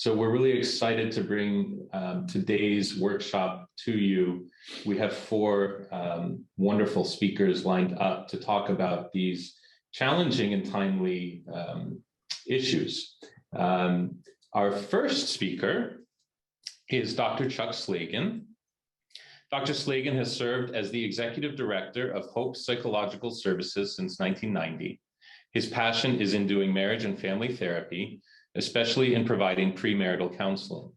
So we're really excited to bring today's workshop to you. We have four wonderful speakers lined up to talk about these challenging and timely issues. Our first speaker is Dr. Chuck Slagan. Dr. Slagan has served as the Executive Director of Hope Psychological Services since 1990. His passion is in doing marriage and family therapy, especially in providing premarital counseling.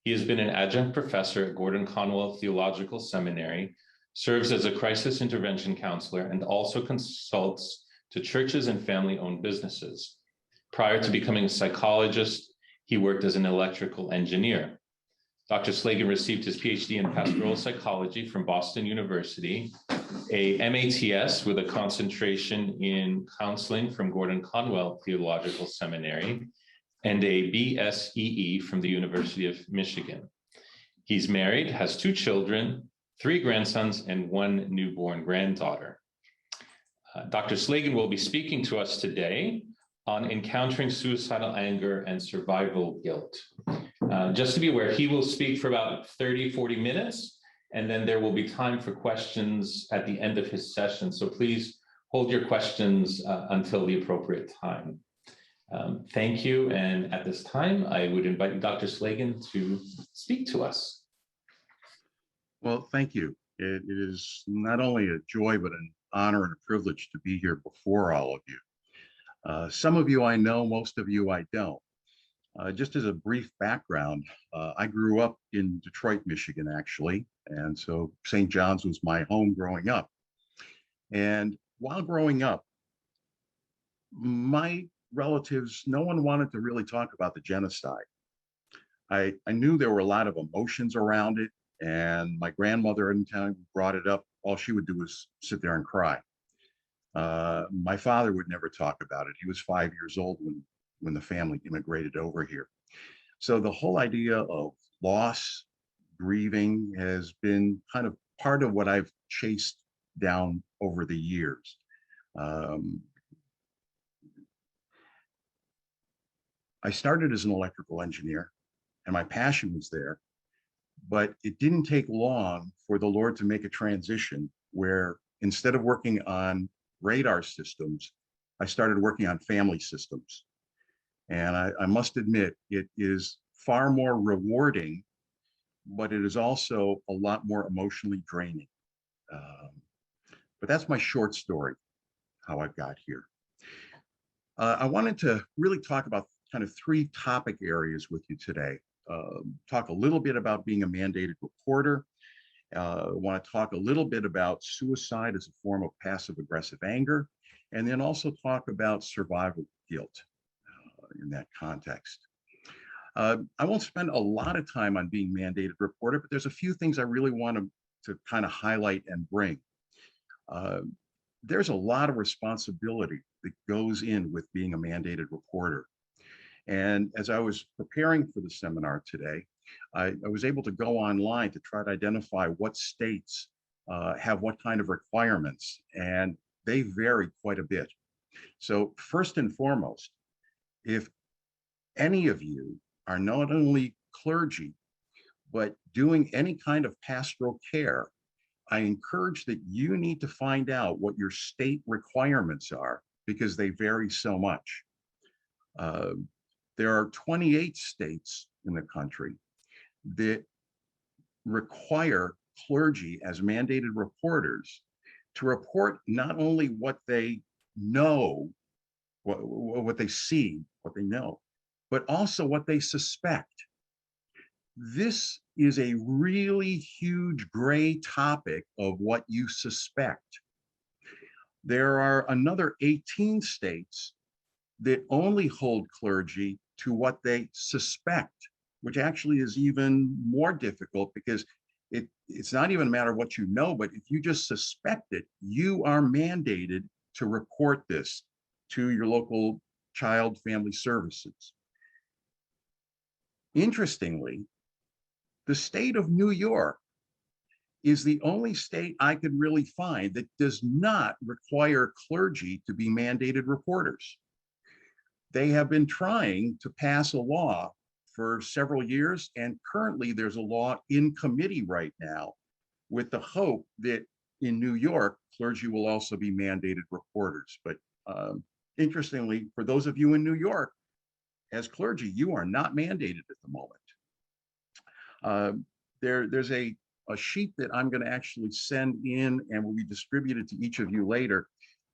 He has been an adjunct professor at Gordon Conwell Theological Seminary, serves as a crisis intervention counselor, and also consults to churches and family-owned businesses. Prior to becoming a psychologist, he worked as an electrical engineer. Dr. Slagan received his PhD in pastoral psychology from Boston University, a MATS with a concentration in counseling from Gordon Conwell Theological Seminary, and a BSEE from the University of Michigan. He's married, has 2 children, 3 grandsons, and 1 newborn granddaughter. Dr. Slagan will be speaking to us today on encountering suicidal anger and survival guilt. Just to be aware, he will speak for about 30-40 minutes, and then there will be time for questions at the end of his session. So please hold your questions until the appropriate time. Thank you. And at this time, I would invite Dr. Slagan to speak to us. Well, thank you. It is not only a joy, but an honor and a privilege to be here before all of you. Some of you I know, most of you I don't. Just as a brief background, I grew up in Detroit, Michigan, actually. And so St. John's was my home growing up. And while growing up, my relatives, no one wanted to really talk about the genocide. I knew there were a lot of emotions around it, and my grandmother in town brought it up. All she would do was sit there and cry. My father would never talk about it. He was 5 years old when the family immigrated over here. So the whole idea of loss, grieving has been kind of part of what I've chased down over the years. I started as an electrical engineer, and my passion was there, but it didn't take long for the Lord to make a transition where instead of working on radar systems, I started working on family systems. And I must admit, it is far more rewarding, but it is also a lot more emotionally draining. But that's my short story, how I got here. I wanted to really talk about kind of 3 topic areas with you today. Talk a little bit about being a mandated reporter. I want to talk a little bit about suicide as a form of passive-aggressive anger, and then also talk about survival guilt in that context. I won't spend a lot of time on being mandated reporter, but there's a few things I really want to kind of highlight and bring. There's a lot of responsibility that goes in with being a mandated reporter. And as I was preparing for the seminar today, I was able to go online to try to identify what states have what kind of requirements, and they vary quite a bit. So first and foremost, if any of you are not only clergy, but doing any kind of pastoral care, I encourage that you need to find out what your state requirements are, because they vary so much. There are 28 states in the country that require clergy as mandated reporters to report not only what they know, what they see, what they know, but also what they suspect. This is a really huge gray topic of what you suspect. There are another 18 states that only hold clergy to what they suspect, which actually is even more difficult, because it's not even a matter of what you know, but if you just suspect it, you are mandated to report this to your local child family services. Interestingly, the state of New York is the only state I could really find that does not require clergy to be mandated reporters. They have been trying to pass a law for several years, and currently there's a law in committee right now with the hope that in New York, clergy will also be mandated reporters. But interestingly, for those of you in New York, as clergy, you are not mandated at the moment. There's a sheet that I'm going to actually send in and will be distributed to each of you later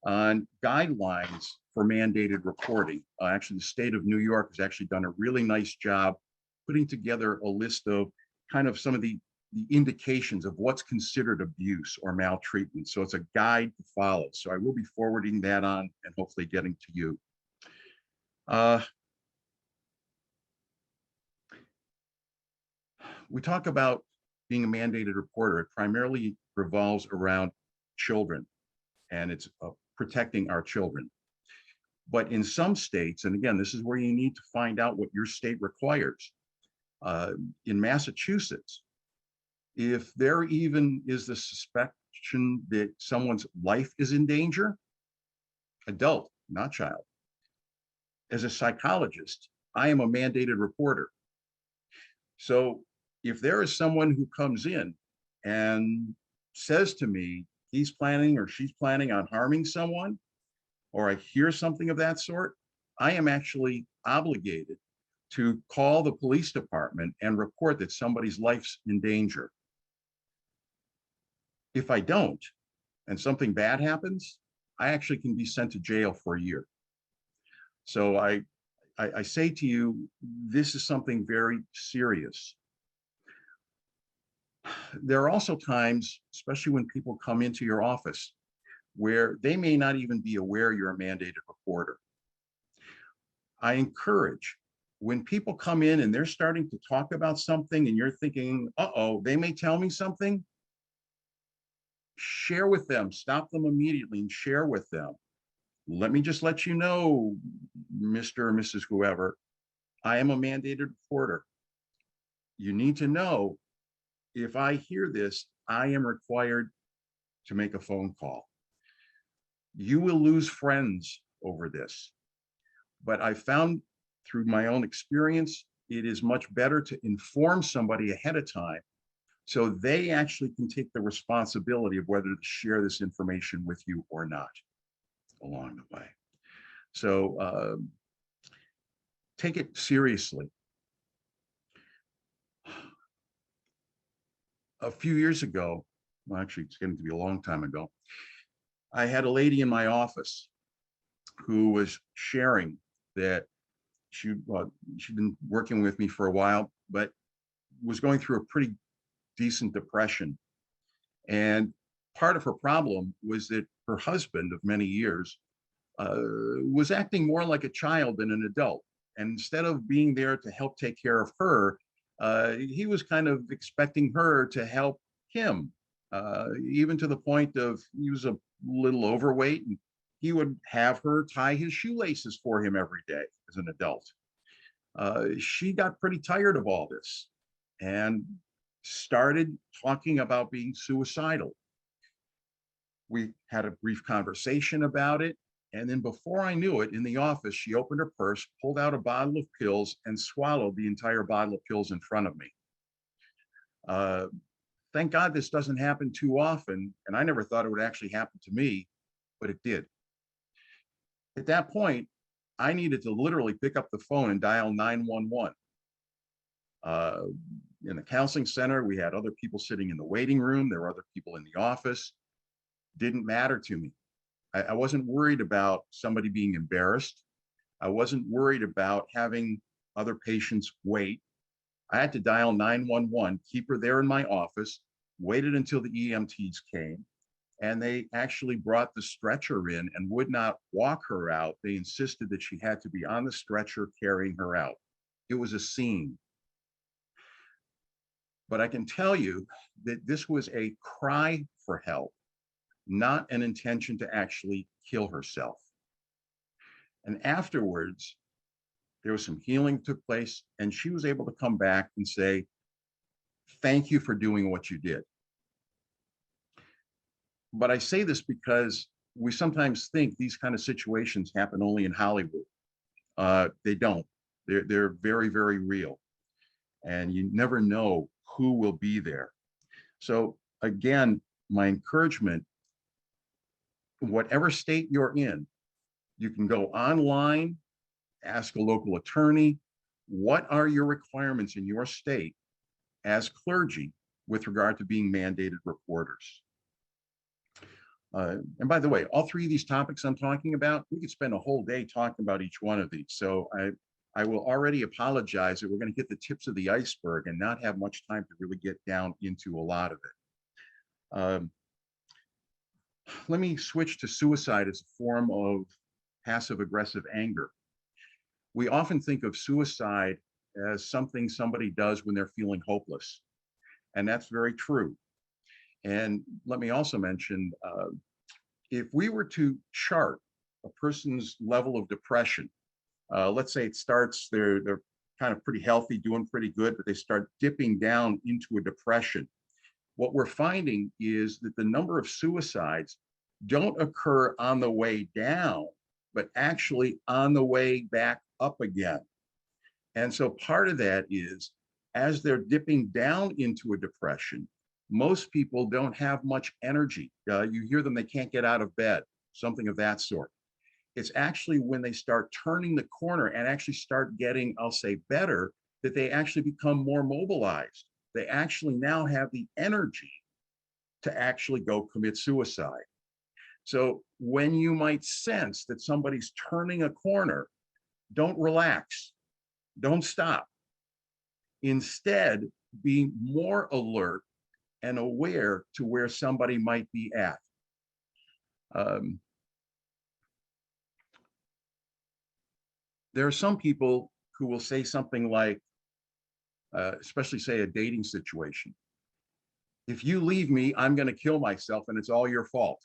on guidelines for mandated reporting. Actually, the state of New York has actually done a really nice job putting together a list of kind of some of the indications of what's considered abuse or maltreatment. So it's a guide to follow. So I will be forwarding that on and hopefully getting to you. We talk about being a mandated reporter. It primarily revolves around children, and it's protecting our children. But in some states, and again, this is where you need to find out what your state requires. In Massachusetts, if there even is the suspicion that someone's life is in danger, adult, not child, as a psychologist, I am a mandated reporter. So if there is someone who comes in and says to me, he's planning or she's planning on harming someone, or I hear something of that sort, I am actually obligated to call the police department and report that somebody's life's in danger. If I don't, and something bad happens, I actually can be sent to jail for a year. So I say to you, this is something very serious. There are also times, especially when people come into your office, where they may not even be aware you're a mandated reporter. I encourage when people come in and they're starting to talk about something and you're thinking, uh-oh, they may tell me something, share with them, stop them immediately and share with them. Let me just let you know, Mr. or Mrs. whoever, I am a mandated reporter. You need to know, if I hear this, I am required to make a phone call. You will lose friends over this. But I found through my own experience, it is much better to inform somebody ahead of time so they actually can take the responsibility of whether to share this information with you or not along the way. So take it seriously. A few years ago, well, actually, it's getting to be a long time ago, I had a lady in my office who was sharing that she'd been working with me for a while, but was going through a pretty decent depression. And part of her problem was that her husband of many years was acting more like a child than an adult. And instead of being there to help take care of her, he was kind of expecting her to help him, even to the point of he was a little overweight and he would have her tie his shoelaces for him every day as an adult. She got pretty tired of all this and started talking about being suicidal. We had a brief conversation about it. And then before I knew it, in the office, she opened her purse, pulled out a bottle of pills, and swallowed the entire bottle of pills in front of me. Thank God this doesn't happen too often. And I never thought it would actually happen to me, but it did. At that point, I needed to literally pick up the phone and dial 911. In the counseling center, we had other people sitting in the waiting room. There were other people in the office. Didn't matter to me. I wasn't worried about somebody being embarrassed. I wasn't worried about having other patients wait. I had to dial 911, keep her there in my office, waited until the EMTs came, and they actually brought the stretcher in and would not walk her out. They insisted that she had to be on the stretcher carrying her out. It was a scene. But I can tell you that this was a cry for help, not an intention to actually kill herself. And afterwards, there was some healing took place, and she was able to come back and say, thank you for doing what you did. But I say this because we sometimes think these kind of situations happen only in Hollywood. They don't. They're very, very real. and you never know who will be there. So again, my encouragement, whatever state you're in, you can go online, ask a local attorney, what are your requirements in your state as clergy with regard to being mandated reporters? And by the way, all three of these topics I'm talking about, we could spend a whole day talking about each one of these. So I will already apologize that we're going to get the tips of the iceberg and not have much time to really get down into a lot of it. Let me switch to suicide as a form of passive aggressive anger. We often think of suicide as something somebody does when they're feeling hopeless. And that's very true. And let me also mention, if we were to chart a person's level of depression, let's say it starts, they're kind of pretty healthy, doing pretty good, but they start dipping down into a depression. What we're finding is that the number of suicides don't occur on the way down, but actually on the way back up again. And so part of that is, as they're dipping down into a depression, most people don't have much energy. You hear them, they can't get out of bed, something of that sort. It's actually when they start turning the corner and actually start getting, I'll say, better, that they actually become more mobilized. They actually now have the energy to actually go commit suicide. So when you might sense that somebody's turning a corner, don't relax, don't stop. Instead, be more alert and aware to where somebody might be at. There are some people who will say something like, especially say a dating situation, if you leave me, I'm going to kill myself and it's all your fault.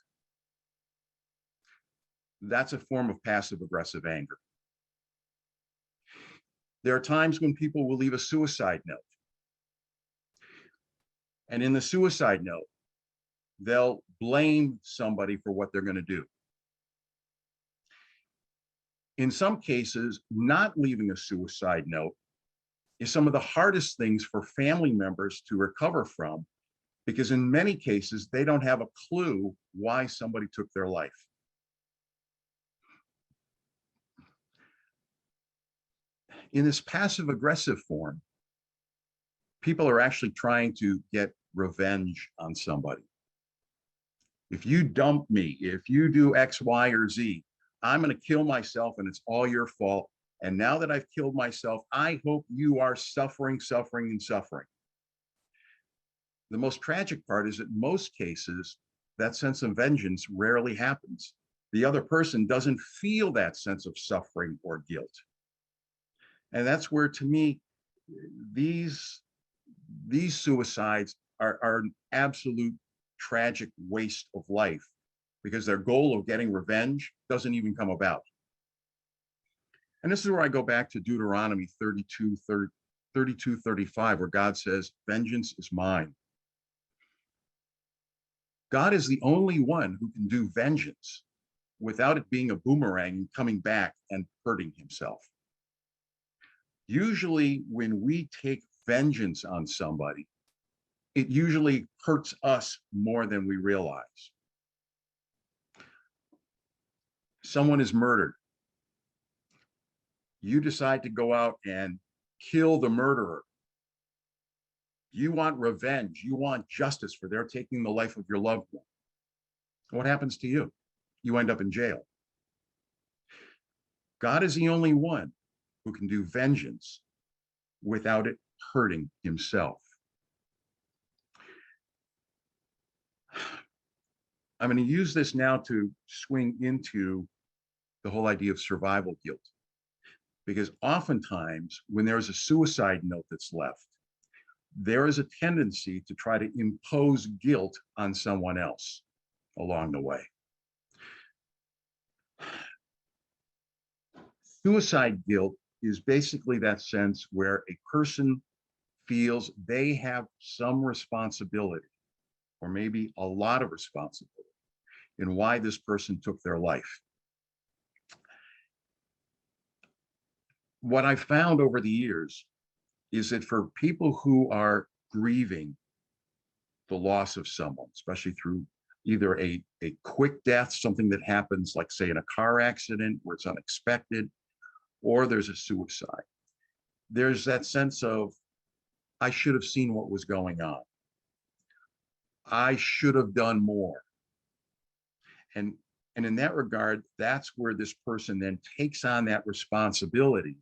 That's a form of passive aggressive anger. There are times when people will leave a suicide note. And in the suicide note, they'll blame somebody for what they're going to do. In some cases, not leaving a suicide note is some of the hardest things for family members to recover from, because in many cases, they don't have a clue why somebody took their life. In this passive aggressive form, people are actually trying to get revenge on somebody. If you dump me, if you do X, Y, or Z, I'm going to kill myself and it's all your fault. And now that I've killed myself, I hope you are suffering, suffering, and suffering. The most tragic part is that in most cases, that sense of vengeance rarely happens. The other person doesn't feel that sense of suffering or guilt. And that's where, to me, these suicides are an absolute tragic waste of life, because their goal of getting revenge doesn't even come about. And this is where I go back to Deuteronomy 32:35, where God says, vengeance is mine. God is the only one who can do vengeance without it being a boomerang and coming back and hurting himself. Usually when we take vengeance on somebody, it usually hurts us more than we realize. Someone is murdered. You decide to go out and kill the murderer. You want revenge. You want justice for their taking the life of your loved one. What happens to you? You end up in jail. God is the only one who can do vengeance without it hurting himself. I'm going to use this now to swing into the whole idea of survival guilt. Because oftentimes when there's a suicide note that's left, there is a tendency to try to impose guilt on someone else along the way. Suicide guilt is basically that sense where a person feels they have some responsibility, or maybe a lot of responsibility, in why this person took their life. What I've found over the years is that for people who are grieving the loss of someone, especially through either a quick death, something that happens, like say in a car accident where it's unexpected, or there's a suicide, there's that sense of, I should have seen what was going on. I should have done more. And, and in that regard, that's where this person then takes on that responsibility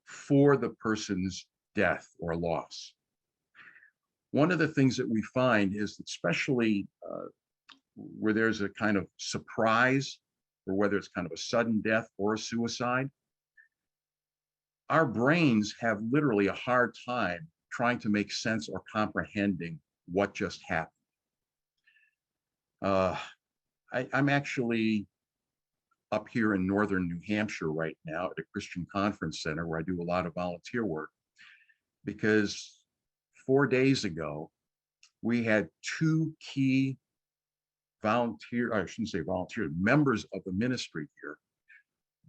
for the person's death or loss. One of the things that we find is that especially where there's a kind of surprise, or whether it's kind of a sudden death or a suicide, our brains have literally a hard time trying to make sense or comprehending what just happened. I'm actually up here in northern New Hampshire right now at a Christian conference center where I do a lot of volunteer work, because 4 days ago, we had two key I shouldn't say volunteer, members of the ministry here,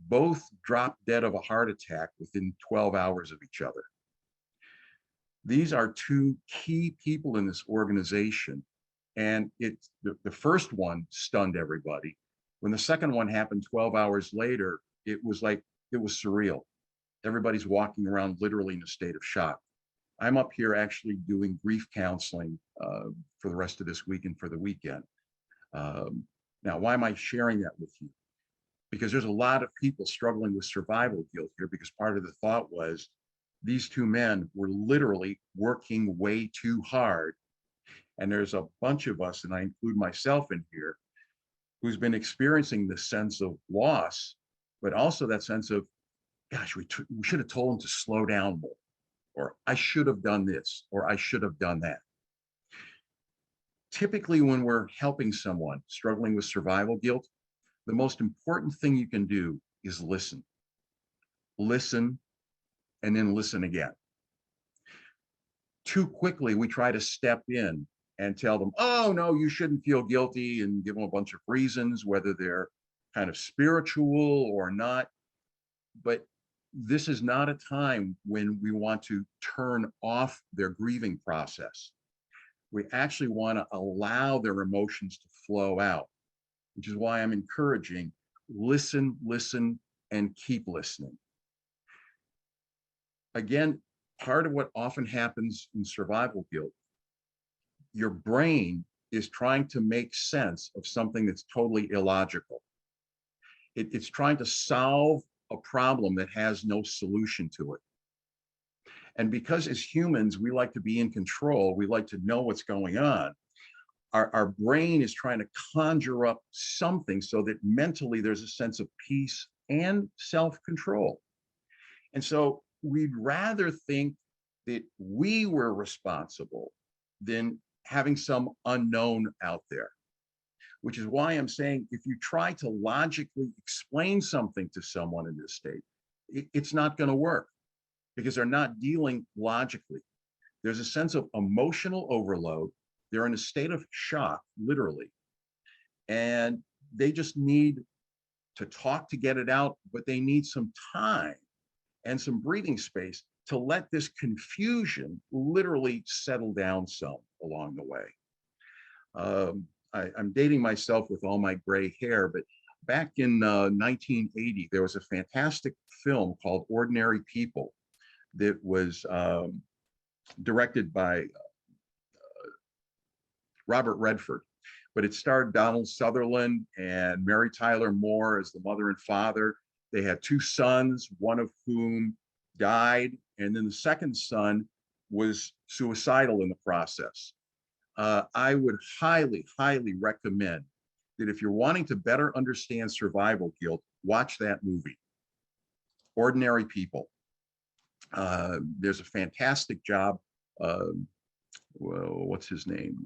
both dropped dead of a heart attack within 12 hours of each other. These are two key people in this organization. And the first one stunned everybody. When the second one happened 12 hours later, it was surreal. Everybody's walking around literally in a state of shock. I'm up here actually doing grief counseling for the rest of this week and for the weekend. Now, why am I sharing that with you? Because there's a lot of people struggling with survival guilt here, because part of the thought was these two men were literally working way too hard. And there's a bunch of us, and I include myself in here, who's been experiencing this sense of loss, but also that sense of, gosh, we should have told them to slow down more, or I should have done this, or I should have done that. Typically, when we're helping someone struggling with survival guilt, the most important thing you can do is listen. Listen, and then listen again. Too quickly, we try to step in and tell them, oh, no, you shouldn't feel guilty, and give them a bunch of reasons, whether they're kind of spiritual or not. But this is not a time when we want to turn off their grieving process. We actually want to allow their emotions to flow out, which is why I'm encouraging listen, listen, and keep listening. Again, part of what often happens in survival guilt, your brain is trying to make sense of something that's totally illogical. It's trying to solve a problem that has no solution to it. And because as humans, we like to be in control, we like to know what's going on, our brain is trying to conjure up something so that mentally there's a sense of peace and self-control. And so we'd rather think that we were responsible than having some unknown out there, which is why I'm saying if you try to logically explain something to someone in this state, it's not going to work, because they're not dealing logically. There's a sense of emotional overload. They're in a state of shock, literally. And they just need to talk to get it out, but they need some time and some breathing space to let this confusion literally settle down some along the way. I'm dating myself with all my gray hair, but back in 1980, there was a fantastic film called Ordinary People that was directed by Robert Redford, but it starred Donald Sutherland and Mary Tyler Moore as the mother and father. They had two sons, one of whom died, and then the second son was suicidal in the process. I would highly, highly recommend that if you're wanting to better understand survival guilt, watch that movie, Ordinary People. There's a fantastic job. What's his name?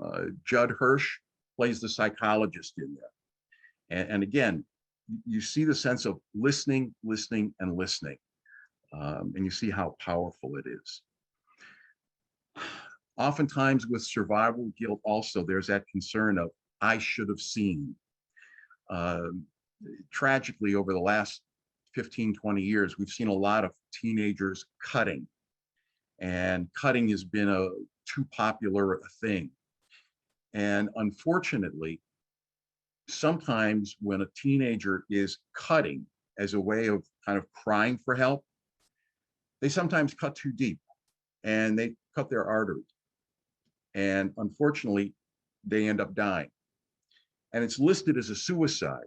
Judd Hirsch plays the psychologist in there. And again, you see the sense of listening, listening, and listening. And you see how powerful it is. Oftentimes with survival guilt also, there's that concern of, I should have seen. Tragically, over the last 15, 20 years, we've seen a lot of teenagers cutting. and cutting has been a too popular a thing. And unfortunately, sometimes when a teenager is cutting as a way of kind of crying for help, they sometimes cut too deep and they cut their artery. And unfortunately, they end up dying. And it's listed as a suicide.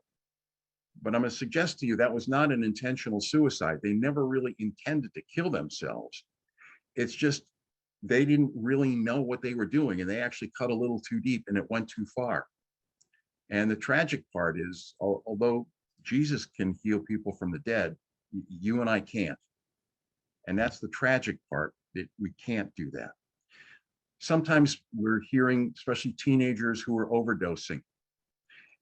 But I'm going to suggest to you that was not an intentional suicide. They never really intended to kill themselves. It's just they didn't really know what they were doing, and they actually cut a little too deep and it went too far. And the tragic part is, although Jesus can heal people from the dead, you and I can't. And that's the tragic part, that we can't do that. Sometimes we're hearing, especially teenagers who are overdosing.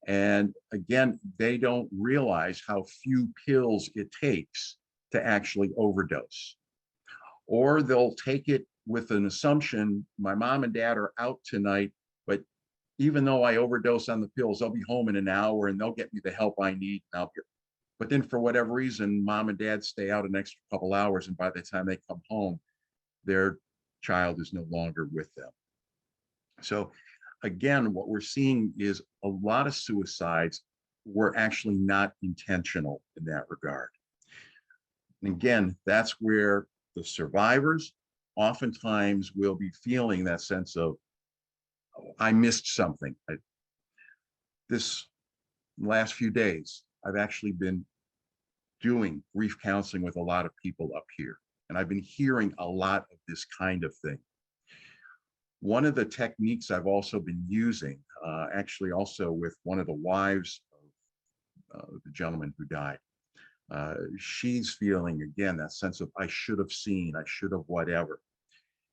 And again, they don't realize how few pills it takes to actually overdose. Or they'll take it with an assumption, my mom and dad are out tonight, but even though I overdose on the pills, they'll be home in an hour and they'll get me the help I need. But then for whatever reason, mom and dad stay out an extra couple hours, and by the time they come home, their child is no longer with them. So again, what we're seeing is a lot of suicides were actually not intentional in that regard. And again, that's where the survivors oftentimes will be feeling that sense of, oh, I missed something. This last few days, I've actually been doing grief counseling with a lot of people up here, and I've been hearing a lot of this kind of thing. One of the techniques I've also been using, actually also with one of the wives of the gentleman who died, she's feeling, again, that sense of, I should have seen, I should have whatever.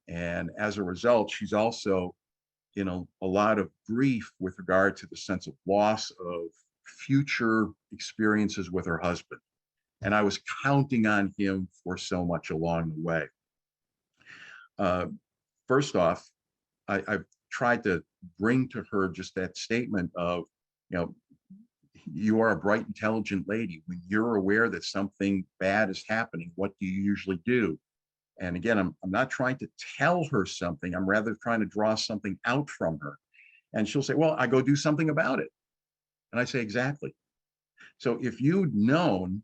And as a result, she's also in a lot of grief with regard to the sense of loss of future experiences with her husband. And I was counting on him for so much along the way. First off, I've tried to bring to her just that statement of, you are a bright, intelligent lady. When you're aware that something bad is happening, what do you usually do? And again, I'm not trying to tell her something. I'm rather trying to draw something out from her. And she'll say, well, I go do something about it. And I say, exactly. So if you'd known,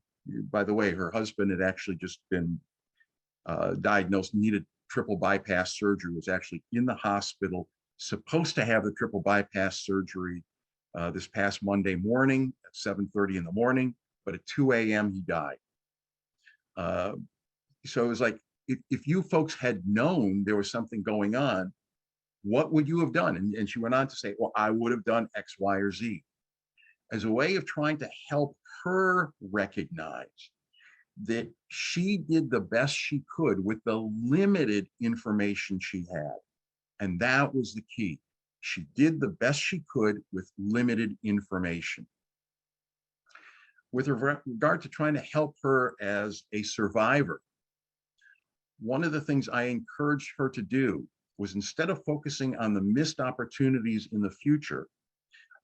by the way, her husband had actually just been diagnosed, needed triple bypass surgery, was actually in the hospital, supposed to have the triple bypass surgery this past Monday morning at 7:30 in the morning, but at 2 a.m. he died. So it was like, if you folks had known there was something going on, what would you have done? And she went on to say, well, I would have done X, Y, or Z, as a way of trying to help her recognize that she did the best she could with the limited information she had. And that was the key. She did the best she could with limited information. With regard to trying to help her as a survivor, one of the things I encouraged her to do was, instead of focusing on the missed opportunities in the future,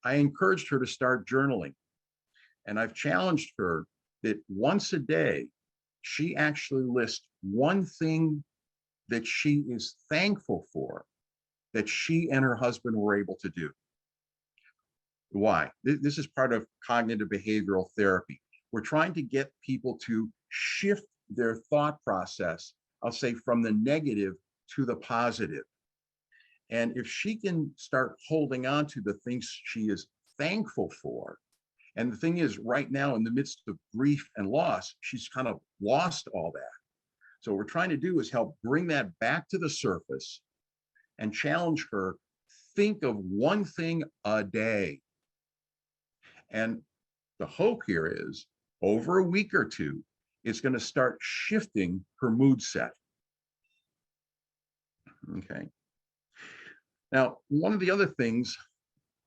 I encouraged her to start journaling. And I've challenged her that once a day, she actually lists one thing that she is thankful for that she and her husband were able to do. Why? This is part of cognitive behavioral therapy. We're trying to get people to shift their thought process, I'll say, from the negative to the positive. And if she can start holding on to the things she is thankful for, and the thing is, right now, in the midst of grief and loss, she's kind of lost all that. So what we're trying to do is help bring that back to the surface and challenge her, think of one thing a day. And the hope here is, over a week or two, it's going to start shifting her mood set. Okay. Now, one of the other things,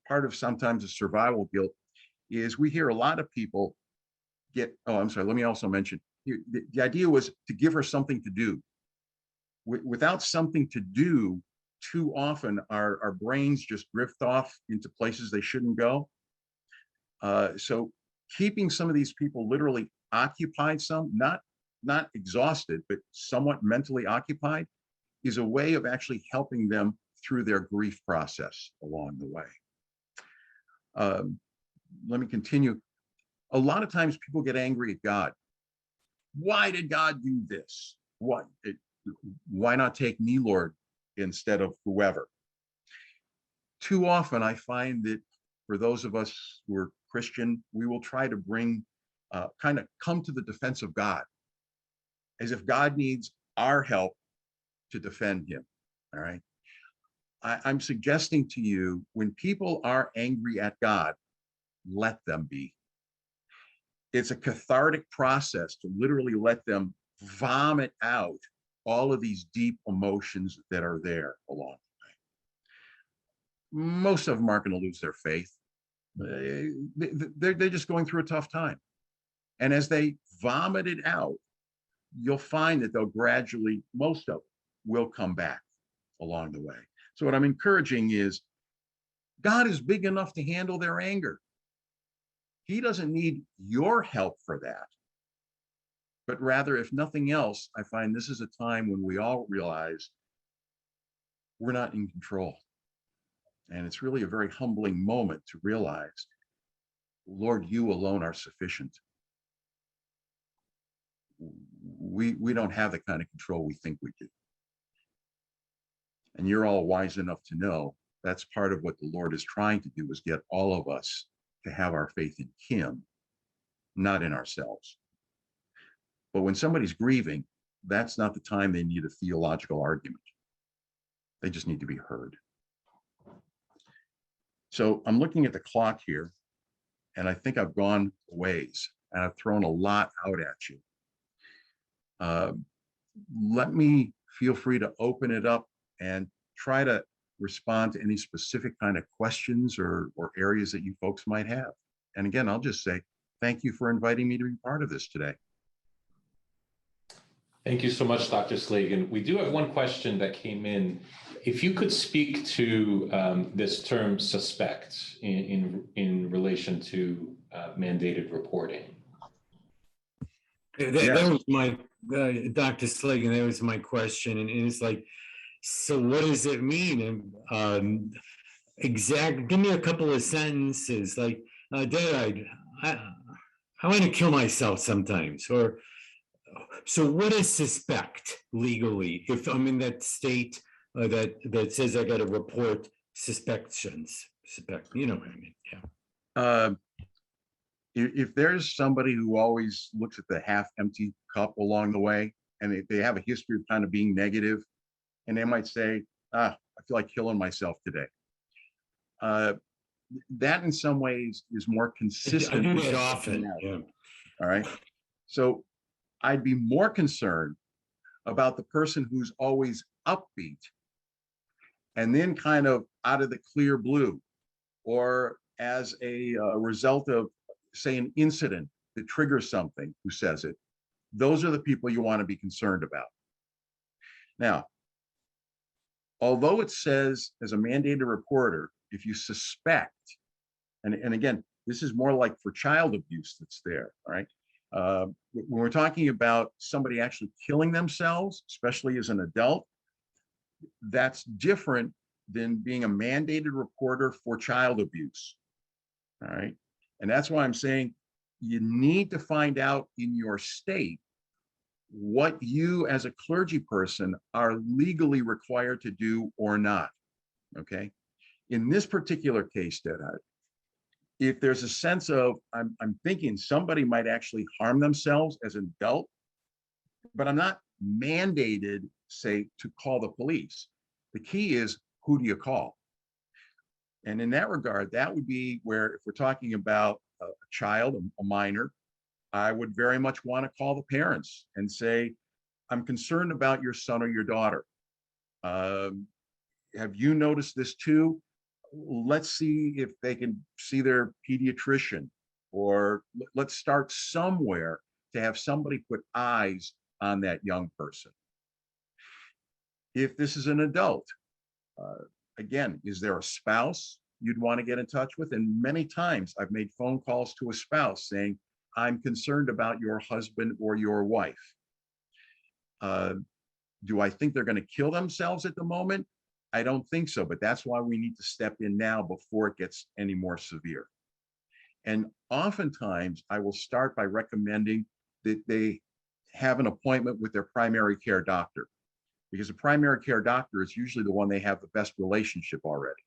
part of sometimes the survival guilt, is we hear a lot of people get, oh, I'm sorry, let me also mention, the idea was to give her something to do. Without something to do, too often our brains just drift off into places they shouldn't go. So keeping some of these people literally occupied, some not exhausted, but somewhat mentally occupied, is a way of actually helping them through their grief process along the way. Let me continue. A lot of times people get angry at God. Why did God do this? Why not take me, Lord, instead of whoever? Too often I find that for those of us who are Christian, we will try to bring, kind of come to the defense of God, as if God needs our help to defend him, all right? I'm suggesting to you, when people are angry at God, let them be. It's a cathartic process to literally let them vomit out all of these deep emotions that are there along the way. Most of them aren't going to lose their faith. They're just going through a tough time. And as they vomit it out, you'll find that they'll gradually, most of them will come back along the way. So what I'm encouraging is, God is big enough to handle their anger. He doesn't need your help for that. But rather, if nothing else, I find this is a time when we all realize we're not in control. And it's really a very humbling moment to realize, Lord, you alone are sufficient. We don't have the kind of control we think we do. And you're all wise enough to know that's part of what the Lord is trying to do, is get all of us to have our faith in him, not in ourselves. But when somebody's grieving, that's not the time they need a theological argument. They just need to be heard. So I'm looking at the clock here, and I think I've gone a ways, and I've thrown a lot out at you. Let me feel free to open it up and try to respond to any specific kind of questions or areas that you folks might have. And again, I'll just say, thank you for inviting me to be part of this today. Thank you so much, Dr. Slagan. We do have one question that came in. If you could speak to this term suspect in relation to mandated reporting. That was my, Dr. Slagan, that was my question. And it's like, so what does it mean? And give me a couple of sentences, like, Dad, I want to kill myself sometimes. Or, so what is suspect legally? If I'm in that state that says I got to report suspections, you know what I mean? Yeah. If there's somebody who always looks at the half empty cup along the way, and they have a history of kind of being negative, and they might say, I feel like killing myself today. That in some ways is more consistent. I do that often. Yeah. All right. So I'd be more concerned about the person who's always upbeat and then kind of out of the clear blue, or as a result of, say, an incident that triggers something, who says it. Those are the people you want to be concerned about. Now, although it says as a mandated reporter, if you suspect, and again, this is more like for child abuse that's there, all right? When we're talking about somebody actually killing themselves, especially as an adult, that's different than being a mandated reporter for child abuse, all right? And that's why I'm saying you need to find out in your state what you as a clergy person are legally required to do or not, okay? In this particular case, if there's a sense of, I'm thinking somebody might actually harm themselves as an adult, but I'm not mandated, say, to call the police. The key is, who do you call? And in that regard, that would be where, if we're talking about a child, a minor, I would very much want to call the parents and say, I'm concerned about your son or your daughter. Have you noticed this too? Let's see if they can see their pediatrician, or let's start somewhere to have somebody put eyes on that young person. If this is an adult, again, is there a spouse you'd want to get in touch with? And many times I've made phone calls to a spouse saying, I'm concerned about your husband or your wife. Do I think they're going to kill themselves at the moment? I don't think so, but that's why we need to step in now before it gets any more severe. And oftentimes I will start by recommending that they have an appointment with their primary care doctor, because the primary care doctor is usually the one they have the best relationship already.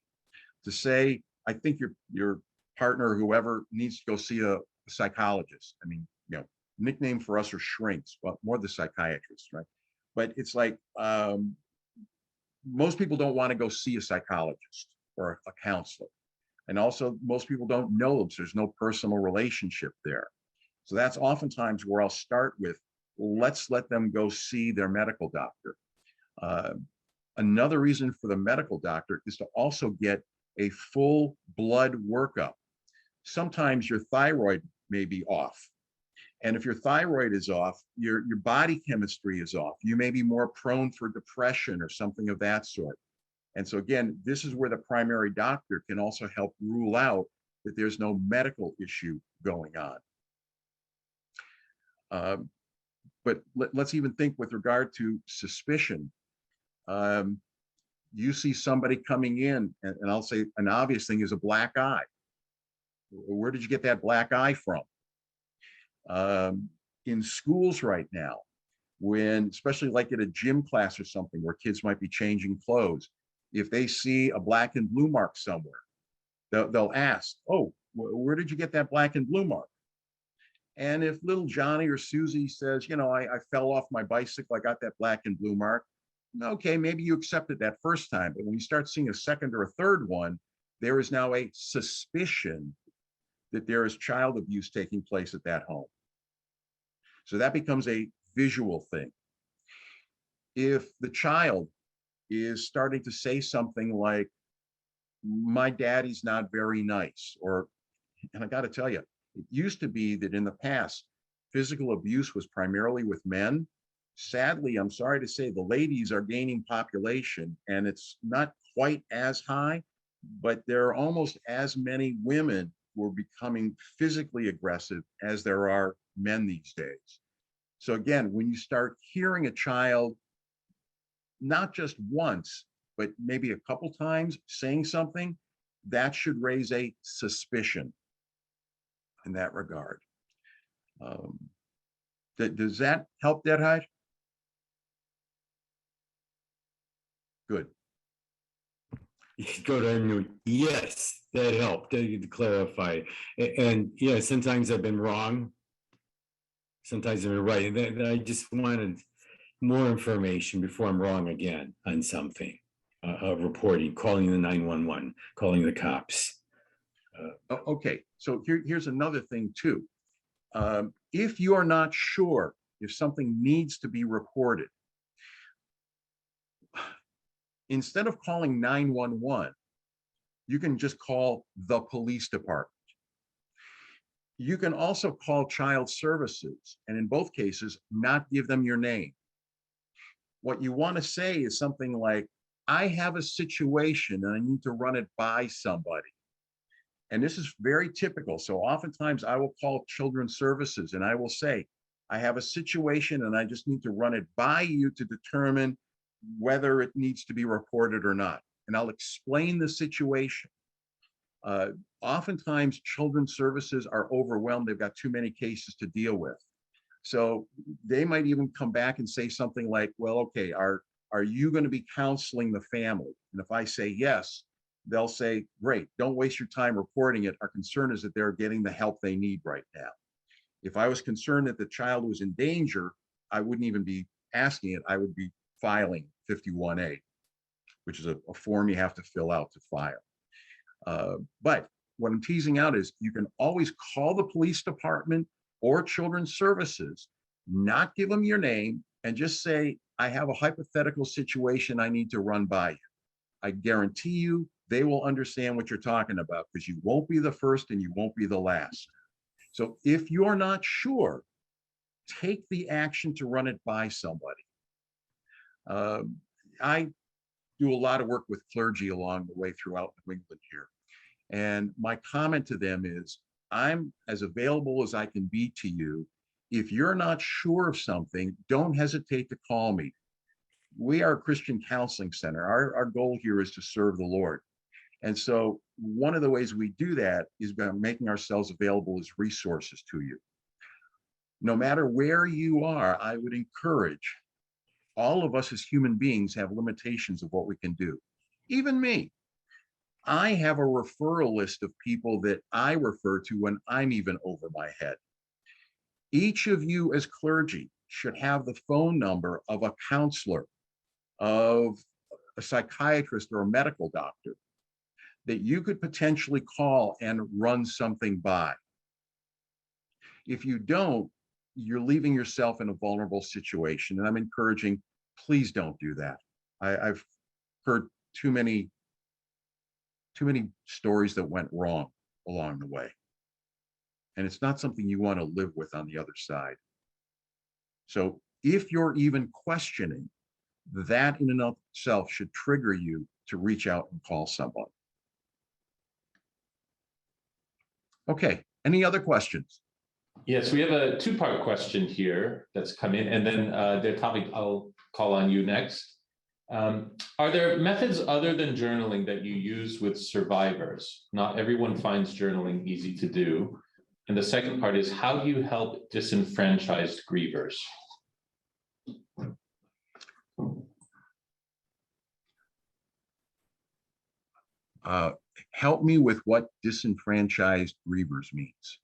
To say, I think your partner or whoever needs to go see a psychologist. I mean, nickname for us are shrinks, but more the psychiatrist, right? But it's like, most people don't want to go see a psychologist or a counselor. And also most people don't know them, so there's no personal relationship there. So that's oftentimes where I'll start with, let's let them go see their medical doctor. Another reason for the medical doctor is to also get a full blood workup. Sometimes your thyroid may be off. And if your thyroid is off, your body chemistry is off. You may be more prone for depression or something of that sort. And so again, this is where the primary doctor can also help rule out that there's no medical issue going on. But let's even think with regard to suspicion. You see somebody coming in, and I'll say an obvious thing is a black eye. Where did you get that black eye from? In schools right now, when, especially like at a gym class or something where kids might be changing clothes, if they see a black and blue mark somewhere, they'll ask, oh, where did you get that black and blue mark? And if little Johnny or Susie says, I fell off my bicycle, I got that black and blue mark. Okay, maybe you accepted that first time, but when you start seeing a second or a third one, there is now a suspicion that there is child abuse taking place at that home. So that becomes a visual thing. If the child is starting to say something like, my daddy's not very nice, and I got to tell you, it used to be that in the past, physical abuse was primarily with men. Sadly, I'm sorry to say, the ladies are gaining population, and it's not quite as high, but there are almost as many women who are becoming physically aggressive as there are men these days. So again, when you start hearing a child, not just once, but maybe a couple times saying something, that should raise a suspicion in that regard. Does that help, Deadhide? Good. Go to unmute. Yes, that helped to clarify. And yeah, sometimes I've been wrong. Sometimes I've been right. And I just wanted more information before I'm wrong again on something. Reporting, calling the 911, calling the cops. Okay, so here's another thing too. If you are not sure if something needs to be reported, instead of calling 911, you can just call the police department. You can also call child services, and in both cases, not give them your name. What you want to say is something like, I have a situation and I need to run it by somebody. And this is very typical. So oftentimes I will call children's services and I will say, I have a situation and I just need to run it by you to determine whether it needs to be reported or not. And I'll explain the situation. Oftentimes children's services are overwhelmed. They've got too many cases to deal with. So they might even come back and say something like, well, okay, are you going to be counseling the family? And if I say yes, they'll say, great, don't waste your time reporting it. Our concern is that they're getting the help they need right now. If I was concerned that the child was in danger, I wouldn't even be asking it. I would be filing 51A, which is a form you have to fill out to file. But what I'm teasing out is you can always call the police department or children's services, not give them your name, and just say, I have a hypothetical situation I need to run by you. I guarantee you they will understand what you're talking about, because you won't be the first and you won't be the last. So if you're not sure, take the action to run it by somebody. I do a lot of work with clergy along the way throughout New England here. And my comment to them is, I'm as available as I can be to you. If you're not sure of something, don't hesitate to call me. we are a Christian counseling center. Our goal here is to serve the Lord. And so one of the ways we do that is by making ourselves available as resources to you. No matter where you are, I would encourage, all of us as human beings have limitations of what we can do. Even me. I have a referral list of people that I refer to when I'm even over my head. Each of you as clergy should have the phone number of a counselor, of a psychiatrist or a medical doctor that you could potentially call and run something by. If you don't, you're leaving yourself in a vulnerable situation. And I'm encouraging, please don't do that. I've heard too many stories that went wrong along the way. And it's not something you want to live with on the other side. So if you're even questioning, that in and of itself should trigger you to reach out and call someone. Okay, any other questions? Yes, we have a two-part question here that's come in, and then the topic I'll call on you next. Are there methods other than journaling that you use with survivors? Not everyone finds journaling easy to do. And the second part is, how do you help disenfranchised grievers? Help me with what disenfranchised grievers means.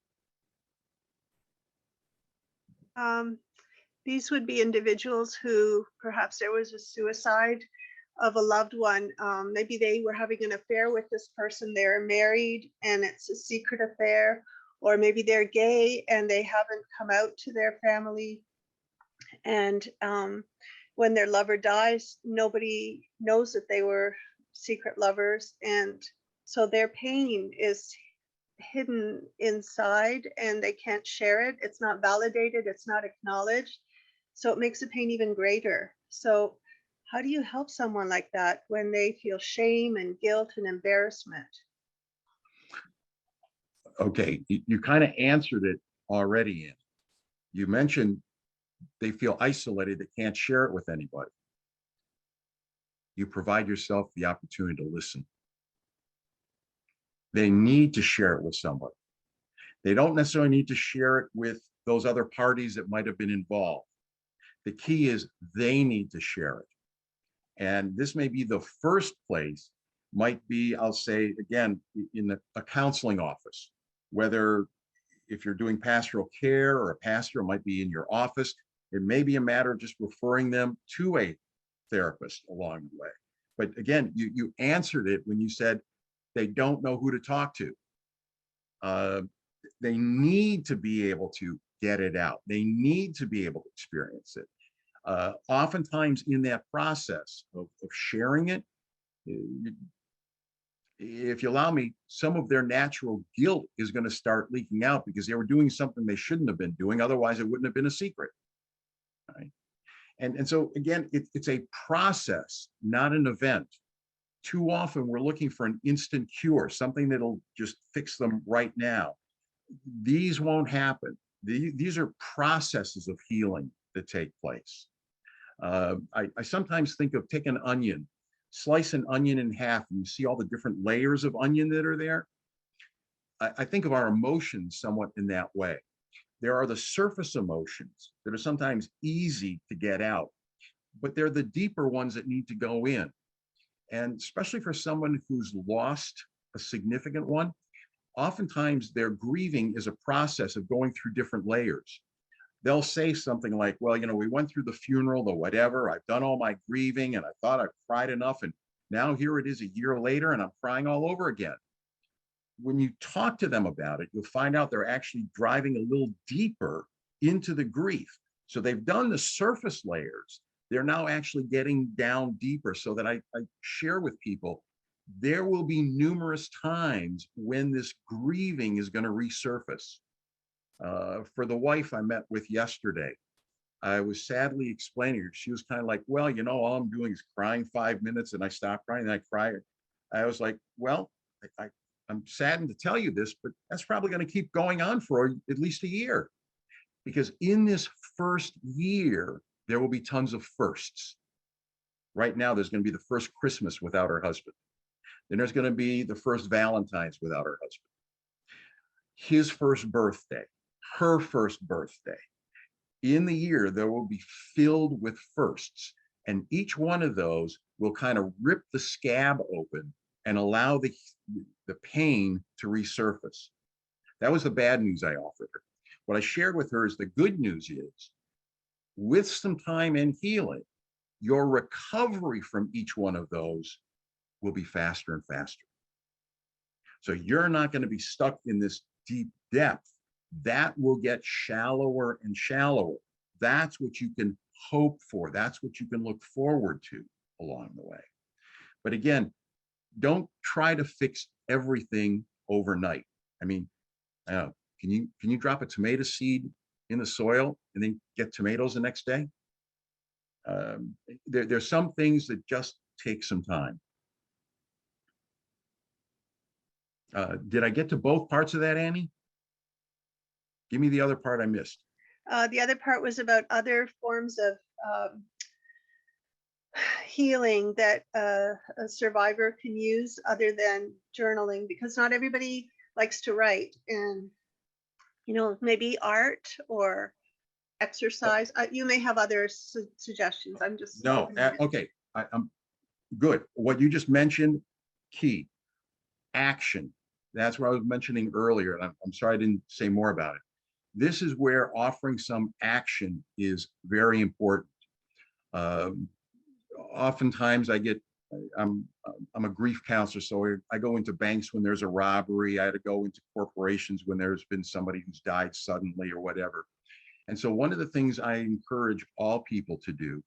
These would be individuals who perhaps there was a suicide of a loved one. Maybe they were having an affair with this person. They're married and it's a secret affair, or maybe they're gay and they haven't come out to their family. And when their lover dies, nobody knows that they were secret lovers. And so their pain is hidden inside and they can't share it. It's not validated, it's not acknowledged. So it makes the pain even greater. So how do you help someone like that when they feel shame and guilt and embarrassment? Okay, you kind of answered it already, Ann. You mentioned they feel isolated, they can't share it with anybody. You provide yourself the opportunity to listen. They need to share it with somebody. They don't necessarily need to share it with those other parties that might have been involved. The key is they need to share it. And this may be the first place, might be, I'll say again, in a counseling office, whether if you're doing pastoral care or a pastor, it might be in your office. It may be a matter of just referring them to a therapist along the way. But again, you answered it when you said they don't know who to talk to. They need to be able to get it out. They need to be able to experience it. Oftentimes in that process of sharing it, if you allow me, some of their natural guilt is going to start leaking out because they were doing something they shouldn't have been doing. Otherwise, it wouldn't have been a secret. Right? And so again, it's a process, not an event. Too often we're looking for an instant cure, something that'll just fix them right now. These won't happen. These are processes of healing that take place. I sometimes think of take an onion, slice an onion in half, and you see all the different layers of onion that are there. I think of our emotions somewhat in that way. There are the surface emotions that are sometimes easy to get out, but they're the deeper ones that need to go in. And especially for someone who's lost a significant one, oftentimes their grieving is a process of going through different layers. They'll say something like, well, you know, we went through the funeral, the whatever, I've done all my grieving and I thought I've cried enough. And now here it is a year later and I'm crying all over again. When you talk to them about it, you'll find out they're actually driving a little deeper into the grief. So they've done the surface layers. They're now actually getting down deeper, so that I share with people, there will be numerous times when this grieving is going to resurface. For the wife I met with yesterday, I was sadly explaining her. She was kind of like, well, you know, all I'm doing is crying 5 minutes and I stop crying and I cry. I was like, well, I'm saddened to tell you this, but that's probably going to keep going on for at least a year. Because in this first year, there will be tons of firsts. Right now, there's going to be the first Christmas without her husband. Then there's going to be the first Valentine's without her husband. His first birthday, her first birthday. In the year, there will be filled with firsts. And each one of those will kind of rip the scab open and allow the pain to resurface. That was the bad news I offered her. What I shared with her is the good news is, with some time and healing, your recovery from each one of those will be faster and faster. So you're not going to be stuck in this deep depth. That will get shallower and shallower. That's what you can hope for. That's what you can look forward to along the way. But again, don't try to fix everything overnight. I mean, can you drop a tomato seed in the soil and then get tomatoes the next day? There's some things that just take some time. Did I get to both parts of that, Annie? Give me the other part I missed. The other part was about other forms of healing that a survivor can use other than journaling, because not everybody likes to write, and maybe art or exercise. You may have other suggestions. I'm just okay. I'm good. What you just mentioned, key action. That's what I was mentioning earlier, and I'm sorry I didn't say more about it. This is where offering some action is very important. Oftentimes I'm a grief counselor, so I go into banks when there's a robbery. I had to go into corporations when there's been somebody who's died suddenly or whatever. And so one of the things I encourage all people to do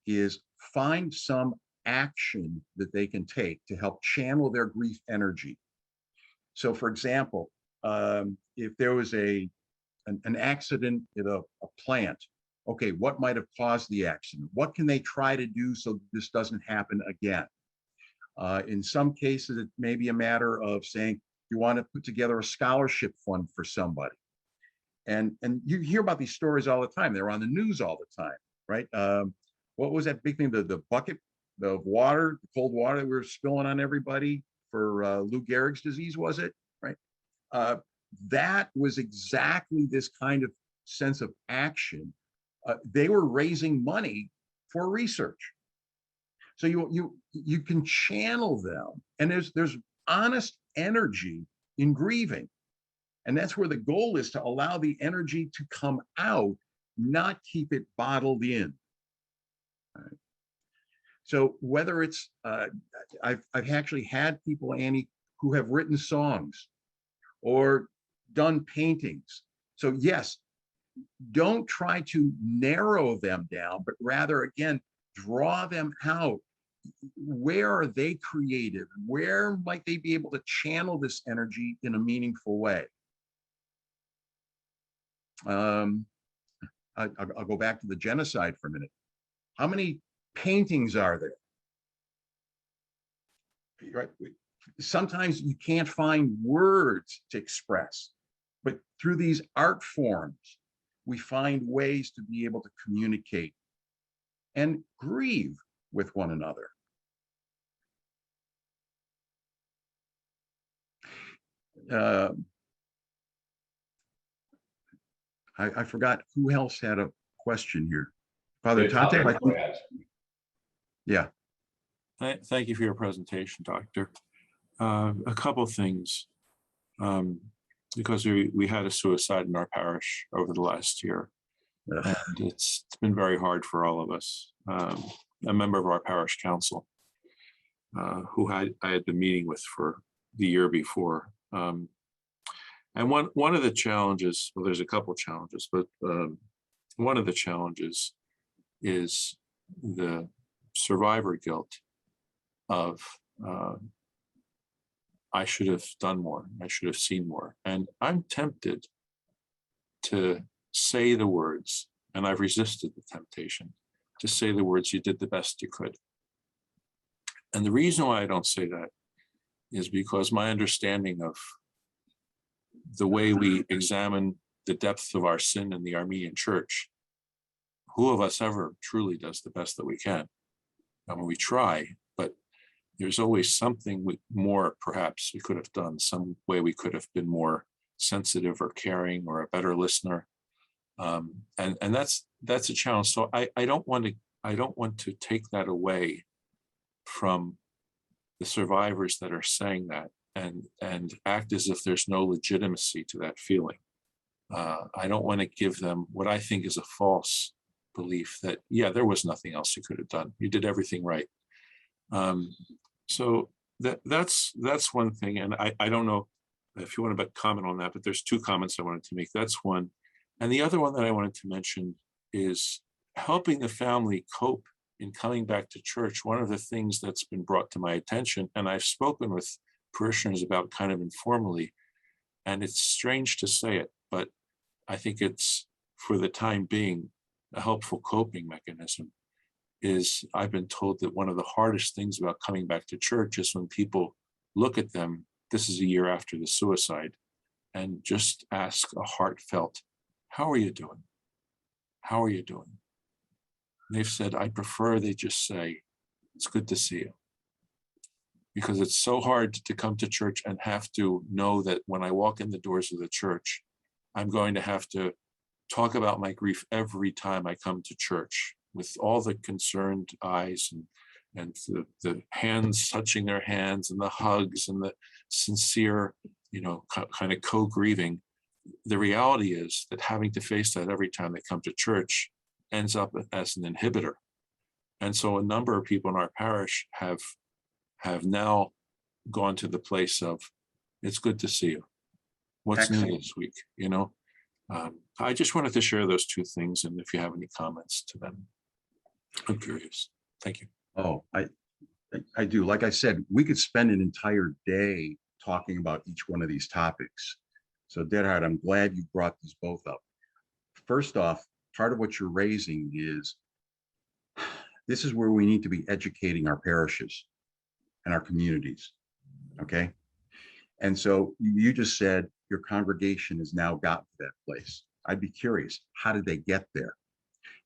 is find some action that they can take to help channel their grief energy. So for example, if there was an accident at a plant, okay, what might have caused the accident? What can they try to do so this doesn't happen again? In some cases, it may be a matter of saying, you want to put together a scholarship fund for somebody. And you hear about these stories all the time. They're on the news all the time, right? What was that big thing? The bucket of water, the cold water that we were spilling on everybody for Lou Gehrig's disease, was it? Right? That was exactly this kind of sense of action. They were raising money for research. So you can channel them, and there's honest energy in grieving. And that's where the goal is, to allow the energy to come out, not keep it bottled in. Right. So whether it's, I've actually had people, Annie, who have written songs or done paintings. So yes, don't try to narrow them down, but rather, again, draw them out. Where are they creative? Where might they be able to channel this energy in a meaningful way? I'll go back to the genocide for a minute. How many paintings are there? Right? Sometimes you can't find words to express, but through these art forms, we find ways to be able to communicate and grieve with one another. I forgot who else had a question here. Father Tate? Yeah. Thank you for your presentation, Doctor. A couple of things, because we had a suicide in our parish over the last year, and it's been very hard for all of us. A member of our parish council, who I had been meeting with for the year before. And one of the challenges, well, there's a couple of challenges, but one of the challenges is the survivor guilt of, I should have done more, I should have seen more. And I'm tempted to say the words, and I've resisted the temptation to say the words, you did the best you could. And the reason why I don't say that is because my understanding of the way we examine the depth of our sin in the Armenian church, who of us ever truly does the best that we can? I mean, we try, but there's always something more perhaps we could have done, some way we could have been more sensitive or caring or a better listener. And that's a challenge. So I don't want to take that away from the survivors that are saying that and act as if there's no legitimacy to that feeling. I don't want to give them what I think is a false belief that, yeah, there was nothing else you could have done. You did everything right. So that's one thing. And I don't know if you want to comment on that, but there's two comments I wanted to make. That's one. And the other one that I wanted to mention is helping the family cope in coming back to church. One of the things that's been brought to my attention, and I've spoken with parishioners about kind of informally, and it's strange to say it, but I think it's, for the time being, a helpful coping mechanism, is I've been told that one of the hardest things about coming back to church is when people look at them, this is a year after the suicide, and just ask a heartfelt, how are you doing? How are you doing? And they've said, I prefer they just say, it's good to see you. Because it's so hard to come to church and have to know that when I walk in the doors of the church, I'm going to have to talk about my grief every time I come to church, with all the concerned eyes and the hands touching their hands and the hugs and the sincere, kind of co-grieving. The reality is that having to face that every time they come to church ends up as an inhibitor. And so a number of people in our parish have now gone to the place of, it's good to see you. What's Excellent. new this week? I just wanted to share those two things, and if you have any comments to them, I'm curious. Thank you. Oh, I do. Like I said, we could spend an entire day talking about each one of these topics. So Deadheart, I'm glad you brought these both up. First off, part of what you're raising is, this is where we need to be educating our parishes and our communities, okay? And so you just said your congregation has now gotten to that place. I'd be curious, how did they get there?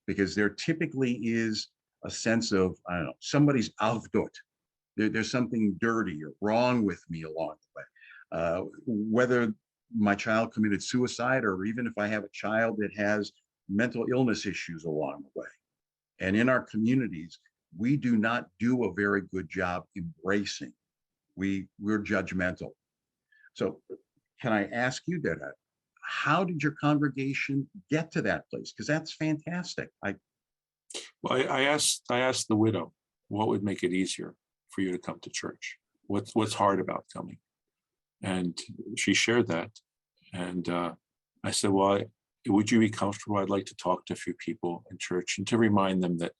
Because there typically is a sense of, I don't know, somebody's outdoor. There's something dirty or wrong with me along the way. Whether my child committed suicide, or even if I have a child that has mental illness issues along the way. And in our communities, we do not do a very good job embracing. We're judgmental. So can I ask you, Dada, how did your congregation get to that place? Because that's fantastic. Well, I asked the widow, what would make it easier for you to come to church? What's hard about coming? And she shared that. And I said, well, would you be comfortable? I'd like to talk to a few people in church and to remind them that,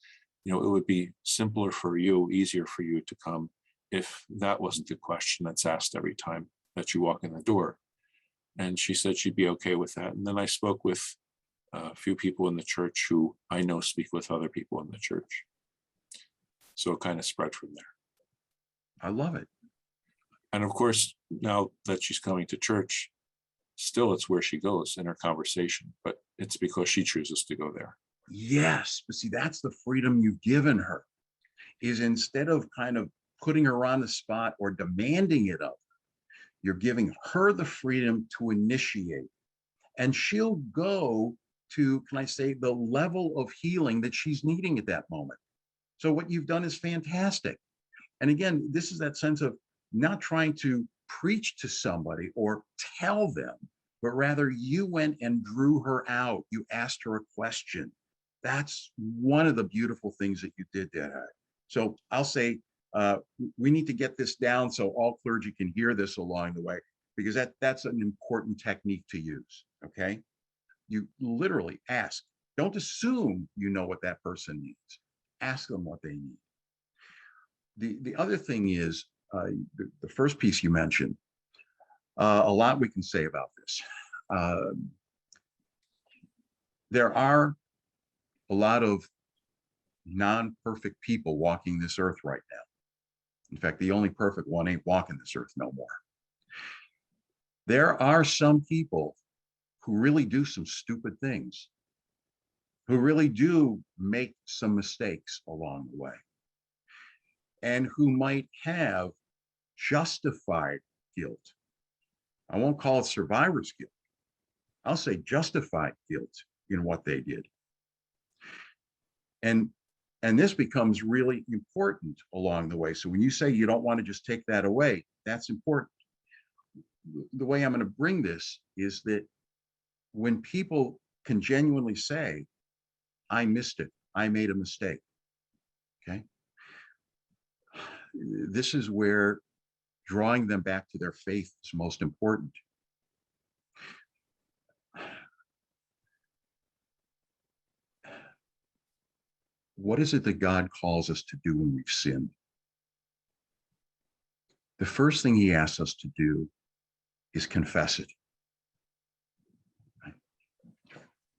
it would be simpler for you, easier for you to come if that wasn't the question that's asked every time that you walk in the door. And she said she'd be okay with that. And then I spoke with a few people in the church who I know speak with other people in the church. So it kind of spread from there. I love it. And of course, now that she's coming to church, still it's where she goes in her conversation, but it's because she chooses to go there. Yes, but see, that's the freedom you've given her, is instead of kind of putting her on the spot or demanding it of her, you're giving her the freedom to initiate. And she'll go to, can I say, the level of healing that she's needing at that moment. So what you've done is fantastic. And again, this is that sense of not trying to preach to somebody or tell them, but rather you went and drew her out. You asked her a question. That's one of the beautiful things that you did there. So I'll say, we need to get this down so all clergy can hear this along the way, because that's an important technique to use, okay? You literally ask. Don't assume you know what that person needs. Ask them what they need. The other thing is, the first piece you mentioned, a lot we can say about this. There are a lot of non-perfect people walking this earth right now. In fact, the only perfect one ain't walking this earth no more. There are some people who really do some stupid things, who really do make some mistakes along the way. and who might have justified guilt. I won't call it survivor's guilt. I'll say justified guilt in what they did. And this becomes really important along the way. So when you say you don't want to just take that away, that's important. The way I'm going to bring this is that when people can genuinely say, I missed it, I made a mistake, okay? This is where drawing them back to their faith is most important. What is it that God calls us to do when we've sinned? The first thing he asks us to do is confess it.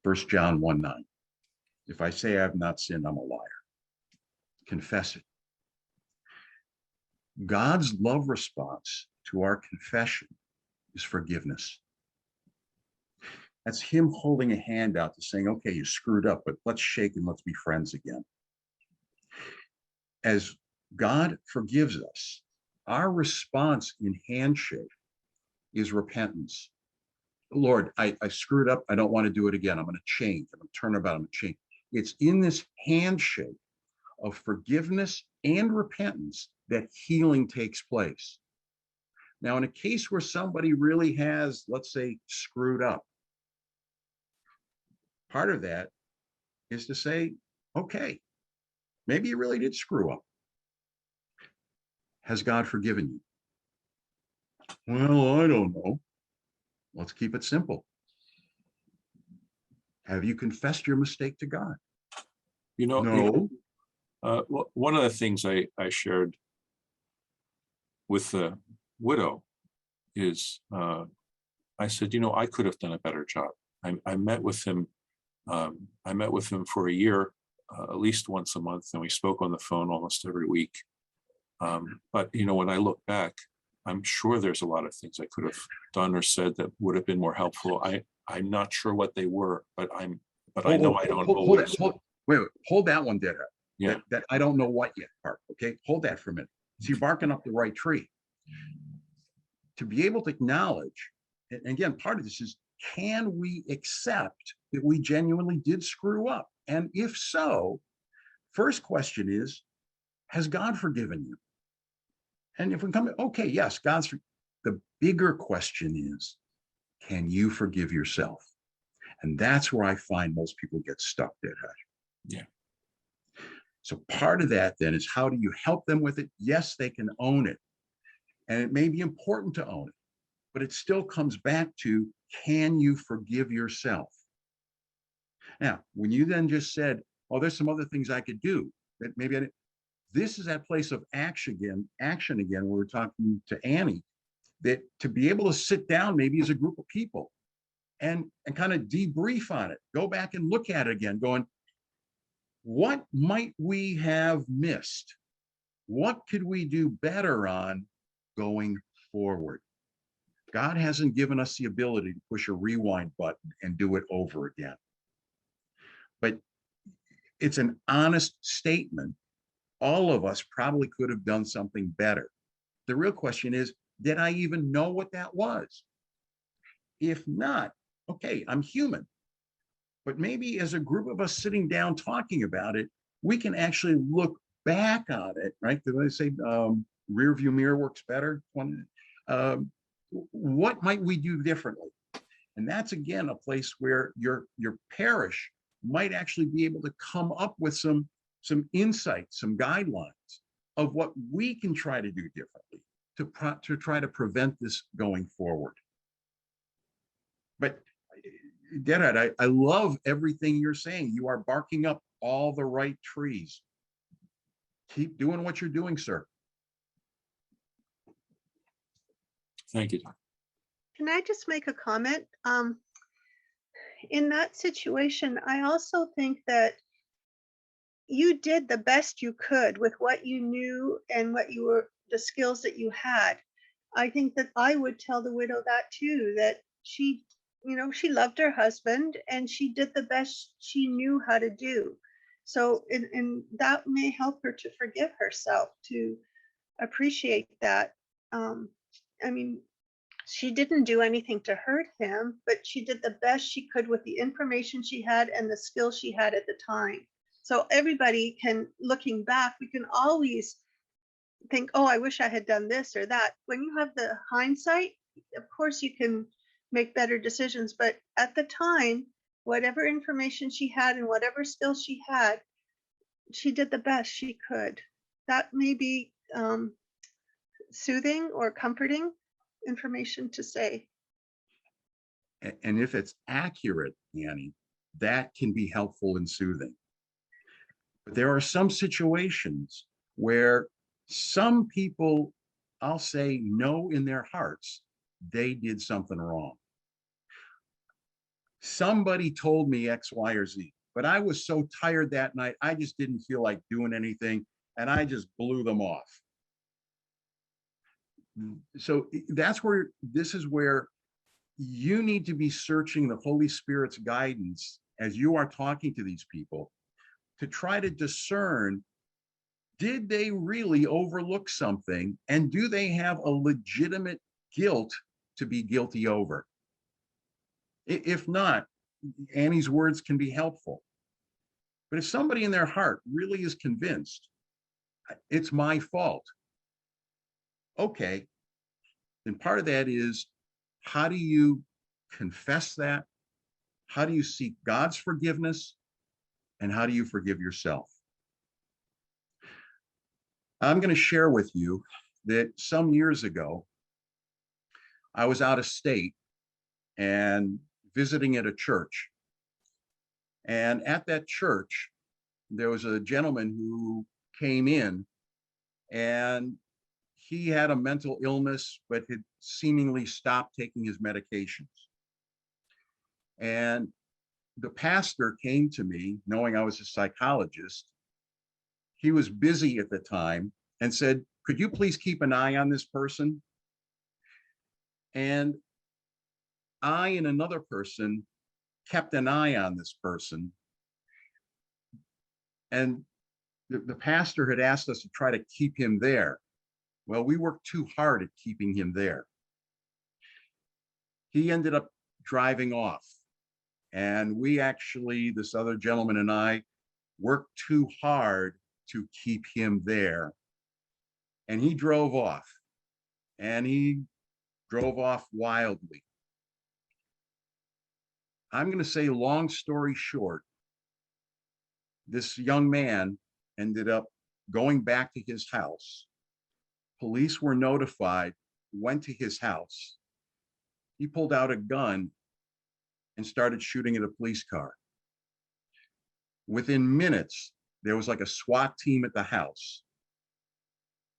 1 John 1:9. If I say I have not sinned, I'm a liar. Confess it. God's love response to our confession is forgiveness. That's him holding a hand out to saying, okay, you screwed up, but let's shake and let's be friends again. As God forgives us, our response in handshake is repentance. Lord, I screwed up. I don't want to do it again. I'm going to change. I'm going to turn about. I'm going to change. It's in this handshake of forgiveness and repentance that healing takes place. Now, in a case where somebody really has, let's say, screwed up, part of that is to say, okay, maybe you really did screw up. Has God forgiven you? Well, I don't know. Let's keep it simple. Have you confessed your mistake to God? You know, No. one of the things I shared with the widow is I said, I could have done a better job. I met with him. I met with him for a year, at least once a month, and we spoke on the phone almost every week. But when I look back, I'm sure there's a lot of things I could have done or said that would have been more helpful. I'm not sure what they were, but I know I don't always. Wait, hold that one, Dead. Yeah. That I don't know what yet part. Okay, hold that for a minute. So you're barking up the right tree. To be able to acknowledge, and again, part of this is, can we accept that we genuinely did screw up? And if so, first question is, has God forgiven you? And if we come, okay, yes, the bigger question is, can you forgive yourself? And that's where I find most people get stuck, Deadhead. Yeah. So part of that then is, how do you help them with it? Yes, they can own it. And it may be important to own it, but it still comes back to, can you forgive yourself? Now, when you then just said, oh, there's some other things I could do that maybe I didn't. This is that place of action again, where we're talking to Annie, that to be able to sit down maybe as a group of people and kind of debrief on it, go back and look at it again, going, what might we have missed? What could we do better on going forward? God hasn't given us the ability to push a rewind button and do it over again. But it's an honest statement. All of us probably could have done something better. The real question is, did I even know what that was? If not, okay, I'm human. But maybe as a group of us sitting down talking about it, we can actually look back on it, right? They say rear view mirror works better. What might we do differently? And that's, again, a place where your parish might actually be able to come up with some insights, some guidelines of what we can try to do differently to try to prevent this going forward. But Gerhard, I love everything you're saying. You are barking up all the right trees. Keep doing what you're doing, sir. Thank you. Can I just make a comment? In that situation, I also think that you did the best you could with what you knew and the skills that you had. I think that I would tell the widow that too, that she loved her husband and she did the best she knew how to do. So, and that may help her to forgive herself, to appreciate that. Um, I mean, she didn't do anything to hurt him, but she did the best she could with the information she had and the skills she had at the time. So everybody can, looking back, we can always think, oh, I wish I had done this or that. When you have the hindsight, of course you can make better decisions. But at the time, whatever information she had and whatever skills she had, she did the best she could. That may be soothing or comforting information to say. And if it's accurate, Annie, that can be helpful and soothing. But there are some situations where some people, I'll say, know in their hearts they did something wrong. Somebody told me X, Y, or Z, but I was so tired that night, I just didn't feel like doing anything, and I just blew them off. So this is where you need to be searching the Holy Spirit's guidance as you are talking to these people to try to discern, did they really overlook something, and do they have a legitimate guilt to be guilty over? If not, Annie's words can be helpful. But if somebody in their heart really is convinced, it's my fault, okay, then part of that is, how do you confess that? How do you seek God's forgiveness? And how do you forgive yourself? I'm going to share with you that some years ago, I was out of state and visiting at a church. And at that church, there was a gentleman who came in, and he had a mental illness, but had seemingly stopped taking his medications. And the pastor came to me, knowing I was a psychologist. He was busy at the time and said, could you please keep an eye on this person? And I and another person kept an eye on this person. And the pastor had asked us to try to keep him there. Well, we worked too hard at keeping him there. He ended up driving off. And we actually, this other gentleman and I, worked too hard to keep him there. And he drove off. And he drove off wildly. I'm going to say, long story short, this young man ended up going back to his house. Police were notified, went to his house. He pulled out a gun and started shooting at a police car. Within minutes, there was like a SWAT team at the house,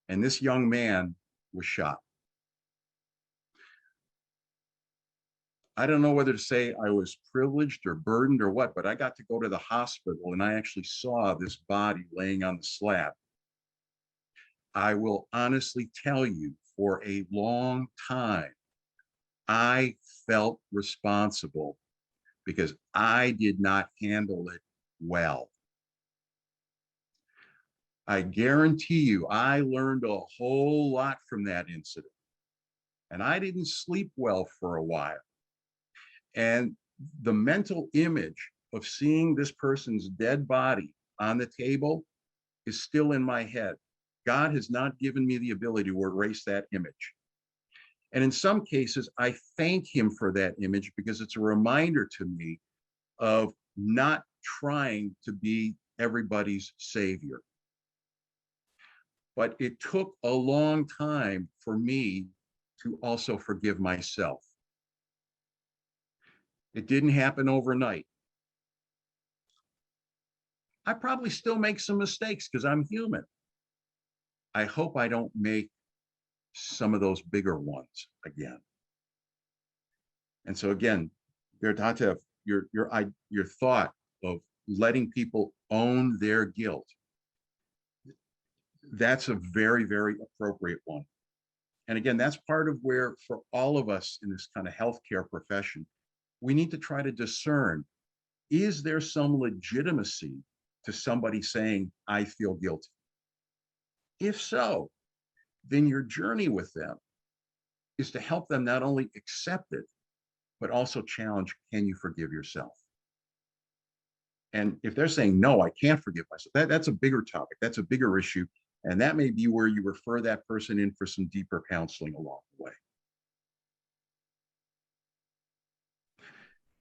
and this young man was shot. I don't know whether to say I was privileged or burdened or what, but I got to go to the hospital and I actually saw this body laying on the slab. I will honestly tell you, for a long time, I felt responsible because I did not handle it well. I guarantee you, I learned a whole lot from that incident. And I didn't sleep well for a while. And the mental image of seeing this person's dead body on the table is still in my head. God has not given me the ability to erase that image. And in some cases, I thank him for that image because it's a reminder to me of not trying to be everybody's savior. But it took a long time for me to also forgive myself. It didn't happen overnight. I probably still make some mistakes because I'm human. I hope I don't make some of those bigger ones again. And so again, your thought of letting people own their guilt, that's a very, very appropriate one. And again, that's part of where, for all of us in this kind of healthcare profession, we need to try to discern, is there some legitimacy to somebody saying, I feel guilty? If so, then your journey with them is to help them not only accept it, but also challenge, can you forgive yourself? And if they're saying, no, I can't forgive myself, that's a bigger topic. That's a bigger issue. And that may be where you refer that person in for some deeper counseling along the way.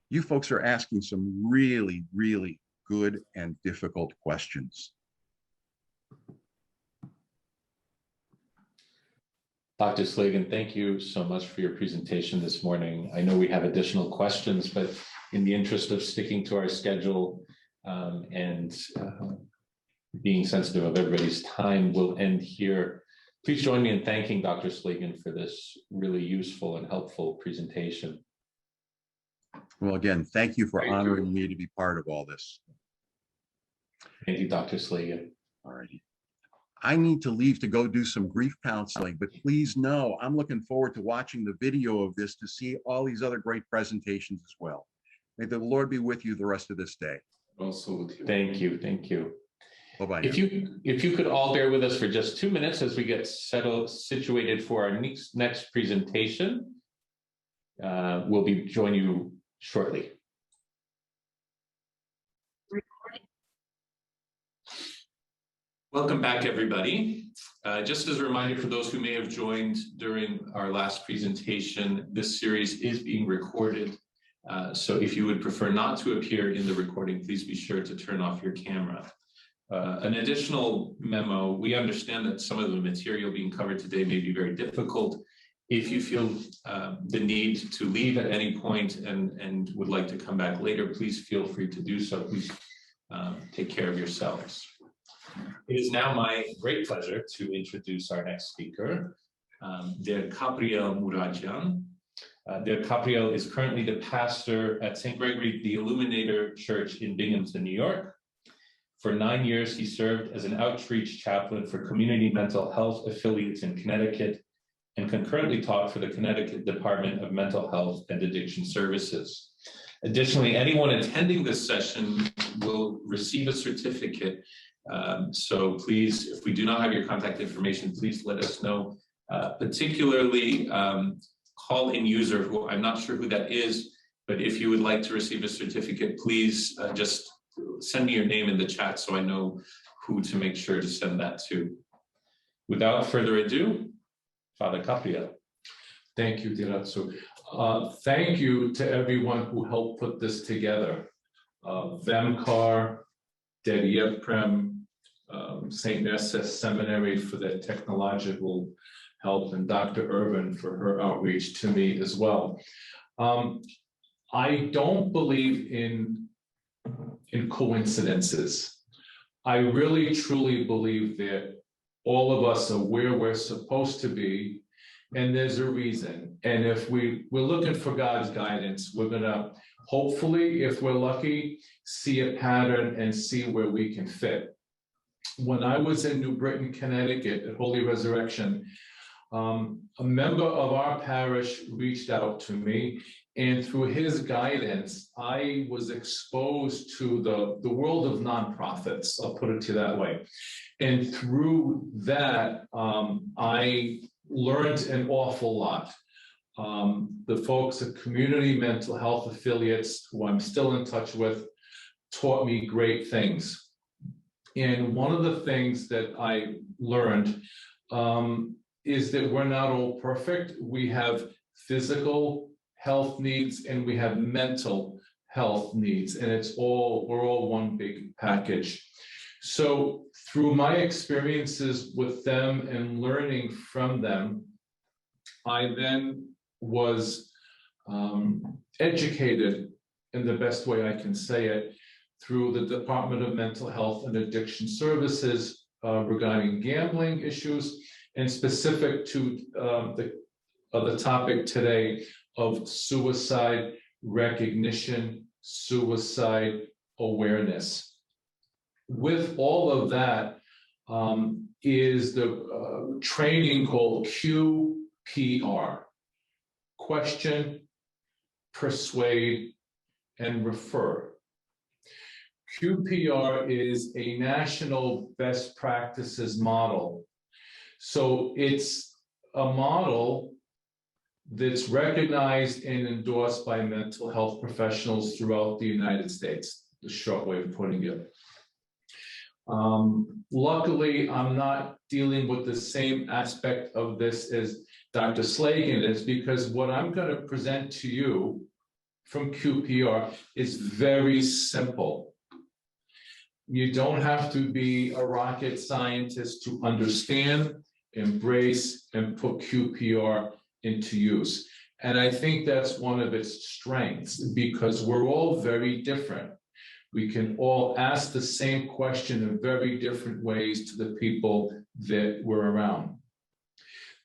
You folks are asking some really, really good and difficult questions. Dr. Slagan, thank you so much for your presentation this morning. I know we have additional questions, but in the interest of sticking to our schedule and being sensitive of everybody's time, we'll end here. Please join me in thanking Dr. Slagan for this really useful and helpful presentation. Well, again, thank you for honoring me to be part of all this. Thank you, Dr. Slagan. All righty. I need to leave to go do some grief counseling, but please know I'm looking forward to watching the video of this to see all these other great presentations as well. May the Lord be with you the rest of this day. Also with you. Thank you. Thank you. Bye-bye. If you could all bear with us for just 2 minutes as we get situated for our next presentation, we'll be joining you shortly. Welcome back, everybody. Just as a reminder for those who may have joined during our last presentation, this series is being recorded. So if you would prefer not to appear in the recording, please be sure to turn off your camera. An additional memo, we understand that some of the material being covered today may be very difficult. If you feel the need to leave at any point and would like to come back later, please feel free to do so. Please take care of yourselves. It is now my great pleasure to introduce our next speaker, Der Gabriel Muradyan. Der Gabriel is currently the pastor at St. Gregory the Illuminator Church in Binghamton, New York. For 9 years, he served as an outreach chaplain for community mental health affiliates in Connecticut and concurrently taught for the Connecticut Department of Mental Health and Addiction Services. Additionally, anyone attending this session will receive a certificate. So please, if we do not have your contact information, please let us know, particularly call-in user, who I'm not sure who that is, but if you would like to receive a certificate, please just send me your name in the chat so I know who to make sure to send that to. Without further ado, Father Gabriel. Thank you, Diratsu. Thank you to everyone who helped put this together. Vemcar, Dedi Prem, St. Nersess Seminary for their technological help, and Dr. Irvin for her outreach to me as well. I don't believe in coincidences. I really, truly believe that all of us are where we're supposed to be, and there's a reason. And if we're looking for God's guidance, we're gonna, hopefully, if we're lucky, see a pattern and see where we can fit. When I was in New Britain, Connecticut at Holy Resurrection, a member of our parish reached out to me, and through his guidance, I was exposed to the world of nonprofits, I'll put it to you that way. And through that, I learned an awful lot. The folks at Community Mental Health Affiliates, who I'm still in touch with, taught me great things. And one of the things that I learned is that we're not all perfect. We have physical health needs and we have mental health needs, and we're all one big package. So through my experiences with them and learning from them, I then was educated in the best way I can say it through the Department of Mental Health and Addiction Services regarding gambling issues, and specific to the topic today of suicide recognition, suicide awareness. With all of that is the training called QPR: question, persuade, and refer. QPR is a national best practices model. So it's a model that's recognized and endorsed by mental health professionals throughout the United States, the short way of putting it. Luckily, I'm not dealing with the same aspect of this as Dr. Slagan is, because what I'm going to present to you from QPR is very simple. You don't have to be a rocket scientist to understand, embrace, and put QPR into use. And I think that's one of its strengths, because we're all very different. We can all ask the same question in very different ways to the people that we're around.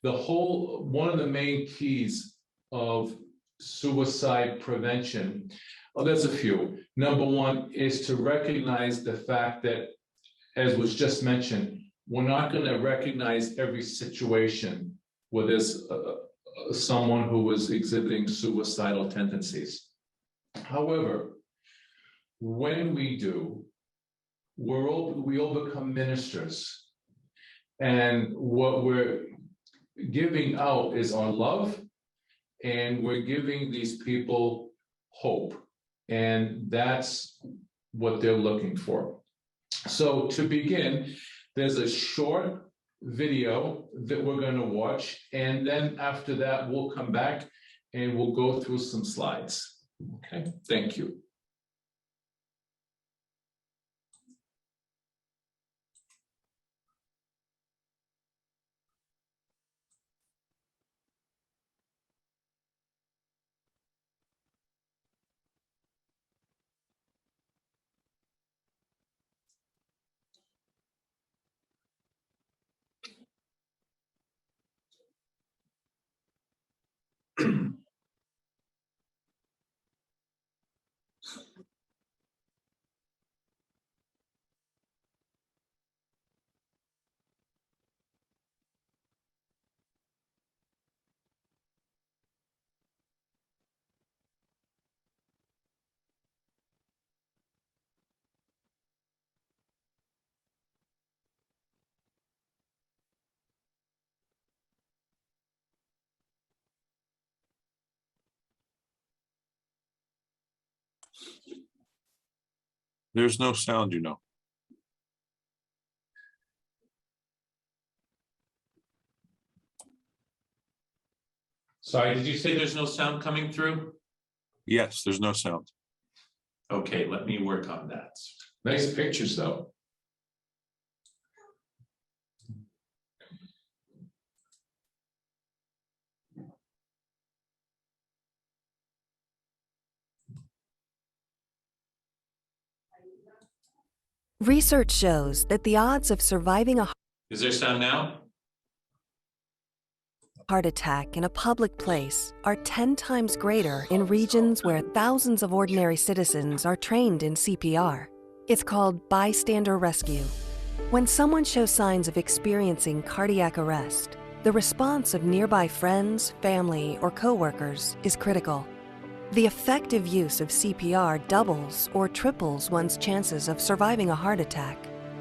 One of the main keys of suicide prevention, well, there's a few. Number one is to recognize the fact that, as was just mentioned, we're not going to recognize every situation where there's someone who is exhibiting suicidal tendencies. However, when we do, we all become ministers. And what we're giving out is our love, and we're giving these people hope. And that's what they're looking for. So to begin, there's a short video that we're going to watch. And then after that, we'll come back and we'll go through some slides. Okay, thank you. There's no sound, you know. Sorry, did you say there's no sound coming through? Yes, there's no sound. Okay, let me work on that. Nice pictures, though. Research shows that the odds of surviving a Is there sound now? heart attack in a public place are 10 times greater in regions where thousands of ordinary citizens are trained in CPR. It's called bystander rescue. When someone shows signs of experiencing cardiac arrest, the response of nearby friends, family, or coworkers is critical. The effective use of CPR doubles or triples one's chances of surviving a heart attack.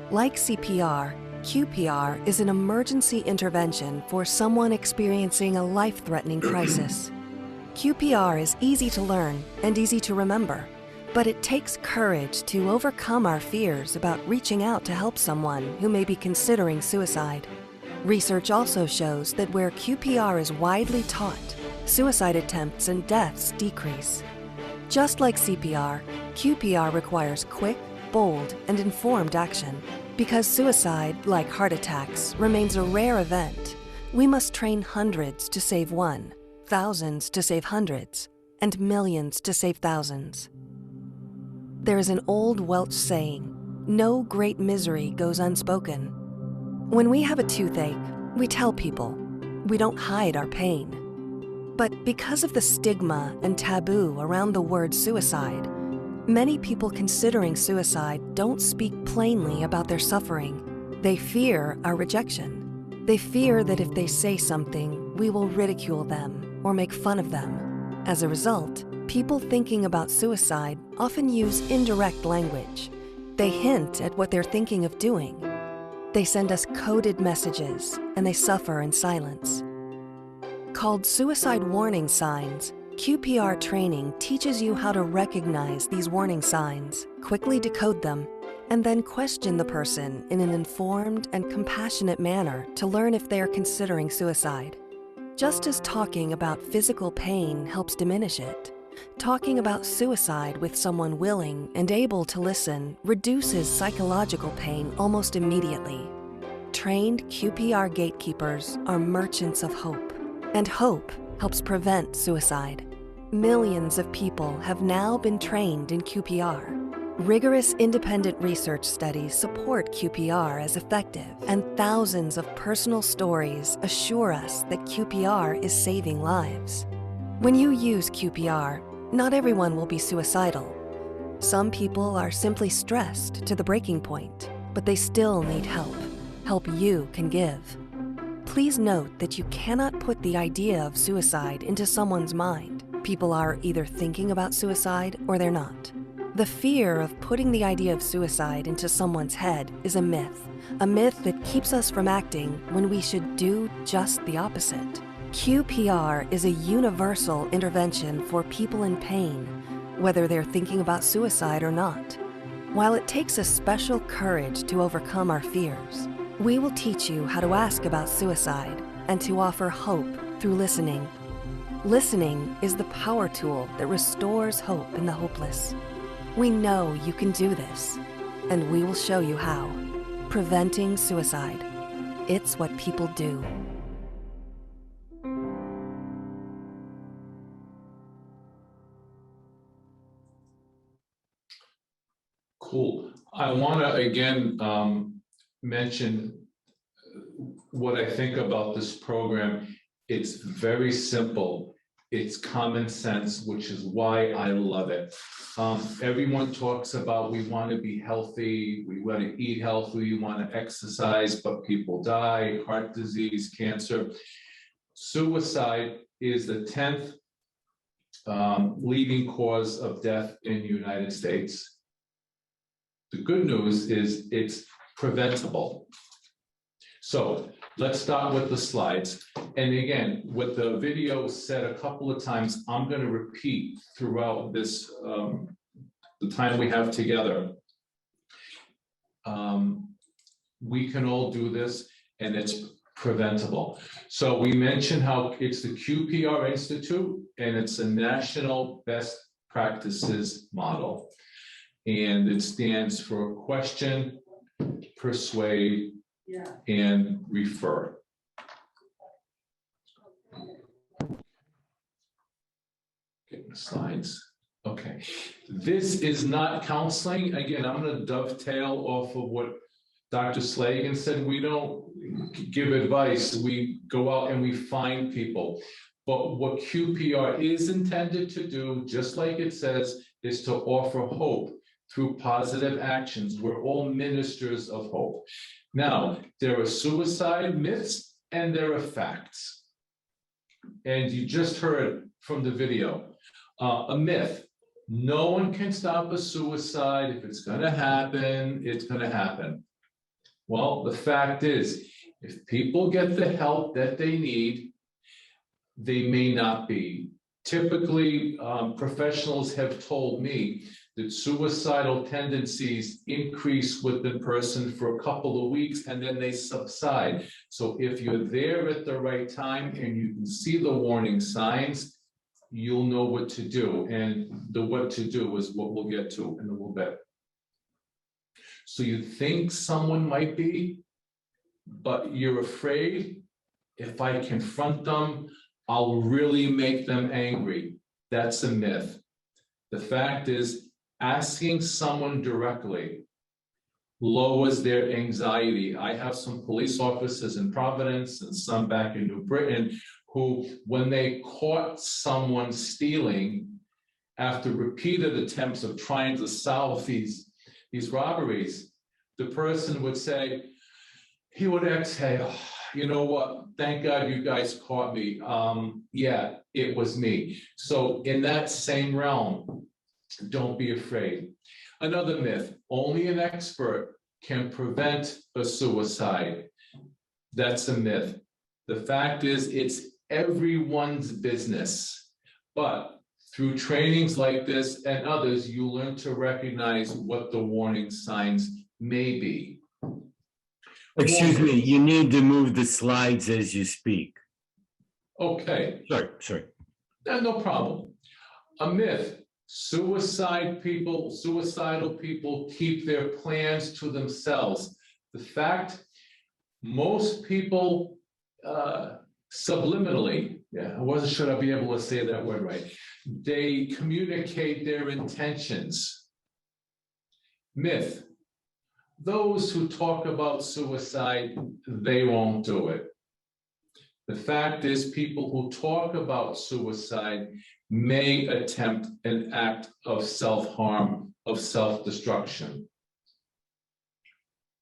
Like CPR, QPR is an emergency intervention for someone experiencing a life-threatening crisis. QPR is easy to learn and easy to remember, but it takes courage to overcome our fears about reaching out to help someone who may be considering suicide. Research also shows that where QPR is widely taught, suicide attempts and deaths decrease. Just like CPR, QPR requires quick, bold, and informed action. Because suicide, like heart attacks, remains a rare event, we must train hundreds to save one, thousands to save hundreds, and millions to save thousands. There is an old Welsh saying, "No great misery goes unspoken." When we have a toothache, we tell people. We don't hide our pain. But because of the stigma and taboo around the word suicide, many people considering suicide don't speak plainly about their suffering. They fear our rejection. They fear that if they say something, we will ridicule them or make fun of them. As a result, people thinking about suicide often use indirect language, They hint at what they're thinking of doing. They send us coded messages, and they suffer in silence. Called suicide warning signs, QPR training teaches you how to recognize these warning signs, quickly decode them, and then question the person in an informed and compassionate manner to learn if they are considering suicide. Just as talking about physical pain helps diminish it, talking about suicide with someone willing and able to listen reduces psychological pain almost immediately. Trained QPR gatekeepers are merchants of hope, and hope helps prevent suicide. Millions of people have now been trained in QPR. Rigorous independent research studies support QPR as effective, and thousands of personal stories assure us that QPR is saving lives. When you use QPR, not everyone will be suicidal. Some people are simply stressed to the breaking point, but they still need help you can give. Please note that you cannot put the idea of suicide into someone's mind. People are either thinking about suicide or they're not. The fear of putting the idea of suicide into someone's head is a myth that keeps us from acting when we should do just the opposite. QPR is a universal intervention for people in pain, whether they're thinking about suicide or not. While it takes a special courage to overcome our fears, we will teach you how to ask about suicide and to offer hope through listening. Listening is the power tool that restores hope in the hopeless. We know you can do this, and we will show you how. Preventing suicide. It's what people do. Cool. I want to again mention what I think about this program. It's very simple. It's common sense, which is why I love it. Everyone talks about we want to be healthy, we want to eat healthy, we want to exercise, but people die, heart disease, cancer. Suicide is the 10th leading cause of death in the United States. The good news is it's preventable. So let's start with the slides. And again, what the video said a couple of times, I'm going to repeat throughout this, the time we have together. We can all do this, and it's preventable. So we mentioned how it's the QPR Institute, and it's a national best practices model. And it stands for question, persuade, and refer. Getting the slides. Okay. This is not counseling. Again, I'm going to dovetail off of what Dr. Slagan said. We don't give advice. We go out and we find people. But what QPR is intended to do, just like it says, is to offer hope through positive actions. We're all ministers of hope. Now, there are suicide myths and there are facts. And you just heard from the video, a myth. No one can stop a suicide. If it's going to happen, it's going to happen. Well, the fact is, if people get the help that they need, they may not be. Typically, professionals have told me that suicidal tendencies increase with the person for a couple of weeks and then they subside. So if you're there at the right time and you can see the warning signs, you'll know what to do. And the what to do is what we'll get to in a little bit. So you think someone might be, but you're afraid, if I confront them, I'll really make them angry. That's a myth. The fact is, asking someone directly lowers their anxiety. I have some police officers in Providence and some back in New Britain who, when they caught someone stealing after repeated attempts of trying to solve these robberies, the person would say, he would exhale, you know what, thank God you guys caught me. Yeah, it was me. So in that same realm, don't be afraid. Another myth, only an expert can prevent a suicide. That's a myth. The fact is, it's everyone's business. But through trainings like this and others, you learn to recognize what the warning signs may be. Excuse me, you need to move the slides as you speak. Okay, Sorry. no problem. A myth, suicidal people keep their plans to themselves. The fact, most people subliminally, I wasn't sure I'd be able to say that word right, they communicate their intentions. Myth, those who talk about suicide, they won't do it. The fact is, people who talk about suicide may attempt an act of self-harm, of self-destruction.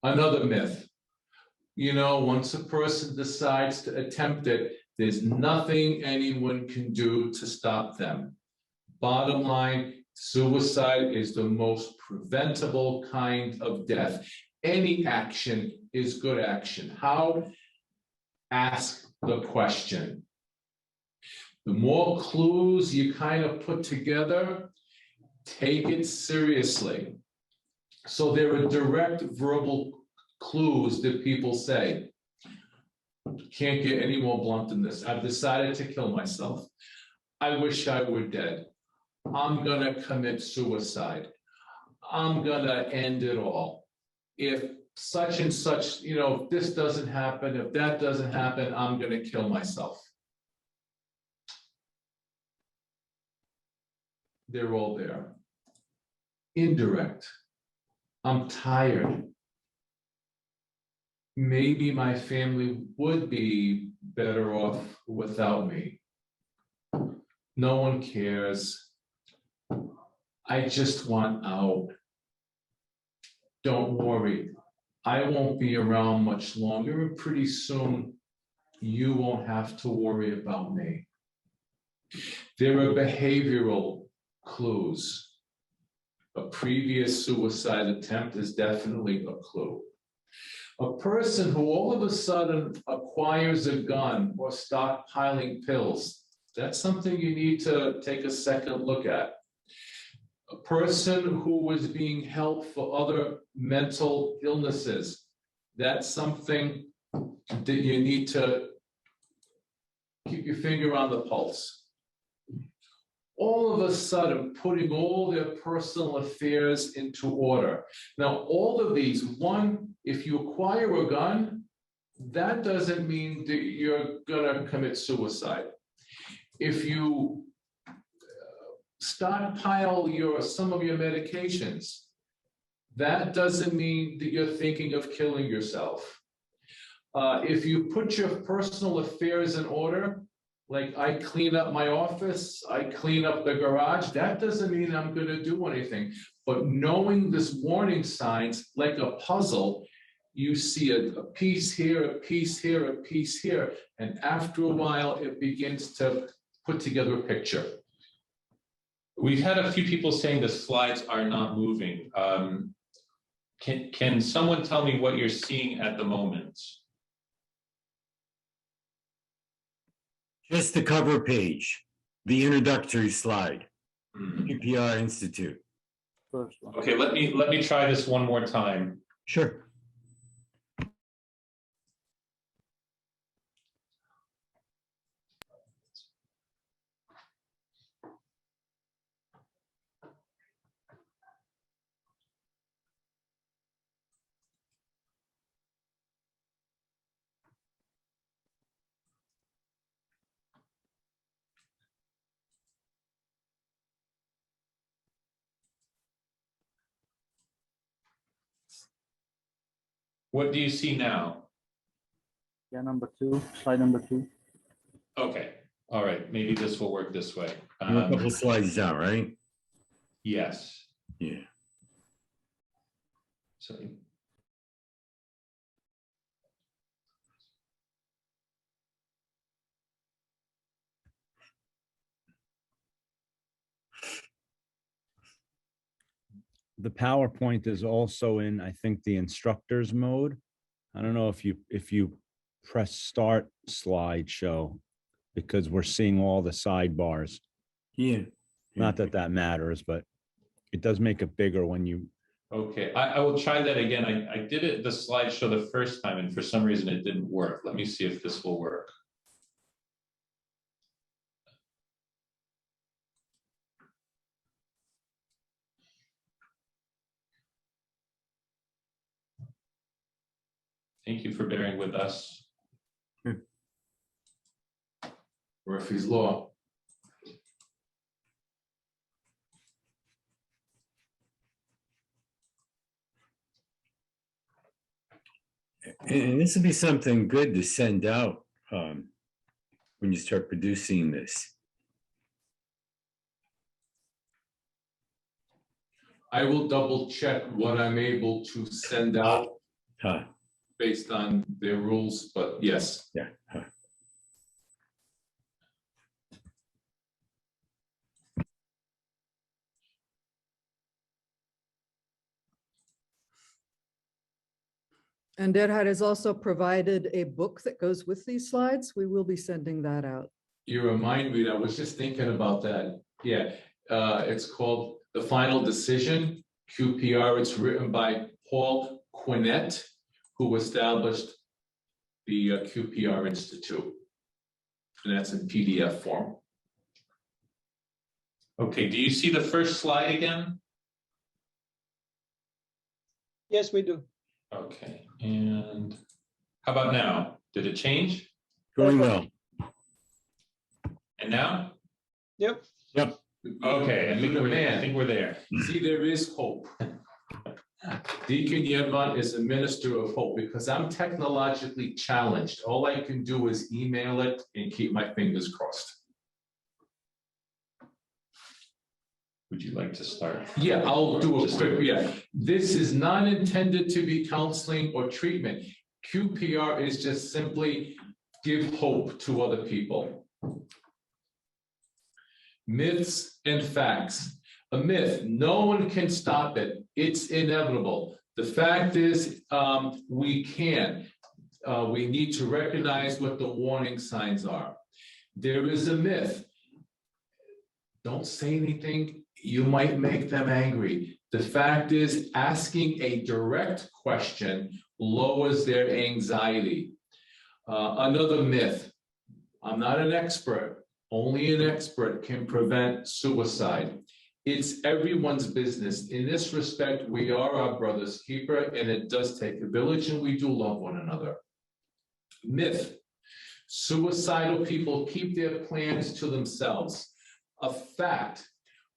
Another myth, once a person decides to attempt it, there's nothing anyone can do to stop them. Bottom line, suicide is the most preventable kind of death. Any action is good action. How? Ask the question. The more clues you kind of put together, take it seriously. So there are direct verbal clues that people say, can't get any more blunt than this. I've decided to kill myself. I wish I were dead. I'm gonna commit suicide. I'm gonna end it all. If such and such, if this doesn't happen, if that doesn't happen, I'm gonna kill myself. They're all there. Indirect. I'm tired. Maybe my family would be better off without me. No one cares. I just want out. Don't worry. I won't be around much longer, and pretty soon you won't have to worry about me. There are behavioral clues. A previous suicide attempt is definitely a clue. A person who all of a sudden acquires a gun or stockpiling pills, that's something you need to take a second look at. A person who was being helped for other mental illnesses, that's something that you need to keep your finger on the pulse. All of a sudden, putting all their personal affairs into order. Now, all of these, one, if you acquire a gun, that doesn't mean that you're gonna commit suicide. If you stockpile some of your medications, that doesn't mean that you're thinking of killing yourself. If you put your personal affairs in order, like I clean up my office, I clean up the garage, that doesn't mean I'm gonna do anything. But knowing this warning signs, like a puzzle, you see a piece here, a piece here, a piece here, and after a while, it begins to put together a picture. We've had a few people saying the slides are not moving. Can someone tell me what you're seeing at the moment? Just the cover page, the introductory slide, PPR Institute. First one. Okay, let me try this one more time. Sure. What do you see now? Yeah, number 2, slide number 2. Okay, all right, maybe this will work this way. You're a couple slides down, right? Yes. Yeah. So the PowerPoint is also in, I think, the instructor's mode. I don't know if you press start slideshow, because we're seeing all the sidebars. Yeah. Not that that matters, but it does make it bigger when you. Okay, I will try that again. I did it, the slideshow the first time, and for some reason it didn't work. Let me see if this will work. Thank you for bearing with us. Murphy's Law. And this would be something good to send out when you start producing this. I will double check what I'm able to send out Huh. based on their rules, but yes. Yeah. Huh. And Derhard has also provided a book that goes with these slides. We will be sending that out. You remind me, I was just thinking about that. Yeah, it's called The Final Decision, QPR. It's written by Paul Quinnett, who established the QPR Institute. And that's in PDF form. Okay, do you see the first slide again? Yes, we do. Okay, and how about now? Did it change? Going well. And now? Yep. Yep. Okay, I think we're there. See, there is hope. Deacon Yevon is a minister of hope because I'm technologically challenged. All I can do is email it and keep my fingers crossed. Would you like to start? Yeah, I'll do a quick, yeah. This is not intended to be counseling or treatment. QPR is just simply give hope to other people. Myths and facts. A myth, no one can stop it. It's inevitable. The fact is, we can. We need to recognize what the warning signs are. There is a myth. Don't say anything. You might make them angry. The fact is, asking a direct question lowers their anxiety. Another myth. I'm not an expert. Only an expert can prevent suicide. It's everyone's business. In this respect, we are our brother's keeper, and it does take a village, and we do love one another. Myth. Suicidal people keep their plans to themselves. A fact.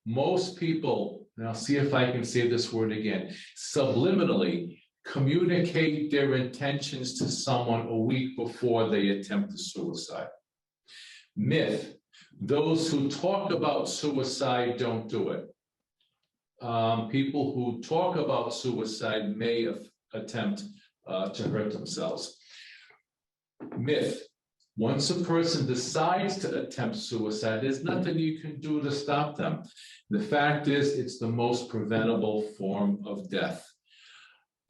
Most people, and I'll see if I can say this word again, subliminally communicate their intentions to someone a week before they attempt suicide. Myth. Those who talk about suicide don't do it. People who talk about suicide may attempt to hurt themselves. Myth. Once a person decides to attempt suicide, there's nothing you can do to stop them. The fact is, it's the most preventable form of death.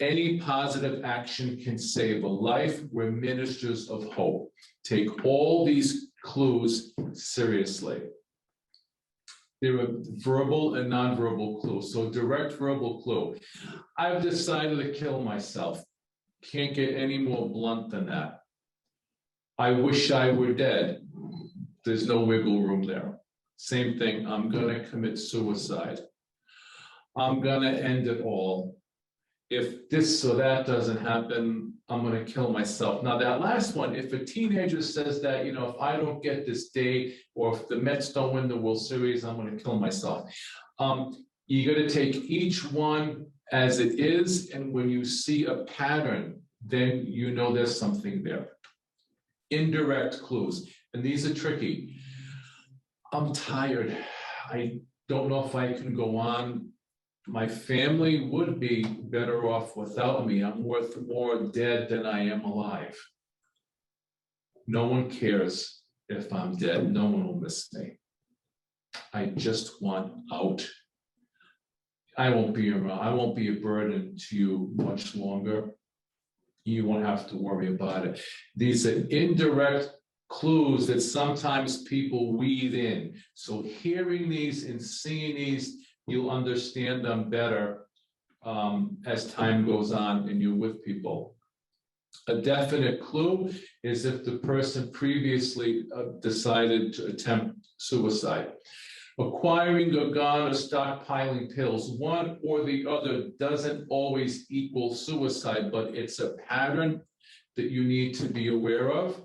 Any positive action can save a life. We're ministers of hope. Take all these clues seriously. There are verbal and nonverbal clues. So direct verbal clue. I've decided to kill myself. Can't get any more blunt than that. I wish I were dead. There's no wiggle room there. Same thing, I'm gonna commit suicide. I'm gonna end it all. If this or that doesn't happen, I'm gonna kill myself. Now that last one, if a teenager says that, you know, if I don't get this date, or if the Mets don't win the World Series, I'm gonna kill myself. You gotta take each one as it is, and when you see a pattern, then you know there's something there. Indirect clues, and these are tricky. I'm tired. I don't know if I can go on. My family would be better off without me. I'm worth more dead than I am alive. No one cares if I'm dead. No one will miss me. I just want out. I won't be around. I won't be a burden to you much longer. You won't have to worry about it. These are indirect clues that sometimes people weave in. So hearing these and seeing these, you'll understand them better as time goes on and you're with people. A definite clue is if the person previously decided to attempt suicide. Acquiring a gun or stockpiling pills, one or the other doesn't always equal suicide, but it's a pattern that you need to be aware of.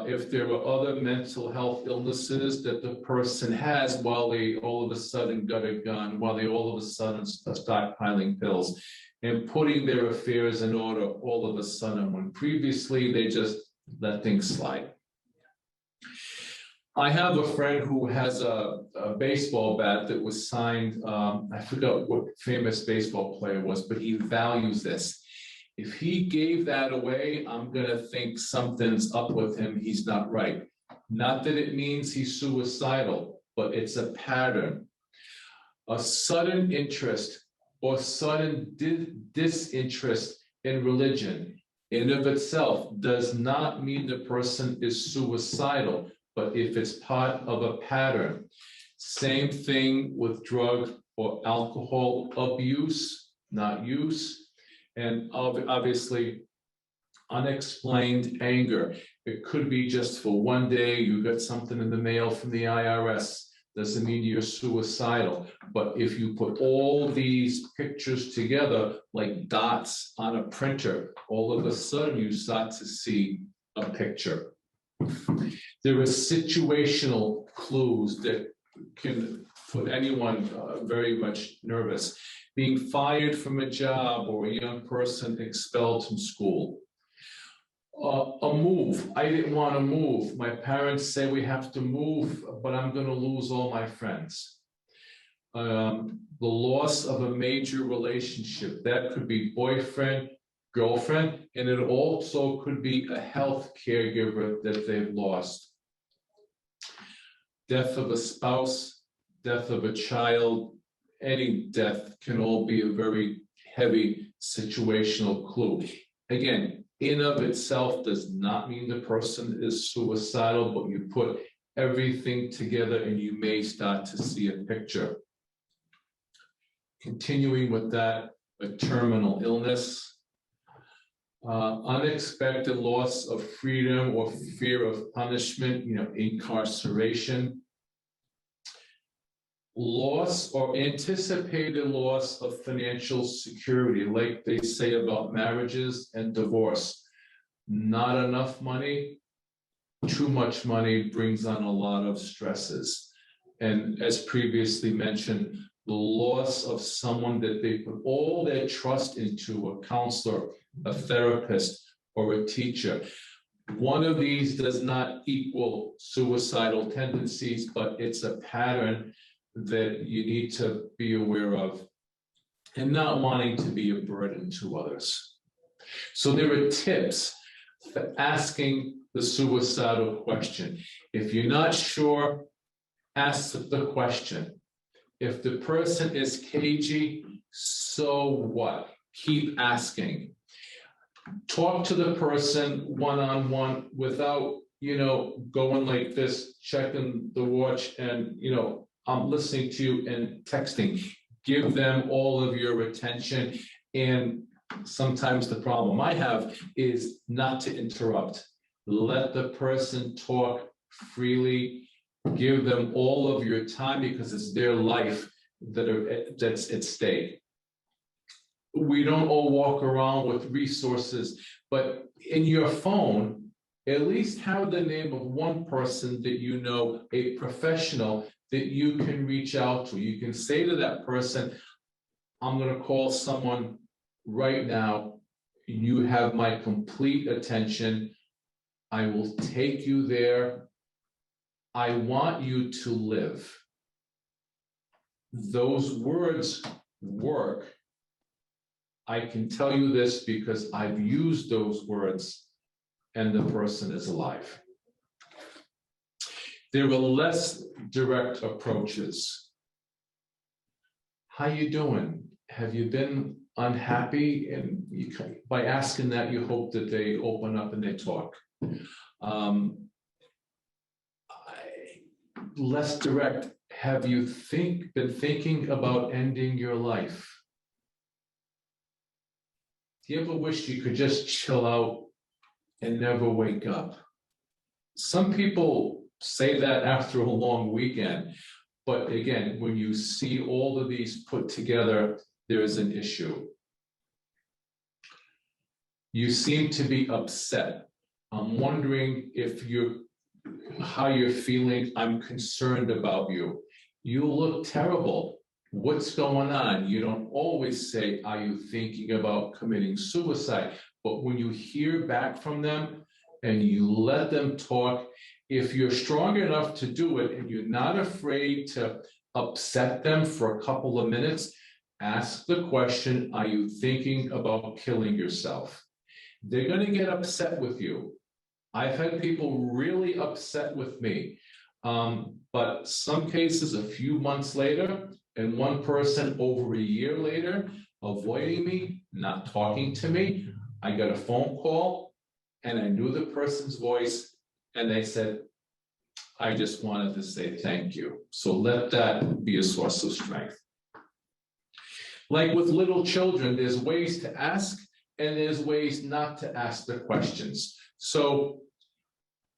If there are other mental health illnesses that the person has while they all of a sudden got a gun, while they all of a sudden stockpiling pills, and putting their affairs in order all of a sudden when previously they just let things slide. I have a friend who has a baseball bat that was signed, I forgot what famous baseball player was, but he values this. If he gave that away, I'm gonna think something's up with him, he's not right. Not that it means he's suicidal, but it's a pattern. A sudden interest or sudden disinterest in religion in of itself does not mean the person is suicidal, but if it's part of a pattern. Same thing with drug or alcohol abuse, not use. And obviously, unexplained anger. It could be just for one day, you got something in the mail from the IRS. Doesn't mean you're suicidal. But if you put all these pictures together like dots on a printer, all of a sudden you start to see a picture. There are situational clues that can put anyone very much nervous. Being fired from a job or a young person expelled from school. A move. I didn't want to move. My parents say we have to move, but I'm going to lose all my friends. The loss of a major relationship. That could be boyfriend, girlfriend, and it also could be a health caregiver that they've lost. Death of a spouse, death of a child, any death can all be a very heavy situational clue. Again, in of itself does not mean the person is suicidal, but you put everything together and you may start to see a picture. Continuing with that, a terminal illness, unexpected loss of freedom or fear of punishment, incarceration, loss or anticipated loss of financial security, like they say about marriages and divorce. Not enough money, too much money brings on a lot of stresses. And as previously mentioned, the loss of someone that they put all their trust into, a counselor, a therapist, or a teacher. One of these does not equal suicidal tendencies, but it's a pattern that you need to be aware of, and not wanting to be a burden to others. So there are tips for asking the suicidal question. If you're not sure, ask the question. If the person is cagey, so what? Keep asking. Talk to the person one-on-one without, going like this, checking the watch and, I'm listening to you and texting. Give them all of your attention. And sometimes the problem I have is not to interrupt. Let the person talk freely. Give them all of your time because it's their life that's at stake. We don't all walk around with resources, but in your phone, at least have the name of one person that you know, a professional that you can reach out to. You can say to that person, I'm going to call someone right now. You have my complete attention. I will take you there. I want you to live. Those words work. I can tell you this because I've used those words and the person is alive. There are less direct approaches. how you doing? Have you been unhappy? And by asking that, you hope that they open up and they talk. Less direct, have you been thinking about ending your life? Do you ever wish you could just chill out and never wake up? Some people say that after a long weekend, but again, when you see all of these put together, there is an issue. You seem to be upset. I'm wondering how you're feeling. I'm concerned about you. You look terrible. What's going on? You don't always say, are you thinking about committing suicide? But when you hear back from them and you let them talk, if you're strong enough to do it and you're not afraid to upset them for a couple of minutes, ask the question, are you thinking about killing yourself? They're going to get upset with you. I've had people really upset with me. But some cases a few months later, and one person over a year later, avoiding me, not talking to me. I got a phone call and I knew the person's voice and they said, I just wanted to say thank you. So let that be a source of strength. Like with little children, there's ways to ask and there's ways not to ask the questions. So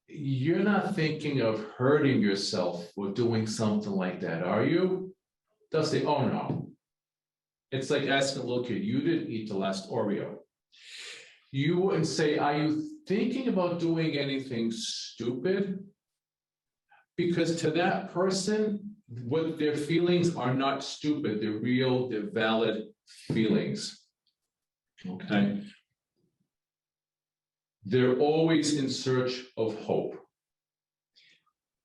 you're not thinking of hurting yourself or doing something like that, are you? They'll say, oh no. It's like asking a little kid, you didn't eat the last Oreo. You wouldn't say, are you thinking about doing anything stupid? Because to that person, what their feelings are not stupid, they're real, they're valid feelings. Okay? They're always in search of hope.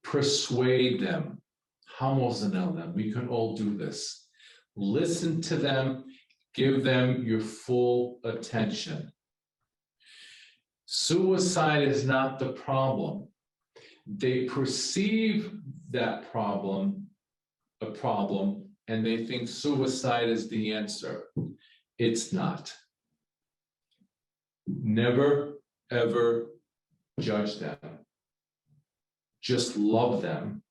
Persuade them. Hamozanel them. We can all do this. Listen to them. Give them your full attention. Suicide is not the problem. They perceive that problem, a problem, and they think suicide is the answer. It's not. Never, ever judge them. Just love them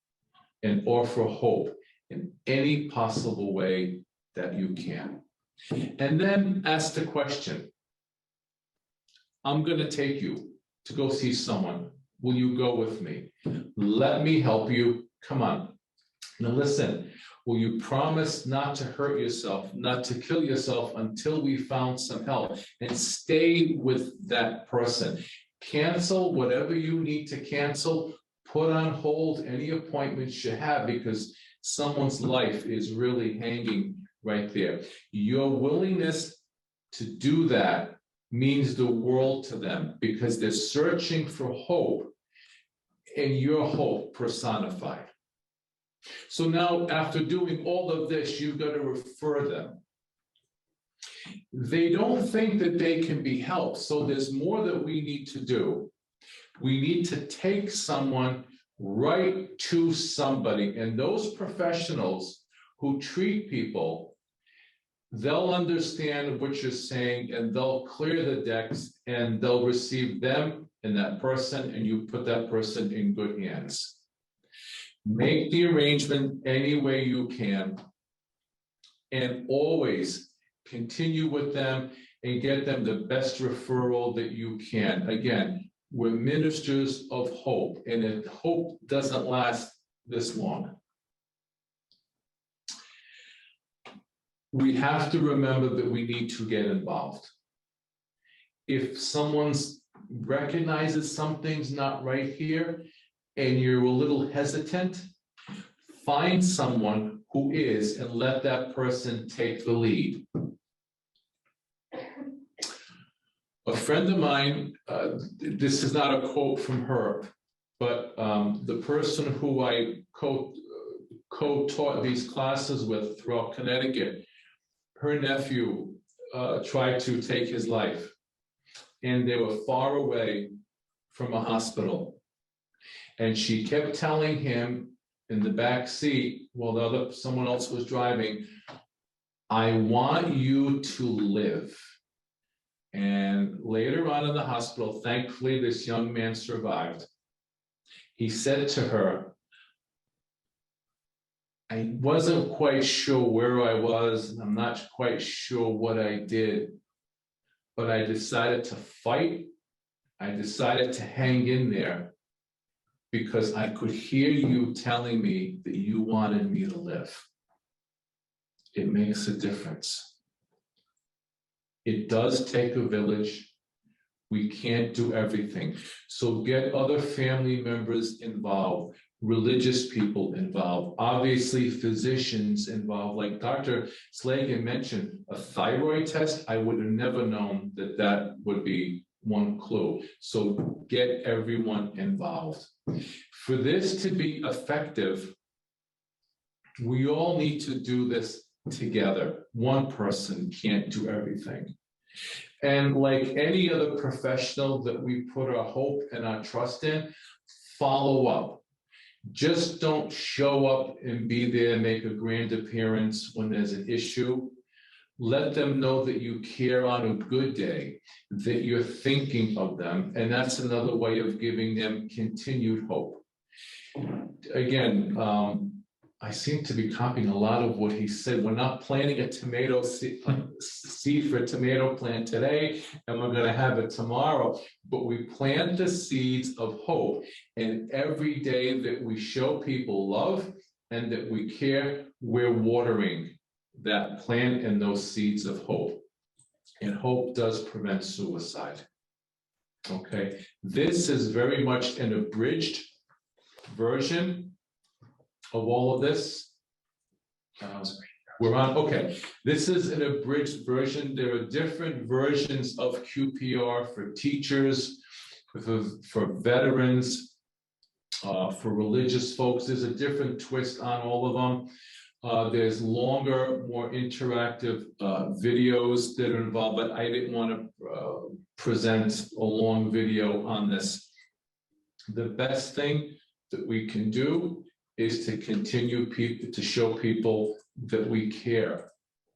and offer hope in any possible way that you can. And then ask the question, I'm going to take you to go see someone. Will you go with me? Let me help you. Come on. Now listen, will you promise not to hurt yourself, not to kill yourself until we found some help, and stay with that person? Cancel whatever you need to cancel. Put on hold any appointments you have because someone's life is really hanging right there. Your willingness to do that means the world to them because they're searching for hope and your hope personified. So now after doing all of this, you've got to refer them. They don't think that they can be helped. So there's more that we need to do. We need to take someone right to somebody, and those professionals who treat people, they'll understand what you're saying and they'll clear the decks and they'll receive them and that person, and you put that person in good hands. Make the arrangement any way you can and always continue with them and get them the best referral that you can. Again, we're ministers of hope, and if hope doesn't last this long. We have to remember that we need to get involved. If someone recognizes something's not right here and you're a little hesitant, find someone who is and let that person take the lead. A friend of mine, this is not a quote from her, but the person who I co-taught these classes with throughout Connecticut, her nephew tried to take his life, and they were far away from a hospital. And she kept telling him in the back seat while someone else was driving, I want you to live. And later on in the hospital, thankfully, this young man survived. He said to her, I wasn't quite sure where I was. I'm not quite sure what I did, but I decided to fight. I decided to hang in there because I could hear you telling me that you wanted me to live. It makes a difference. It does take a village. We can't do everything. So get other family members involved, religious people involved, obviously physicians involved. Like Dr. Slagan mentioned, a thyroid test, I would have never known that that would be one clue. So get everyone involved. For this to be effective, we all need to do this together. One person can't do everything. And like any other professional that we put our hope and our trust in, follow up. Just don't show up and be there, make a grand appearance when there's an issue. Let them know that you care on a good day, that you're thinking of them. And that's another way of giving them continued hope. Again, I seem to be copying a lot of what he said. We're not planting a tomato seed for a tomato plant today, and we're going to have it tomorrow. But we plant the seeds of hope. And every day that we show people love and that we care, we're watering that plant and those seeds of hope. And hope does prevent suicide. Okay, this is very much an abridged version of all of this. We're on, okay. This is an abridged version. There are different versions of QPR for teachers, for veterans, for religious folks. There's a different twist on all of them. There's longer, more interactive videos that are involved, but I didn't want to present a long video on this. The best thing that we can do is to continue to show people that we care.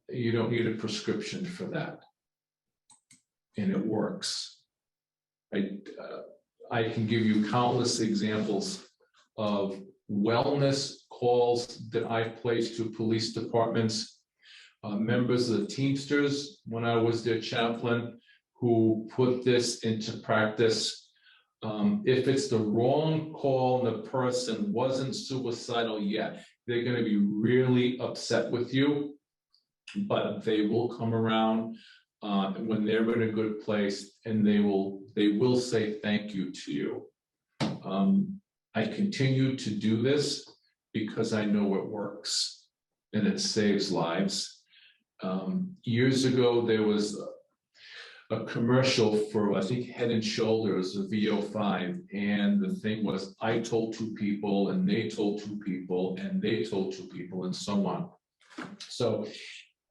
You don't need a prescription for that. And it works. I can give you countless examples of wellness calls that I've placed to police departments, members of the Teamsters, when I was their chaplain, who put this into practice. If it's the wrong call and the person wasn't suicidal yet, they're going to be really upset with you, but they will come around when they're in a good place, and they will say thank you to you. I continue to do this because I know it works and it saves lives. Years ago, there was a commercial for, I think, Head and Shoulders, a VO5, and the thing was, I told two people, and they told two people, and they told two people, and so on. So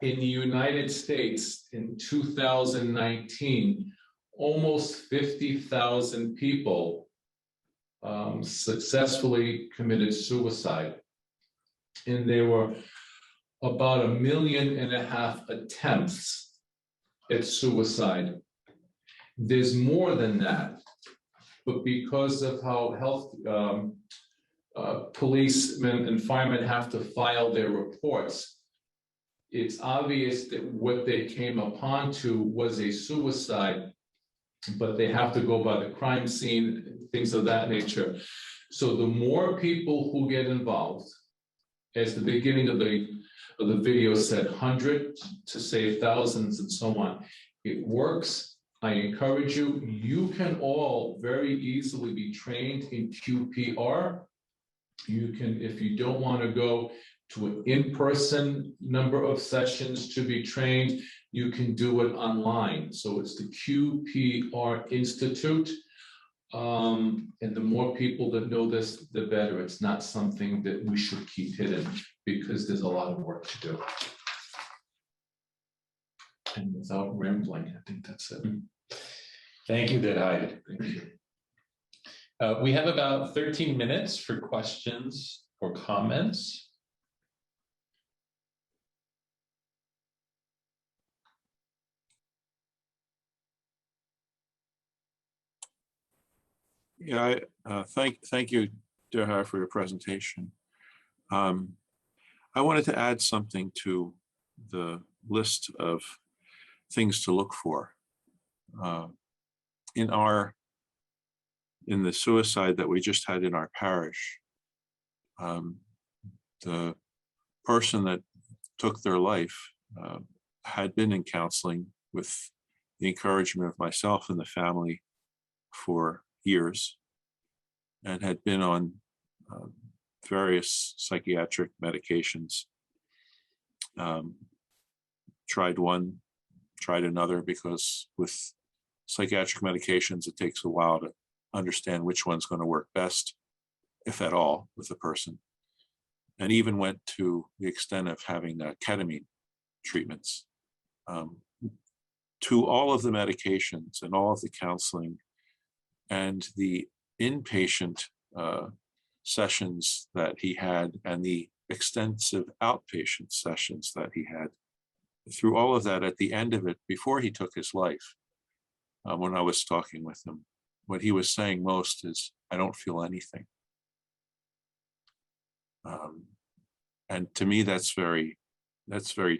in the United States in 2019, almost 50,000 people successfully committed suicide. And there were about 1.5 million attempts at suicide. There's more than that, but because of how health policemen and firemen have to file their reports, it's obvious that what they came upon to was a suicide, but they have to go by the crime scene, things of that nature. So the more people who get involved, as the beginning of the video said, 100 to save thousands and so on. It works. I encourage you. You can all very easily be trained in QPR. You can, if you don't want to go to an in-person number of sessions to be trained, you can do it online. So it's the QPR Institute. And the more people that know this, the better. It's not something that we should keep hidden, because there's a lot of work to do. And without rambling, I think that's it. Thank you, Vidhi. Thank you. We have about 13 minutes for questions or comments. Yeah, thank you, Derha, for your presentation. I wanted to add something to the list of things to look for. In the suicide that we just had in our parish, the person that took their life had been in counseling with the encouragement of myself and the family for years, and had been on various psychiatric medications. Tried one, tried another, because with psychiatric medications, it takes a while to understand which one's going to work best, if at all, with the person. And even went to the extent of having ketamine treatments. To all of the medications and all of the counseling and the inpatient sessions that he had and the extensive outpatient sessions that he had, through all of that, at the end of it, before he took his life, when I was talking with him, what he was saying most is, I don't feel anything. And to me, that's very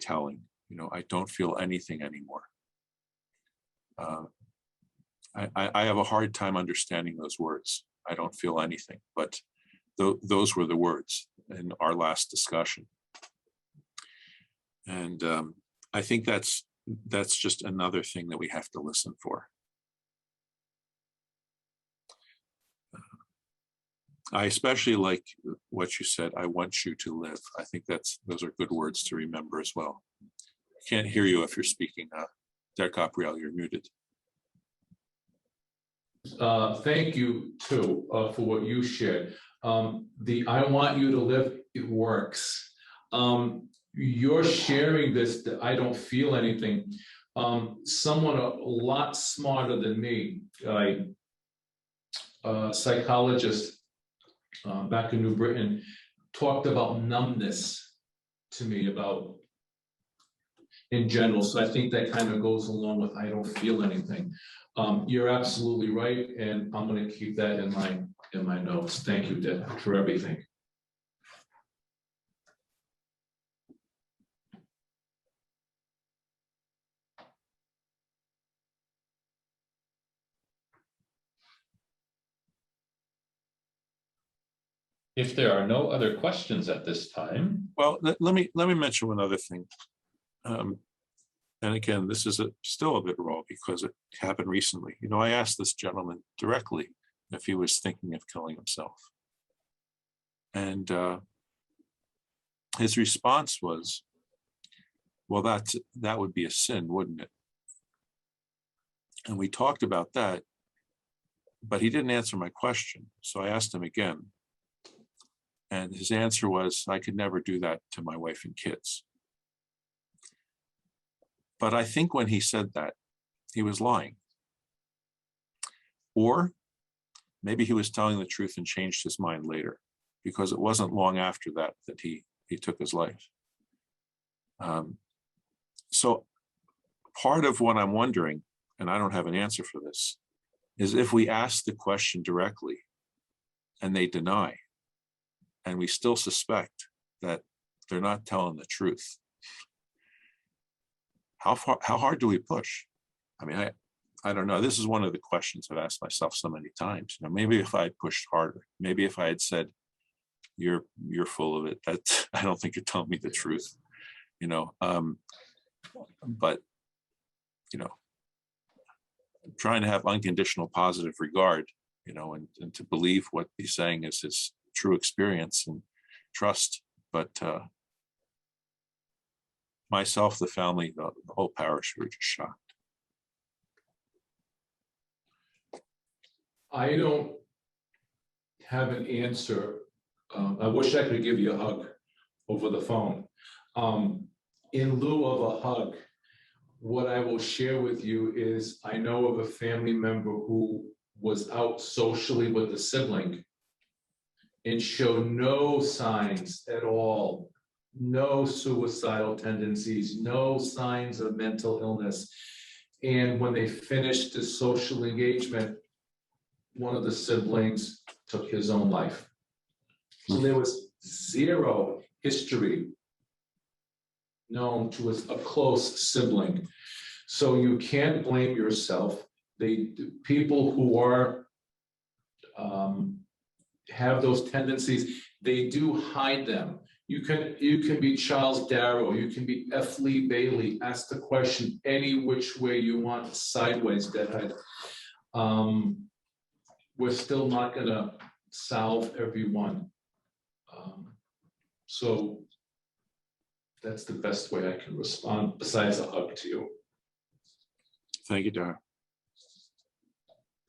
telling. You know, I don't feel anything anymore. I have a hard time understanding those words. I don't feel anything, but those were the words in our last discussion. And I think that's just another thing that we have to listen for. I especially like what you said, I want you to live. I think those are good words to remember as well. I can't hear you if you're speaking. Der Gabriel, you're muted. Thank you too for what you shared. The I want you to live, it works. You're sharing this, that I don't feel anything. Someone a lot smarter than me, a psychologist back in New Britain, talked about numbness to me about in general. So I think that kind of goes along with I don't feel anything. You're absolutely right, and I'm going to keep that in my notes. Thank you, Deb, for everything. If there are no other questions at this time. Well, let me mention one other thing. And again, this is still a bit raw because it happened recently. You know, I asked this gentleman directly if he was thinking of killing himself. And his response was, well, that would be a sin, wouldn't it? And we talked about that, but he didn't answer my question. So I asked him again. And his answer was, I could never do that to my wife and kids. But I think when he said that, he was lying. Or maybe he was telling the truth and changed his mind later, because it wasn't long after that he took his life. So part of what I'm wondering, and I don't have an answer for this, is if we ask the question directly and they deny, and we still suspect that they're not telling the truth, how hard do we push? I mean, I don't know. This is one of the questions I've asked myself so many times. You know, maybe if I had pushed harder, maybe if I had said, you're full of it, that I don't think you're telling me the truth, you know. But, you know, trying to have unconditional positive regard, you know, and to believe what he's saying is his true experience and trust. But myself, the family, the whole parish were just shocked. I don't have an answer. I wish I could give you a hug over the phone. In lieu of a hug, what I will share with you is I know of a family member who was out socially with a sibling and showed no signs at all, no suicidal tendencies, no signs of mental illness. And when they finished the social engagement, one of the siblings took his own life. So there was zero history known to a close sibling. So you can't blame yourself. People who are have those tendencies, they do hide them. You can be Charles Darrow, you can be F. Lee Bailey, ask the question any which way you want, sideways, deadhead. We're still not gonna solve every one. So that's the best way I can respond, besides a hug to you. Thank you, Dara.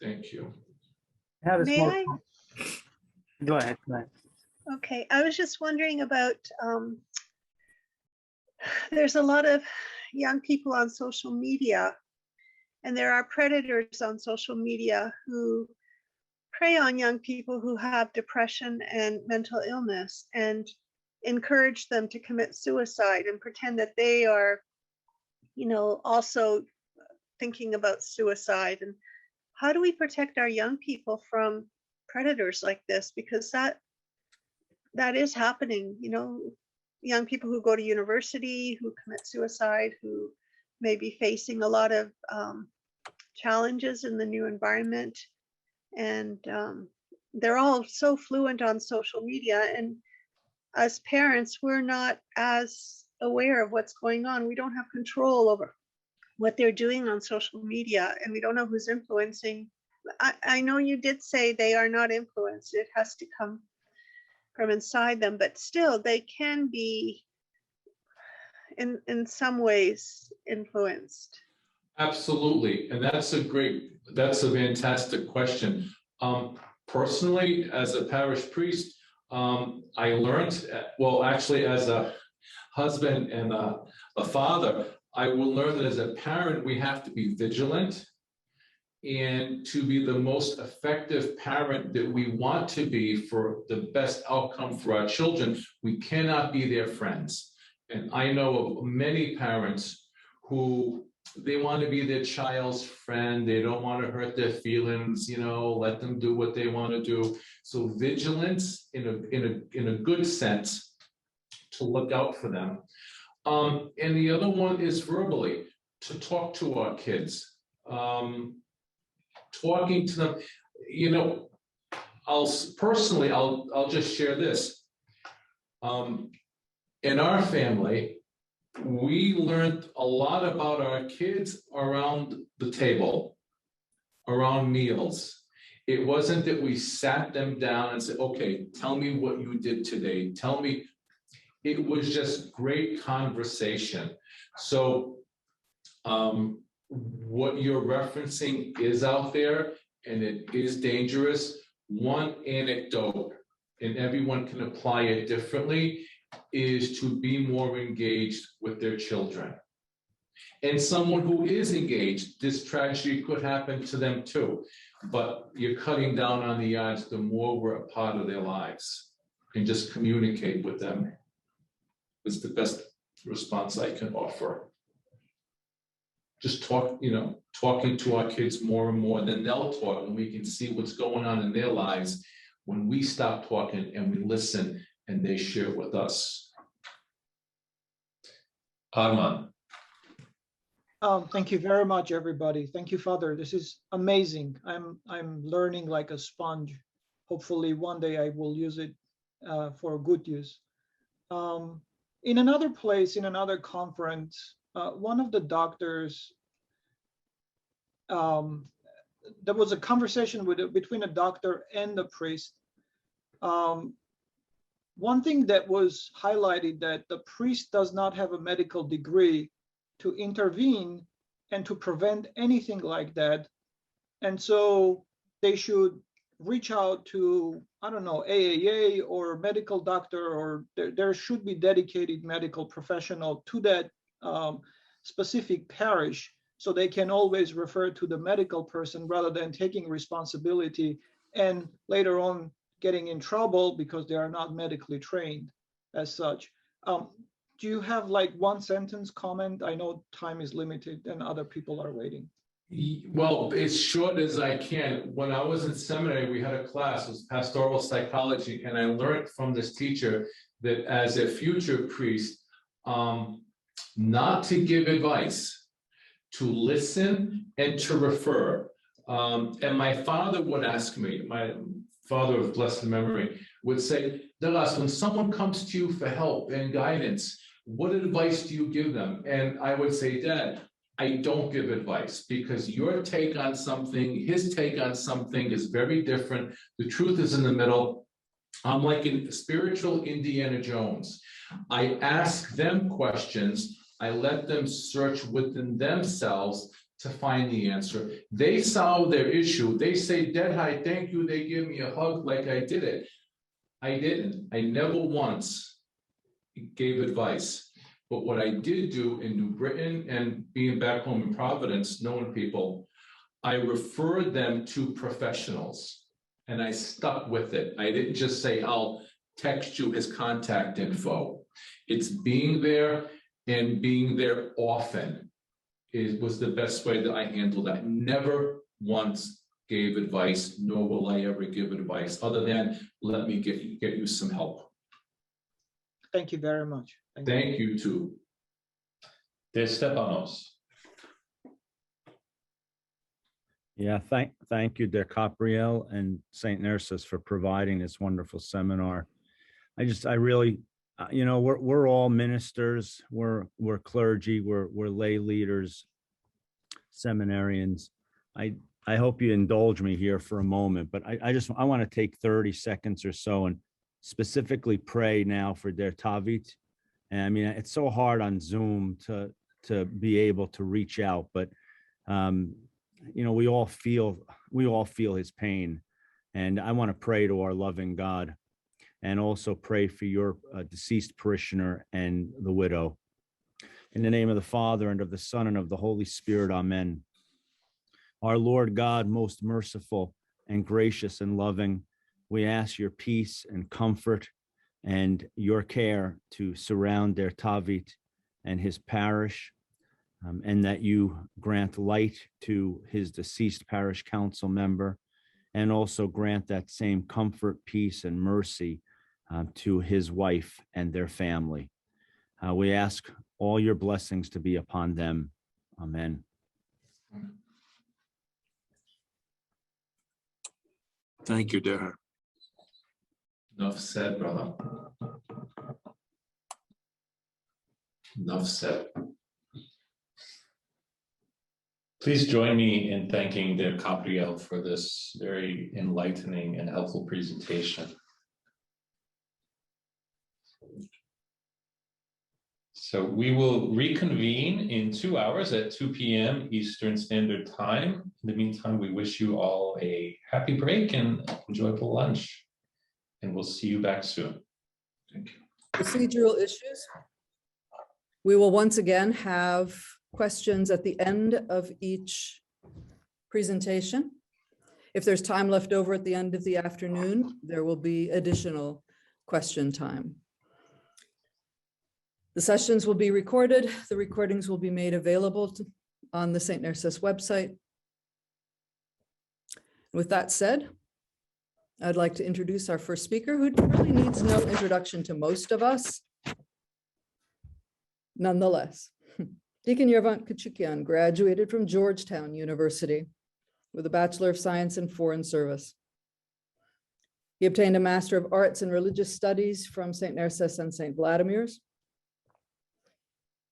Thank you. May I? Go ahead. Go ahead. Okay, I was just wondering about, there's a lot of young people on social media, and there are predators on social media who prey on young people who have depression and mental illness and encourage them to commit suicide and pretend that they are, also thinking about suicide. And how do we protect our young people from predators like this? Because that is happening, young people who go to university, who commit suicide, who may be facing a lot of challenges in the new environment. And they're all so fluent on social media. And as parents, we're not as aware of what's going on. We don't have control over what they're doing on social media, and we don't know who's influencing. I know you did say they are not influenced. It has to come from inside them, but still they can be in some ways influenced. Absolutely, and that's a fantastic question. Personally, as a parish priest, I learned, well, actually as a husband and a father, I will learn that as a parent, we have to be vigilant, and to be the most effective parent that we want to be for the best outcome for our children, we cannot be their friends. And I know of many parents who they want to be their child's friend. They don't want to hurt their feelings, let them do what they want to do. So vigilance in a good sense to look out for them. And the other one is verbally, to talk to our kids. Talking to them, I'll just share this. In our family, we learned a lot about our kids around the table, around meals. It wasn't that we sat them down and said, okay, tell me what you did today. Tell me. It was just great conversation. So what you're referencing is out there, and it is dangerous. One anecdote, and everyone can apply it differently, is to be more engaged with their children. And someone who is engaged, this tragedy could happen to them too, but you're cutting down on the odds the more we're a part of their lives, and just communicate with them is the best response I can offer. Just talking to our kids more and more, then they'll talk, and we can see what's going on in their lives when we stop talking and we listen and they share with us. Arman. Thank you very much, everybody. Thank you, Father. This is amazing. I'm learning like a sponge. Hopefully one day I will use it for good use. In another place, in another conference, one of the doctors, there was a conversation between a doctor and a priest. One thing that was highlighted, that the priest does not have a medical degree to intervene and to prevent anything like that. And so they should reach out to, I don't know, AAA or medical doctor, or there should be dedicated medical professional to that specific parish, so they can always refer to the medical person rather than taking responsibility and later on getting in trouble because they are not medically trained as such. Do you have like one sentence comment? I know time is limited and other people are waiting. Well, as short as I can. When I was in seminary, we had a class, it was pastoral psychology, and I learned from this teacher that as a future priest, not to give advice, to listen and to refer. And my father would ask me, my father of blessed memory, would say, Douglas, when someone comes to you for help and guidance, what advice do you give them? And I would say, Dad, I don't give advice, because your take on something, his take on something is very different. The truth is in the middle. I'm like a spiritual Indiana Jones. I ask them questions. I let them search within themselves to find the answer. They solve their issue. They say, Dad, hi, thank you. They give me a hug like I did it. I didn't. I never once gave advice. But what I did do in New Britain and being back home in Providence, knowing people, I referred them to professionals, and I stuck with it. I didn't just say, I'll text you his contact info. It's being there and being there often was the best way that I handled that. Never once gave advice, nor will I ever give advice, other than let me get you some help. Thank you very much. Thank you too. De Stepanos. Yeah, thank you, De Capriel and St. Nersess, for providing this wonderful seminar. I really, we're all ministers, we're clergy, we're lay leaders, seminarians. I hope you indulge me here for a moment, but I want to take 30 seconds or so and specifically pray now for Der Tavit. And I mean, it's so hard on Zoom to be able to reach out, but we all feel his pain, and I want to pray to our loving God, and also pray for your deceased parishioner and the widow. In the name of the Father, and of the Son, and of the Holy Spirit, amen. Our Lord God, most merciful and gracious and loving, we ask your peace and comfort and your care to surround Der Tavit and his parish, and that you grant light to his deceased parish council member, and also grant that same comfort, peace, and mercy to his wife and their family. We ask all your blessings to be upon them. Amen. Thank you, dear. Enough said, brother. Enough said. Please join me in thanking De Capriel for this very enlightening and helpful presentation. So we will reconvene in 2 hours at 2 p.m. Eastern Standard Time. In the meantime, we wish you all a happy break and enjoyable lunch. And we'll see you back soon. Thank you. Procedural issues. We will once again have questions at the end of each presentation. If there's time left over at the end of the afternoon, there will be additional question time. The sessions will be recorded. The recordings will be made available on the St. Nersess website. With that said, I'd like to introduce our first speaker, who really needs no introduction to most of us. Nonetheless, Deacon Yervant Kachukian graduated from Georgetown University with a Bachelor of Science in Foreign Service. He obtained a Master of Arts in Religious Studies from St. Nersess and St. Vladimir's.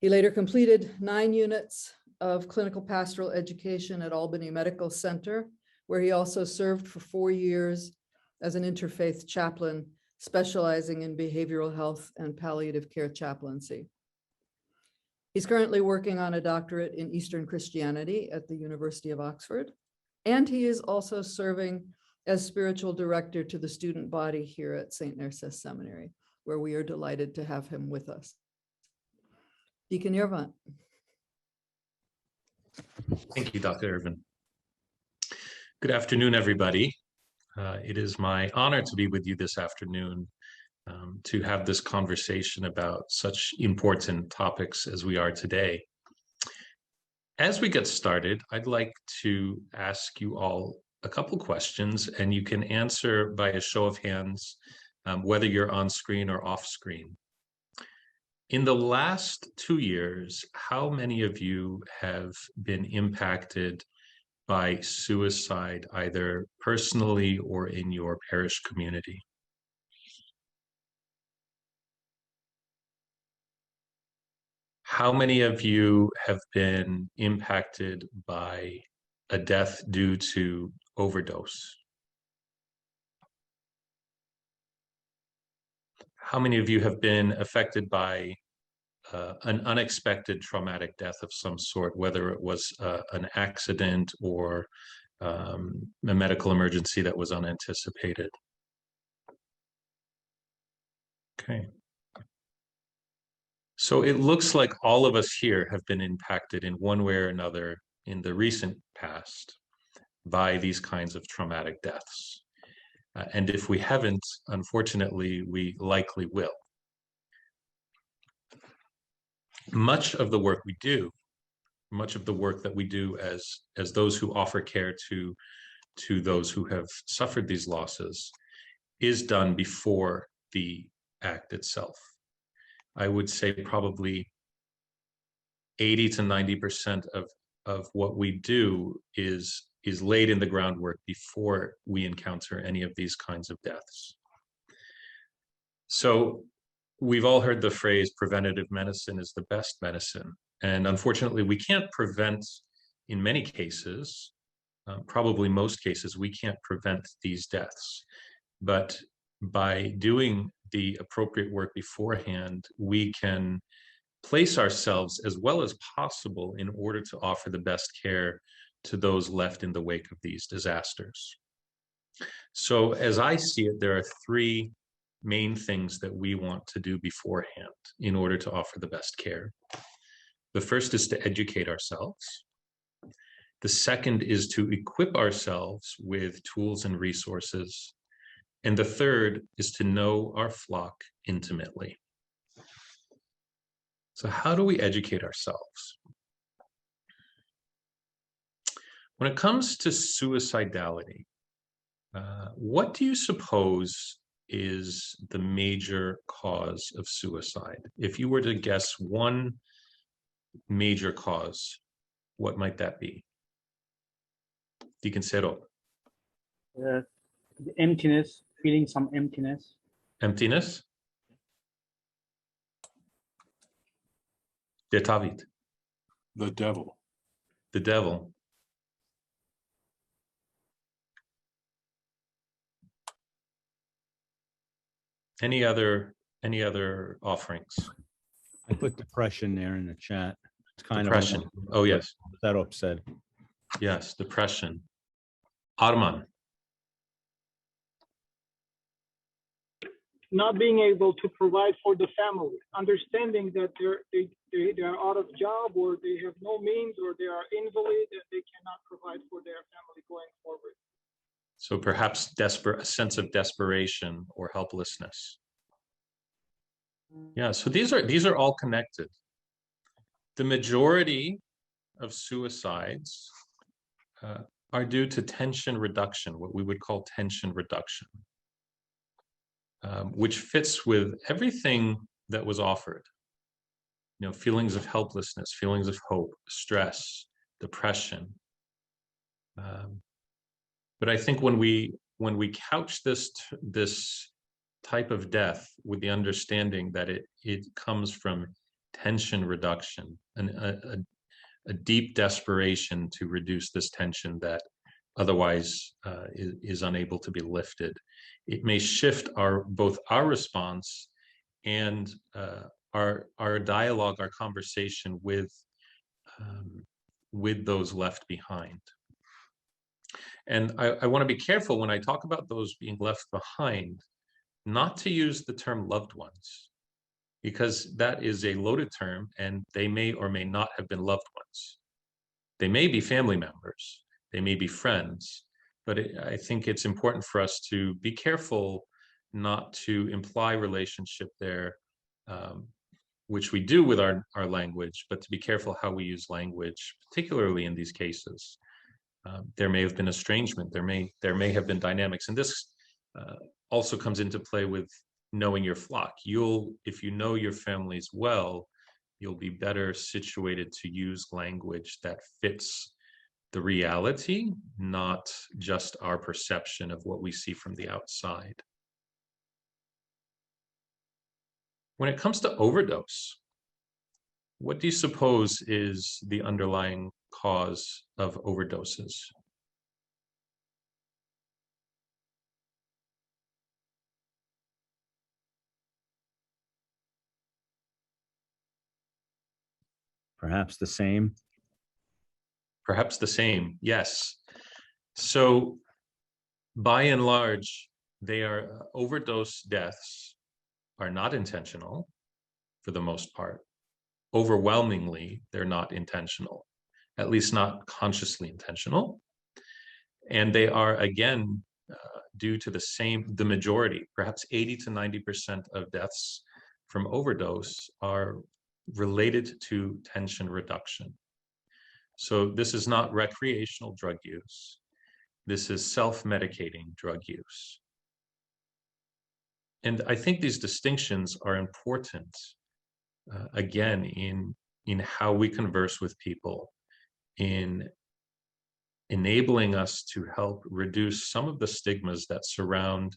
He later completed 9 units of clinical pastoral education at Albany Medical Center, where he also served for 4 years as an interfaith chaplain, specializing in behavioral health and palliative care chaplaincy. He's currently working on a doctorate in Eastern Christianity at the University of Oxford, and he is also serving as spiritual director to the student body here at St. Nersess Seminary, where we are delighted to have him with us. Deacon Yervant. Thank you, Dr. Irvin. Good afternoon, everybody. It is my honor to be with you this afternoon to have this conversation about such important topics as we are today. As we get started, I'd like to ask you all a couple questions, and you can answer by a show of hands, whether you're on screen or off screen. In the last 2 years, how many of you have been impacted by suicide, either personally or in your parish community? How many of you have been impacted by a death due to overdose? How many of you have been affected by an unexpected traumatic death of some sort, whether it was an accident or a medical emergency that was unanticipated? Okay. So it looks like all of us here have been impacted in one way or another in the recent past by these kinds of traumatic deaths. And if we haven't, unfortunately, we likely will. Much of the work we do, much of the work that we do as those who offer care to those who have suffered these losses is done before the act itself. I would say probably 80 to 90% of what we do is laid in the groundwork before we encounter any of these kinds of deaths. So we've all heard the phrase preventative medicine is the best medicine. And unfortunately, we can't prevent, in many cases, probably most cases, we can't prevent these deaths. But by doing the appropriate work beforehand, we can place ourselves as well as possible in order to offer the best care to those left in the wake of these disasters. So as I see it, there are 3 main things that we want to do beforehand in order to offer the best care. The first is to educate ourselves. The second is to equip ourselves with tools and resources. And the third is to know our flock intimately. So how do we educate ourselves? When it comes to suicidality, what do you suppose is the major cause of suicide? If you were to guess one major cause, what might that be? Deacon Cero. The emptiness, feeling some emptiness. Emptiness? De Tavit. The devil. The devil. Any other offerings? I put depression there in the chat. It's kind Depression. of Oh, yes. that upset. Yes, depression. Arman. Not being able to provide for the family, understanding that they are out of job or they have no means or they are invalid and they cannot provide for their family going forward. So perhaps a sense of desperation or helplessness. Yeah, so these are all connected. The majority of suicides are due to tension reduction, what we would call tension reduction, which fits with everything that was offered. You know, feelings of helplessness, feelings of hope, stress, depression. But I think when we couch this type of death with the understanding that it comes from tension reduction and a deep desperation to reduce this tension that otherwise is unable to be lifted, it may shift both our response and our dialogue, our conversation with those left behind. And I want to be careful when I talk about those being left behind, not to use the term loved ones, because that is a loaded term and they may or may not have been loved ones. They may be family members, they may be friends, but I think it's important for us to be careful not to imply relationship there which we do with our language, but to be careful how we use language, particularly in these cases. There may have been estrangement, there may have been dynamics, and this also comes into play with knowing your flock. If you know your families well, you'll be better situated to use language that fits the reality, not just our perception of what we see from the outside. When it comes to overdose, what do you suppose is the underlying cause of overdoses? Perhaps the same. Perhaps the same, yes. So by and large, overdose deaths are not intentional for the most part. Overwhelmingly, they're not intentional, at least not consciously intentional. And they are, again, due to the majority, perhaps 80 to 90% of deaths from overdose are related to tension reduction. So this is not recreational drug use. This is self-medicating drug use. And I think these distinctions are important, again, in how we converse with people, in enabling us to help reduce some of the stigmas that surround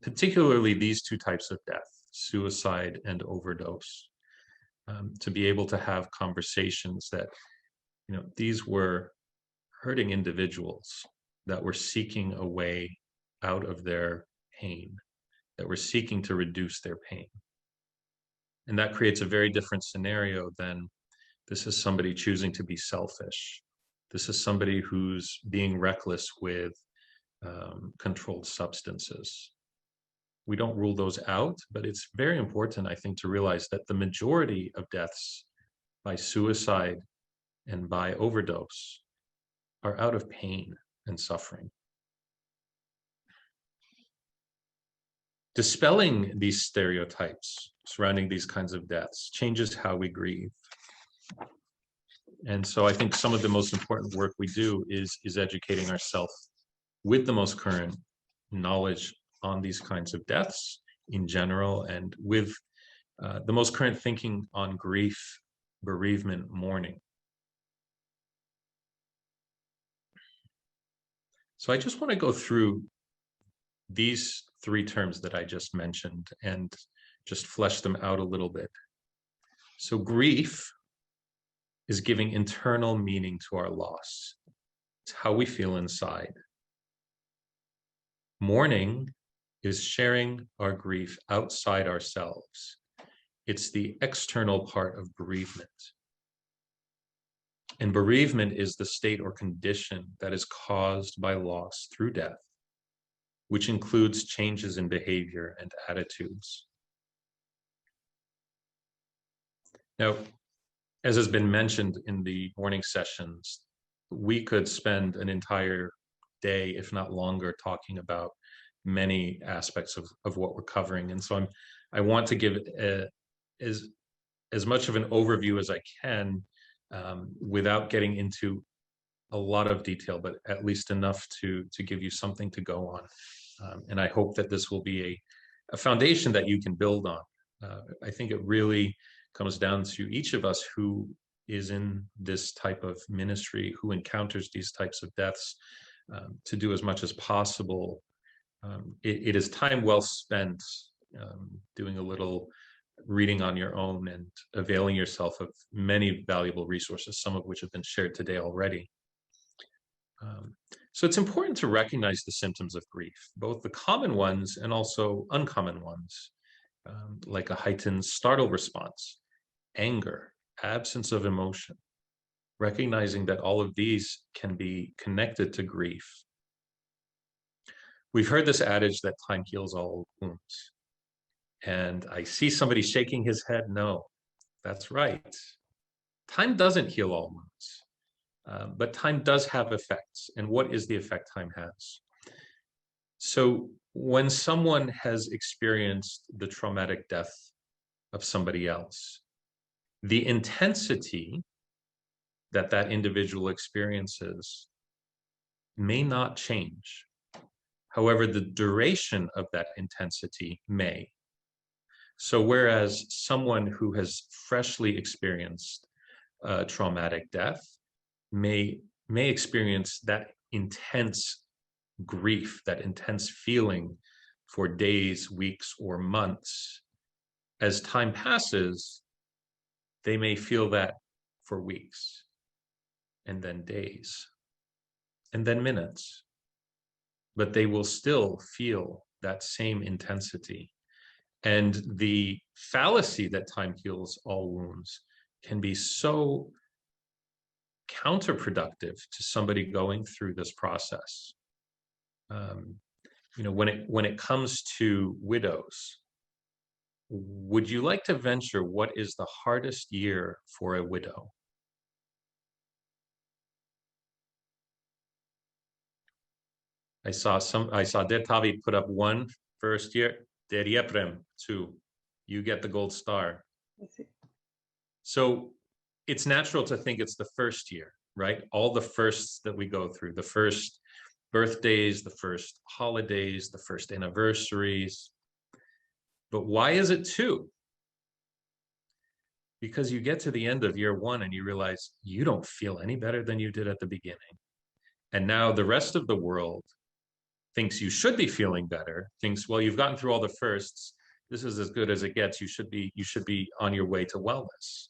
particularly these two types of death, suicide and overdose, to be able to have conversations that, these were hurting individuals that were seeking a way out of their pain, that were seeking to reduce their pain. And that creates a very different scenario than this is somebody choosing to be selfish. This is somebody who's being reckless with controlled substances. We don't rule those out, but it's very important, I think, to realize that the majority of deaths by suicide and by overdose are out of pain and suffering. Dispelling these stereotypes surrounding these kinds of deaths changes how we grieve. And so I think some of the most important work we do is educating ourselves with the most current knowledge on these kinds of deaths in general, and with the most current thinking on grief, bereavement, mourning. So I just want to go through these three terms that I just mentioned and just flesh them out a little bit. So grief is giving internal meaning to our loss. It's how we feel inside. Mourning is sharing our grief outside ourselves. It's the external part of bereavement. And bereavement is the state or condition that is caused by loss through death, which includes changes in behavior and attitudes. Now, as has been mentioned in the morning sessions, we could spend an entire day, if not longer, talking about many aspects of what we're covering. And so I want to give as much of an overview as I can, without getting into a lot of detail, but at least enough to give you something to go on. And I hope that this will be a foundation that you can build on. I think it really comes down to each of us who is in this type of ministry, who encounters these types of deaths, to do as much as possible. It is time well spent doing a little reading on your own and availing yourself of many valuable resources, some of which have been shared today already. So it's important to recognize the symptoms of grief, both the common ones and also uncommon ones, like a heightened startle response, anger, absence of emotion, recognizing that all of these can be connected to grief. We've heard this adage that time heals all wounds. And I see somebody shaking his head. No, that's right. Time doesn't heal all wounds, but time does have effects. And what is the effect time has? So when someone has experienced the traumatic death of somebody else, The intensity that that individual experiences may not change. However, the duration of that intensity may. So whereas someone who has freshly experienced a traumatic death may experience that intense grief, that intense feeling for days, weeks, or months, as time passes, they may feel that for weeks, and then days, and then minutes, but they will still feel that same intensity. And the fallacy that time heals all wounds can be so counterproductive to somebody going through this process. When it comes to widows, would you like to venture what is the hardest year for a widow? I saw Dertavi put up 1 first year, Derieprem 2. You get the gold star. So it's natural to think it's the first year, right? All the firsts that we go through, the first birthdays, the first holidays, the first anniversaries. But why is it 2? Because you get to the end of year 1 and you realize you don't feel any better than you did at the beginning. And now the rest of the world thinks you should be feeling better, thinks, well, you've gotten through all the firsts. This is as good as it gets. You should be on your way to wellness.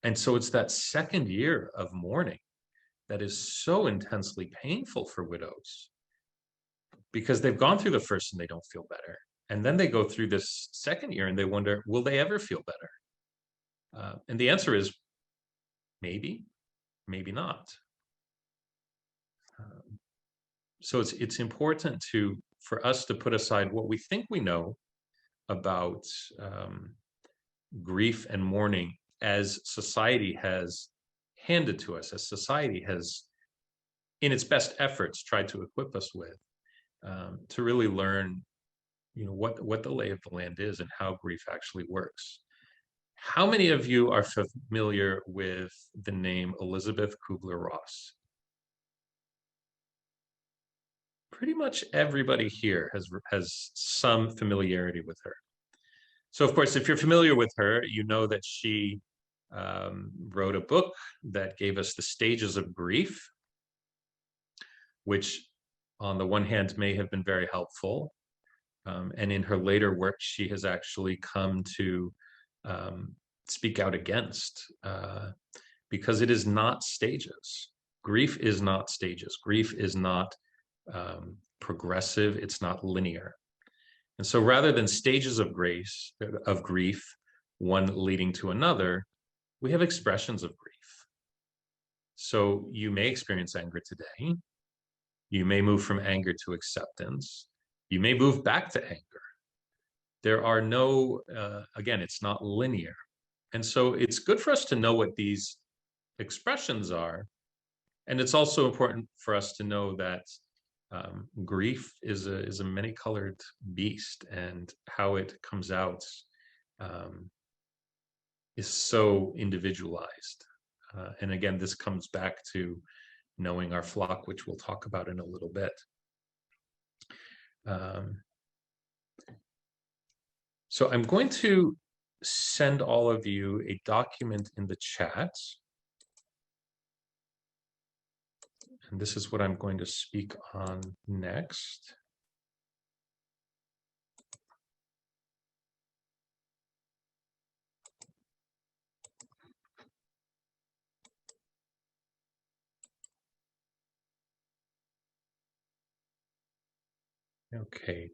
And so it's that second year of mourning that is so intensely painful for widows, because they've gone through the first and they don't feel better. And then they go through this second year and they wonder, will they ever feel better? And the answer is maybe, maybe not. So it's important for us to put aside what we think we know about grief and mourning as society has handed to us, as society has, in its best efforts, tried to equip us with, to really learn, what the lay of the land is and how grief actually works. How many of you are familiar with the name Elizabeth Kubler-Ross? Pretty much everybody here has some familiarity with her. So of course, if you're familiar with her, you know that she wrote a book that gave us the stages of grief, which on the one hand may have been very helpful. And in her later work, she has actually come to speak out against, because it is not stages. Grief is not stages. Grief is not progressive. It's not linear. And so rather than stages of grief, one leading to another, we have expressions of grief. So you may experience anger today. You may move from anger to acceptance. You may move back to anger. There are no, again, it's not linear. And so it's good for us to know what these expressions are. And it's also important for us to know that grief is a many-colored beast, and how it comes out is so individualized. And again, this comes back to knowing our flock, which we'll talk about in a little bit. So I'm going to send all of you a document in the chat. And this is what I'm going to speak on next. Okay,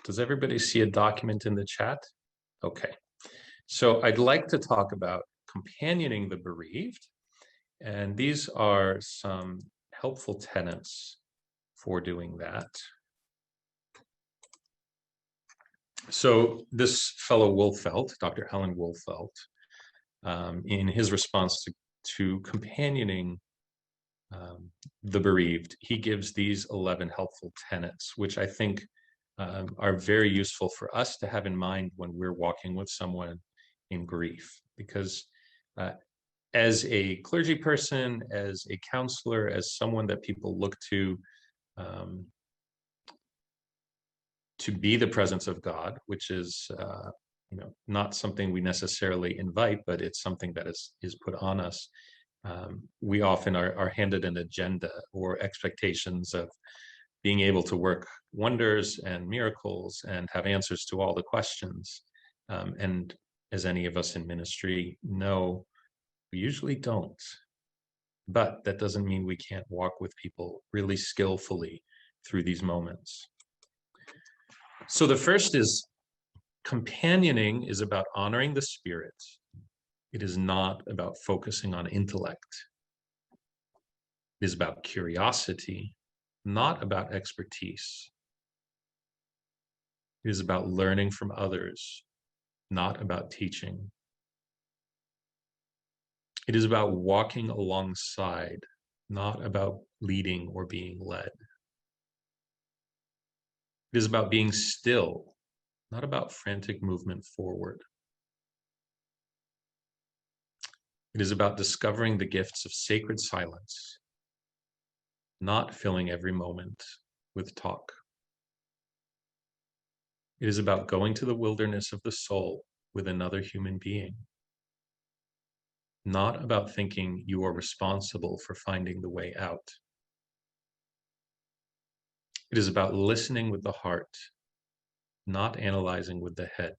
does everybody see a document in the chat? Okay, so I'd like to talk about companioning the bereaved. And these are some helpful tenets for doing that. So this fellow Wolfelt, Dr. Alan Wolfelt, in his response to companioning the bereaved, he gives these 11 helpful tenets, which I think are very useful for us to have in mind when we're walking with someone in grief, because as a clergy person, as a counselor, as someone that people look to be the presence of God, which is not something we necessarily invite, but it's something that is put on us. We often are handed an agenda or expectations of being able to work wonders and miracles and have answers to all the questions. And as any of us in ministry know, we usually don't. But that doesn't mean we can't walk with people really skillfully through these moments. So the first is, companioning is about honoring the Spirit. It is not about focusing on intellect. It is about curiosity, not about expertise. It is about learning from others, not about teaching. It is about walking alongside, not about leading or being led. It is about being still, not about frantic movement forward. It is about discovering the gifts of sacred silence, not filling every moment with talk. It is about going to the wilderness of the soul with another human being, not about thinking you are responsible for finding the way out. It is about listening with the heart, not analyzing with the head.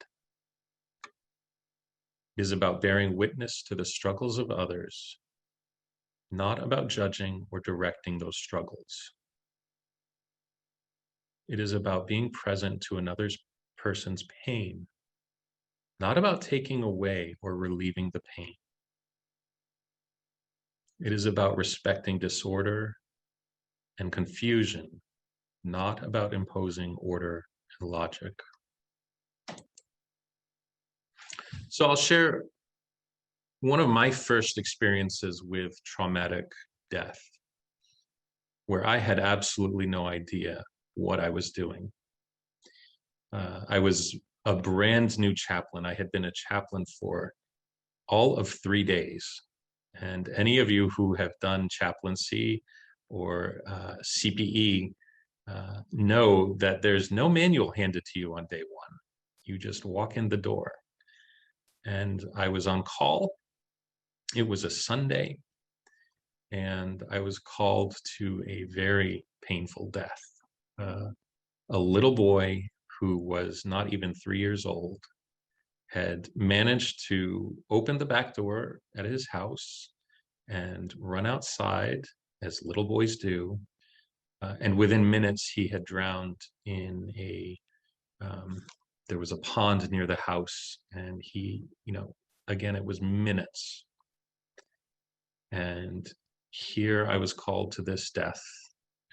It is about bearing witness to the struggles of others, not about judging or directing those struggles. It is about being present to another person's pain, not about taking away or relieving the pain. It is about respecting disorder and confusion, not about imposing order and logic. So I'll share one of my first experiences with traumatic death, where I had absolutely no idea what I was doing. I was a brand new chaplain. I had been a chaplain for all of 3 days. And any of you who have done chaplaincy or CPE know that there's no manual handed to you on day one. You just walk in the door. And I was on call. It was a Sunday, and I was called to a very painful death. A little boy who was not even 3 years old had managed to open the back door at his house and run outside, as little boys do. And within minutes, he had drowned in there was a pond near the house, and he, again, it was minutes. And here I was called to this death.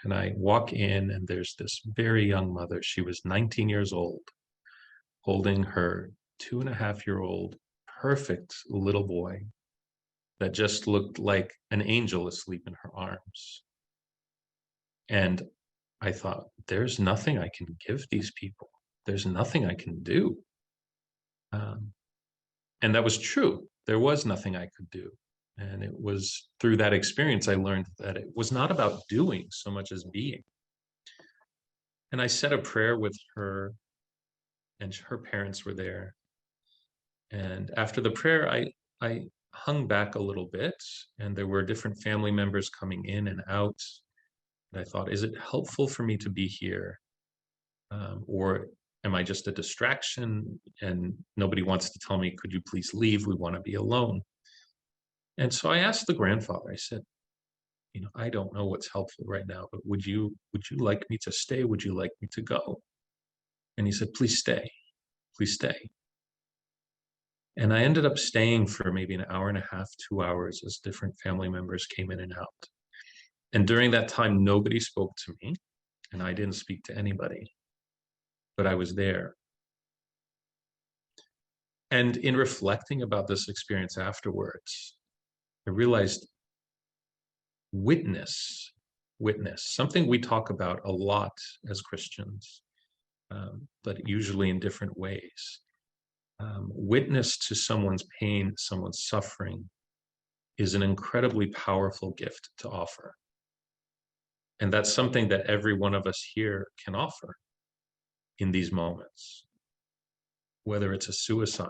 And I walk in, and there's this very young mother. She was 19 years old, holding her 2.5-year-old perfect little boy that just looked like an angel asleep in her arms. And I thought, there's nothing I can give these people. There's nothing I can do. And that was true. There was nothing I could do. And it was through that experience I learned that it was not about doing so much as being. And I said a prayer with her, and her parents were there. And after the prayer, I hung back a little bit, and there were different family members coming in and out. And I thought, is it helpful for me to be here? Or am I just a distraction and nobody wants to tell me, could you please leave? We want to be alone. And so I asked the grandfather, I said, I don't know what's helpful right now, but would you like me to stay? Would you like me to go? And he said, please stay, please stay. And I ended up staying for maybe an hour and a half, 2 hours, as different family members came in and out. And during that time, nobody spoke to me, and I didn't speak to anybody, but I was there. And in reflecting about this experience afterwards, I realized witness, something we talk about a lot as Christians, but usually in different ways. witness to someone's pain, someone's suffering, is an incredibly powerful gift to offer. And that's something that every one of us here can offer in these moments, whether it's a suicide,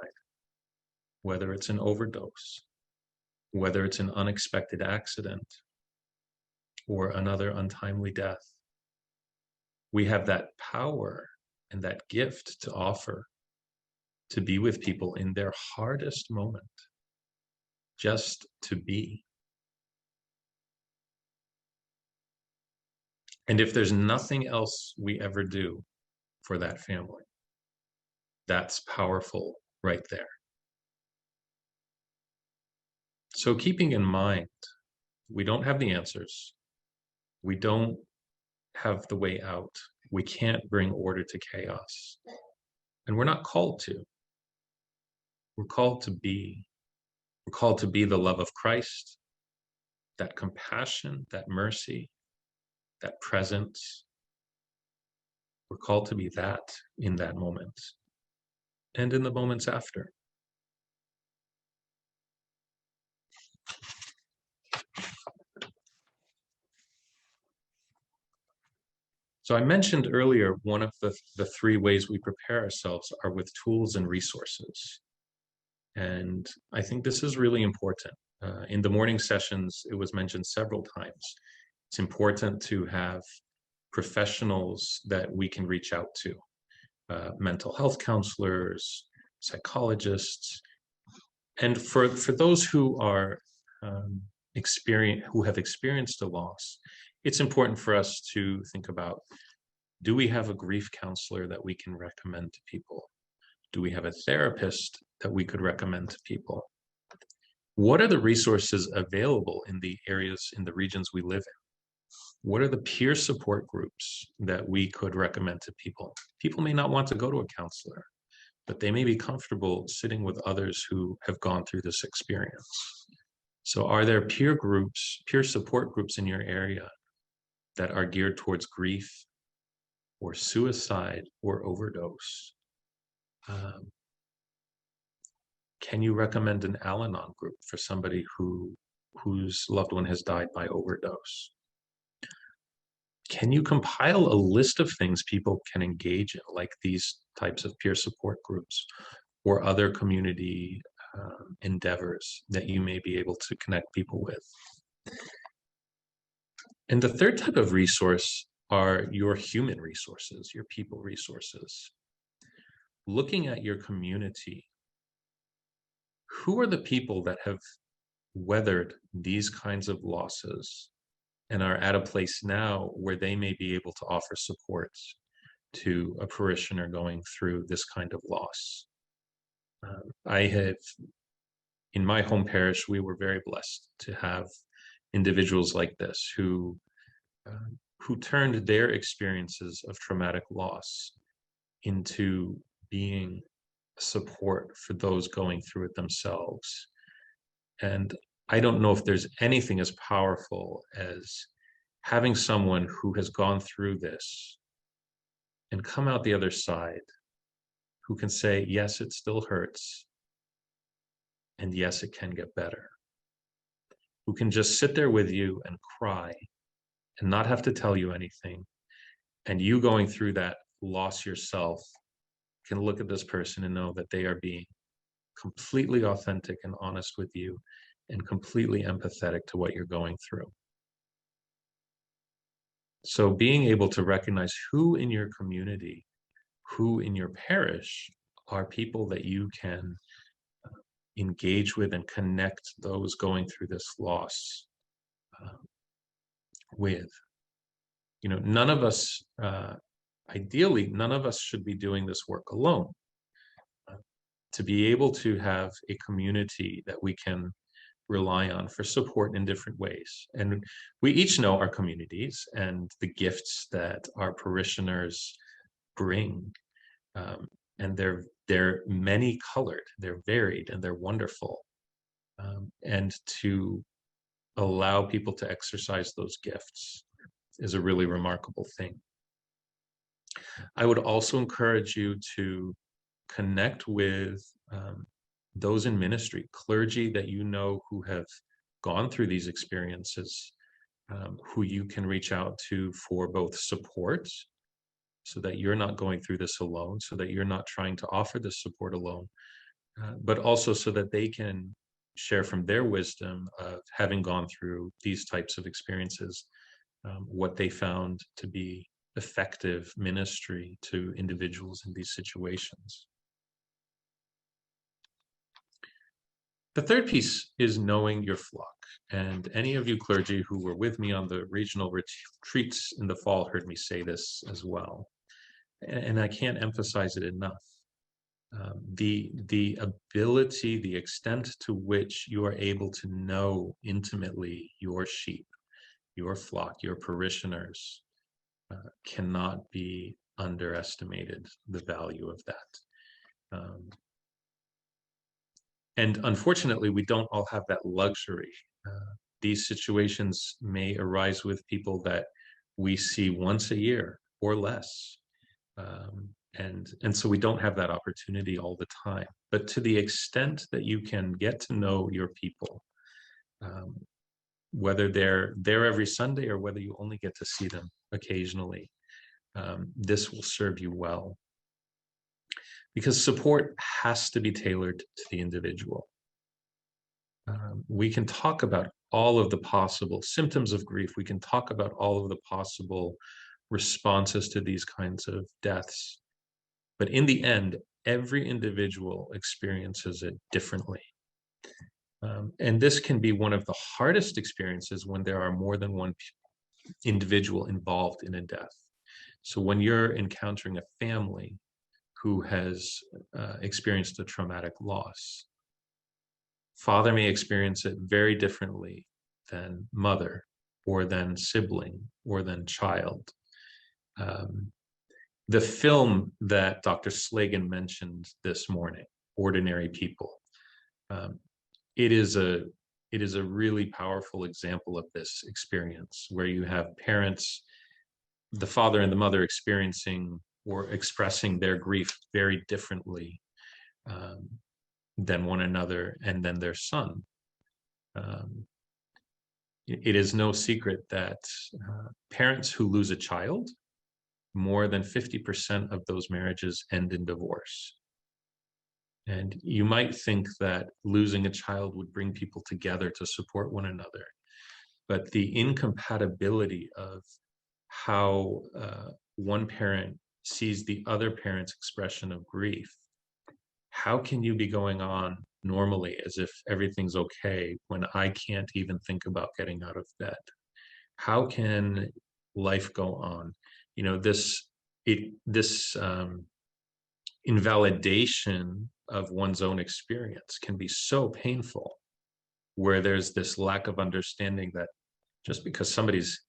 whether it's an overdose, whether it's an unexpected accident or another untimely death. We have that power and that gift to offer, to be with people in their hardest moment, just to be. And if there's nothing else we ever do for that family, that's powerful right there. So keeping in mind, we don't have the answers. We don't have the way out. We can't bring order to chaos. And we're not called to. We're called to be. We're called to be the love of Christ, that compassion, that mercy, that presence. We're called to be that in that moment and in the moments after. So I mentioned earlier, one of the three ways we prepare ourselves are with tools and resources. And I think this is really important. In the morning sessions, it was mentioned several times. It's important to have professionals that we can reach out to, mental health counselors, psychologists. And for those who are who have experienced a loss, it's important for us to think about, do we have a grief counselor that we can recommend to people? Do we have a therapist that we could recommend to people? What are the resources available in the areas, in the regions we live in? What are the peer support groups that we could recommend to people? People may not want to go to a counselor, but they may be comfortable sitting with others who have gone through this experience. So are there peer groups, peer support groups in your area that are geared towards grief or suicide or overdose? Can you recommend an Al-Anon group for somebody whose loved one has died by overdose? Can you compile a list of things people can engage in, like these types of peer support groups or other community endeavors that you may be able to connect people with? And the third type of resource are your human resources, your people resources. Looking at your community, who are the people that have weathered these kinds of losses and are at a place now where they may be able to offer support to a parishioner going through this kind of loss? In my home parish, we were very blessed to have individuals like this who turned their experiences of traumatic loss into being support for those going through it themselves. And I don't know if there's anything as powerful as having someone who has gone through this and come out the other side, who can say, yes, it still hurts, and yes, it can get better. Who can just sit there with you and cry and not have to tell you anything. And you going through that loss yourself can look at this person and know that they are being completely authentic and honest with you and completely empathetic to what you're going through. So being able to recognize who in your community, who in your parish are people that you can engage with and connect those going through this loss with. You know, none of us, ideally, none of us should be doing this work alone. To be able to have a community that we can rely on for support in different ways. And we each know our communities and the gifts that our parishioners bring. And they're many colored, they're varied, and they're wonderful. And to allow people to exercise those gifts is a really remarkable thing. I would also encourage you to connect with those in ministry, clergy that you know who have gone through these experiences, who you can reach out to for both support, so that you're not going through this alone, so that you're not trying to offer this support alone, but also so that they can share from their wisdom of having gone through these types of experiences, what they found to be effective ministry to individuals in these situations. The third piece is knowing your flock. And any of you clergy who were with me on the regional retreats in the fall heard me say this as well. And I can't emphasize it enough. The ability, the extent to which you are able to know intimately your sheep, your flock, your parishioners, cannot be underestimated, the value of that. And unfortunately, we don't all have that luxury. These situations may arise with people that we see once a year or less. And so we don't have that opportunity all the time. But to the extent that you can get to know your people, whether they're there every Sunday or whether you only get to see them occasionally, this will serve you well. Because support has to be tailored to the individual. We can talk about all of the possible symptoms of grief. We can talk about all of the possible responses to these kinds of deaths. But in the end, every individual experiences it differently. And this can be one of the hardest experiences when there are more than one individual involved in a death. So when you're encountering a family who has experienced a traumatic loss, father may experience it very differently than mother, or than sibling, or than child. The film that Dr. Slagan mentioned this morning, Ordinary People, it is a really powerful example of this experience, where you have parents, the father and the mother, experiencing or expressing their grief very differently than one another, and then their son. It is no secret that parents who lose a child, more than 50% of those marriages end in divorce. And you might think that losing a child would bring people together to support one another, but the incompatibility of how one parent sees the other parent's expression of grief, how can you be going on normally as if everything's okay when I can't even think about getting out of bed? How can life go on? You know, this invalidation of one's own experience can be so painful, where there's this lack of understanding that just because somebody's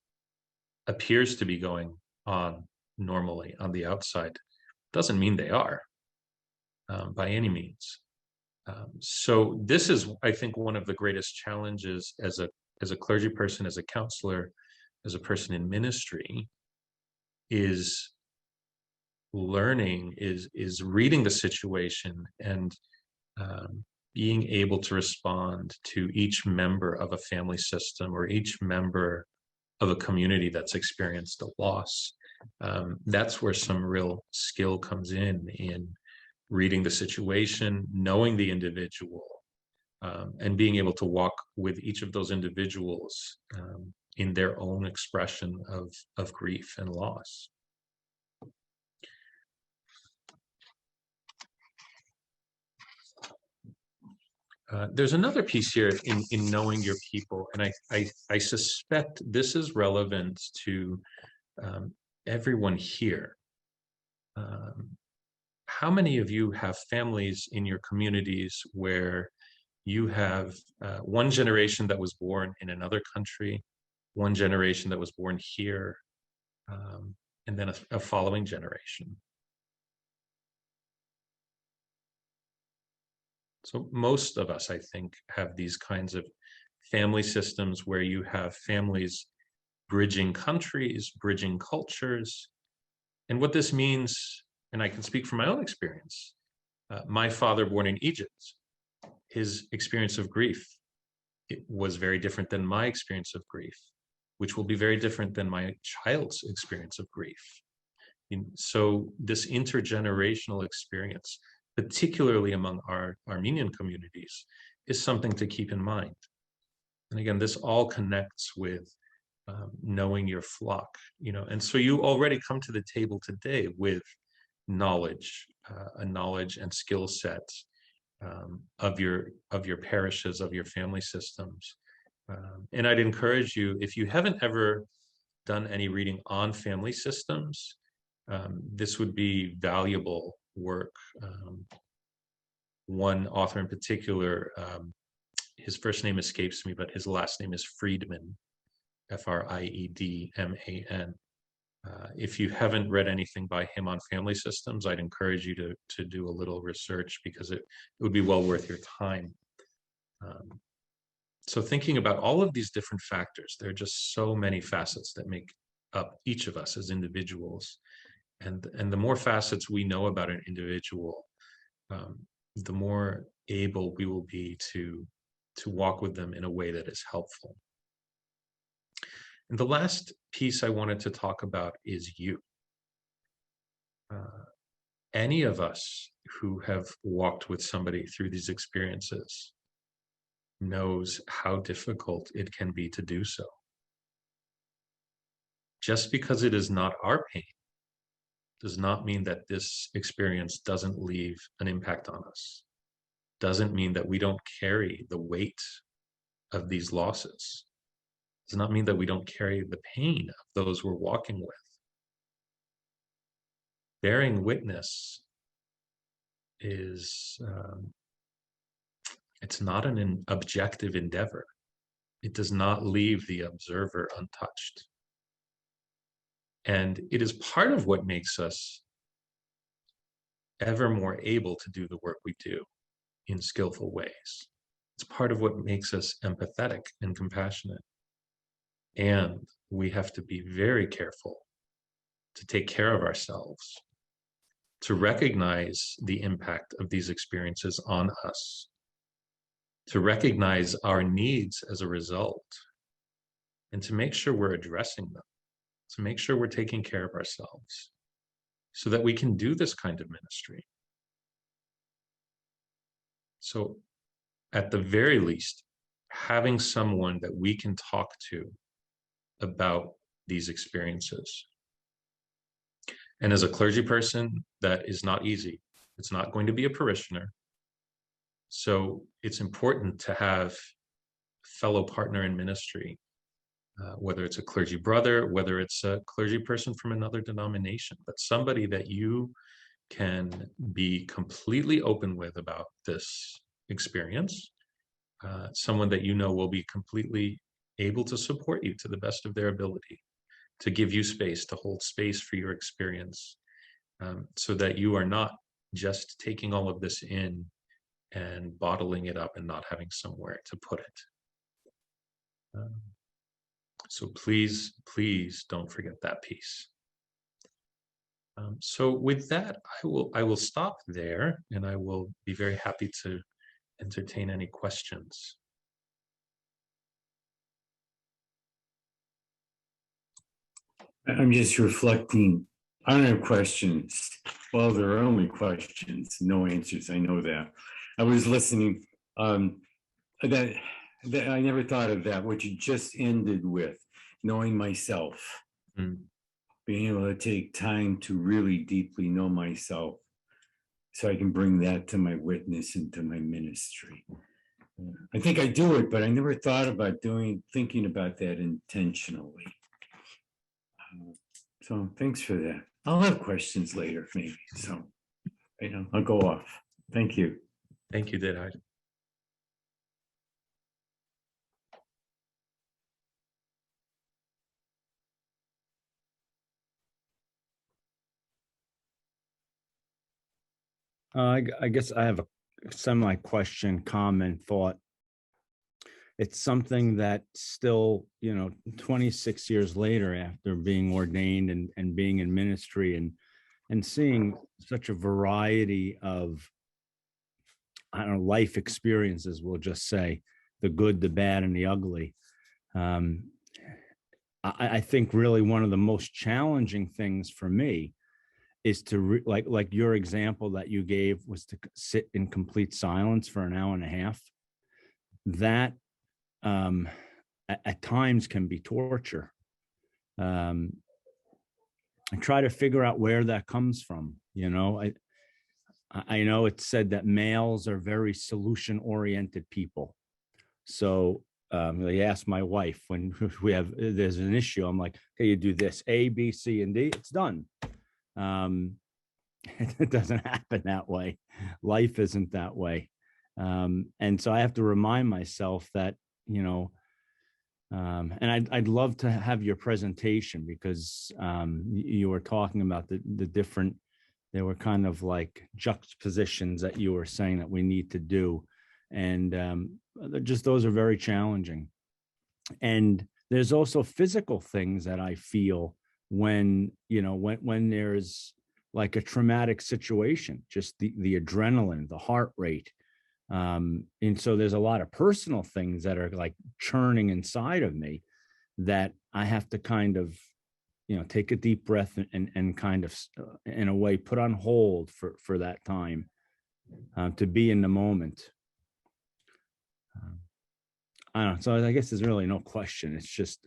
appears to be going on normally on the outside doesn't mean they are, by any means. So this is, I think, one of the greatest challenges as a clergy person, as a counselor, as a person in ministry, is learning, is reading the situation and being able to respond to each member of a family system or each member of a community that's experienced a loss. That's where some real skill comes in reading the situation, knowing the individual, and being able to walk with each of those individuals in their own expression of grief and loss. There's another piece here in knowing your people, and I suspect this is relevant to everyone here. How many of you have families in your communities where you have one generation that was born in another country, one generation that was born here, and then a following generation? So most of us, I think, have these kinds of family systems where you have families bridging countries, bridging cultures. And what this means, and I can speak from my own experience, My father, born in Egypt, his experience of grief, it was very different than my experience of grief, which will be very different than my child's experience of grief. So this intergenerational experience, particularly among our Armenian communities, is something to keep in mind. And again, this all connects with knowing your flock, and so you already come to the table today with knowledge, a knowledge and skill set of your parishes, of your family systems. And I'd encourage you, if you haven't ever done any reading on family systems, this would be valuable work. One author in particular, his first name escapes me, but his last name is Friedman, Friedman. If you haven't read anything by him on family systems, I'd encourage you to do a little research, because it would be well worth your time. So thinking about all of these different factors, there are just so many facets that make up each of us as individuals. And the more facets we know about an individual, the more able we will be to walk with them in a way that is helpful. And the last piece I wanted to talk about is you. Any of us who have walked with somebody through these experiences knows how difficult it can be to do so. Just because it is not our pain does not mean that this experience doesn't leave an impact on us. Doesn't mean that we don't carry the weight of these losses. Does not mean that we don't carry the pain of those we're walking with. Bearing witness is, it's not an objective endeavor. It does not leave the observer untouched. And it is part of what makes us ever more able to do the work we do in skillful ways. It's part of what makes us empathetic and compassionate. And we have to be very careful to take care of ourselves, to recognize the impact of these experiences on us, to recognize our needs as a result, and to make sure we're addressing them, to make sure we're taking care of ourselves, so that we can do this kind of ministry. So at the very least, having someone that we can talk to about these experiences. And as a clergy person, that is not easy. It's not going to be a parishioner. So it's important to have a fellow partner in ministry, whether it's a clergy brother, whether it's a clergy person from another denomination, but somebody that you can be completely open with about this experience, someone that you know will be completely able to support you to the best of their ability, to give you space, to hold space for your experience, so that you are not just taking all of this in and bottling it up and not having somewhere to put it. So please, please don't forget that piece. So with that, I will stop there, and I will be very happy to entertain any questions. I'm just reflecting. I don't have questions. Well, there are only questions, no answers. I know that. I was listening. That I never thought of that. What you just ended with, knowing myself, being able to take time to really deeply know myself, so I can bring that to my witness and to my ministry. I think I do it, but I never thought about thinking about that intentionally. So thanks for that. I'll have questions later, maybe. So, I'll go off. Thank you. Thank you, Didhide. I guess I have a semi-question, comment, thought. It's something that still, 26 years later, after being ordained and being in ministry and seeing such a variety of I don't know, life experiences, we'll just say, the good, the bad, and the ugly. I think really one of the most challenging things for me is to like your example that you gave was to sit in complete silence for an hour and a half. That at times can be torture. I try to figure out where that comes from. You know, I know it's said that males are very solution-oriented people. So they asked my wife when there's an issue, I'm like, okay, you do this, A, B, C, and D, it's done. It doesn't happen that way. Life isn't that way. And so I have to remind myself that, you know, and I'd love to have your presentation because you were talking about the different, there were kind of like juxtapositions that you were saying that we need to do. And just those are very challenging. And there's also physical things that I feel when, you know, when there's like a traumatic situation, just the adrenaline, the heart rate. And so there's a lot of personal things that are like churning inside of me that I have to kind of, you know, take a deep breath and kind of, in a way, put on hold for that time to be in the moment. I don't know. So I guess there's really no question. It's just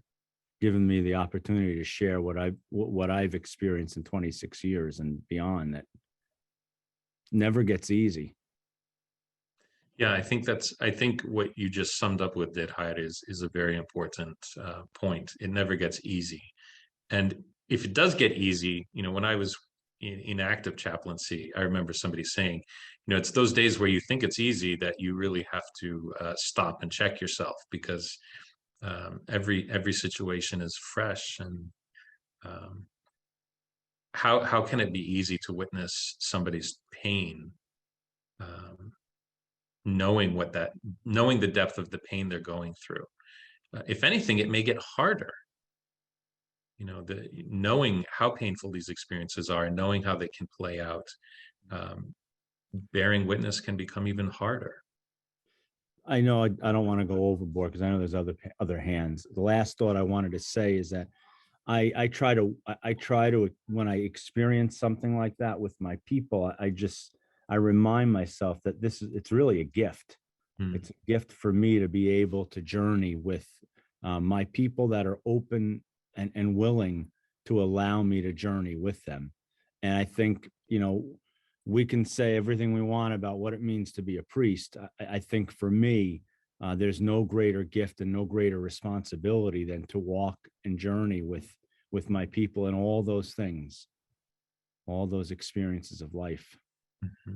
given me the opportunity to share what I've experienced in 26 years and beyond. That never gets easy. Yeah, I think what you just summed up with Didhide is a very important point. It never gets easy. And if it does get easy, you know, when I was in active chaplaincy, I remember somebody saying, you know, it's those days where you think it's easy that you really have to stop and check yourself, because every situation is fresh. And how can it be easy to witness somebody's pain, knowing the depth of the pain they're going through? If anything, it may get harder. You know, knowing how painful these experiences are, and knowing how they can play out, bearing witness can become even harder. I know I don't want to go overboard because I know there's other hands. The last thought I wanted to say is that I try to when I experience something like that with my people, I remind myself that it's really a gift. It's a gift for me to be able to journey with my people that are open and willing to allow me to journey with them. And I think, you know, we can say everything we want about what it means to be a priest. I think for me, there's no greater gift and no greater responsibility than to walk and journey with my people and all those things, all those experiences of life. Mm-hmm.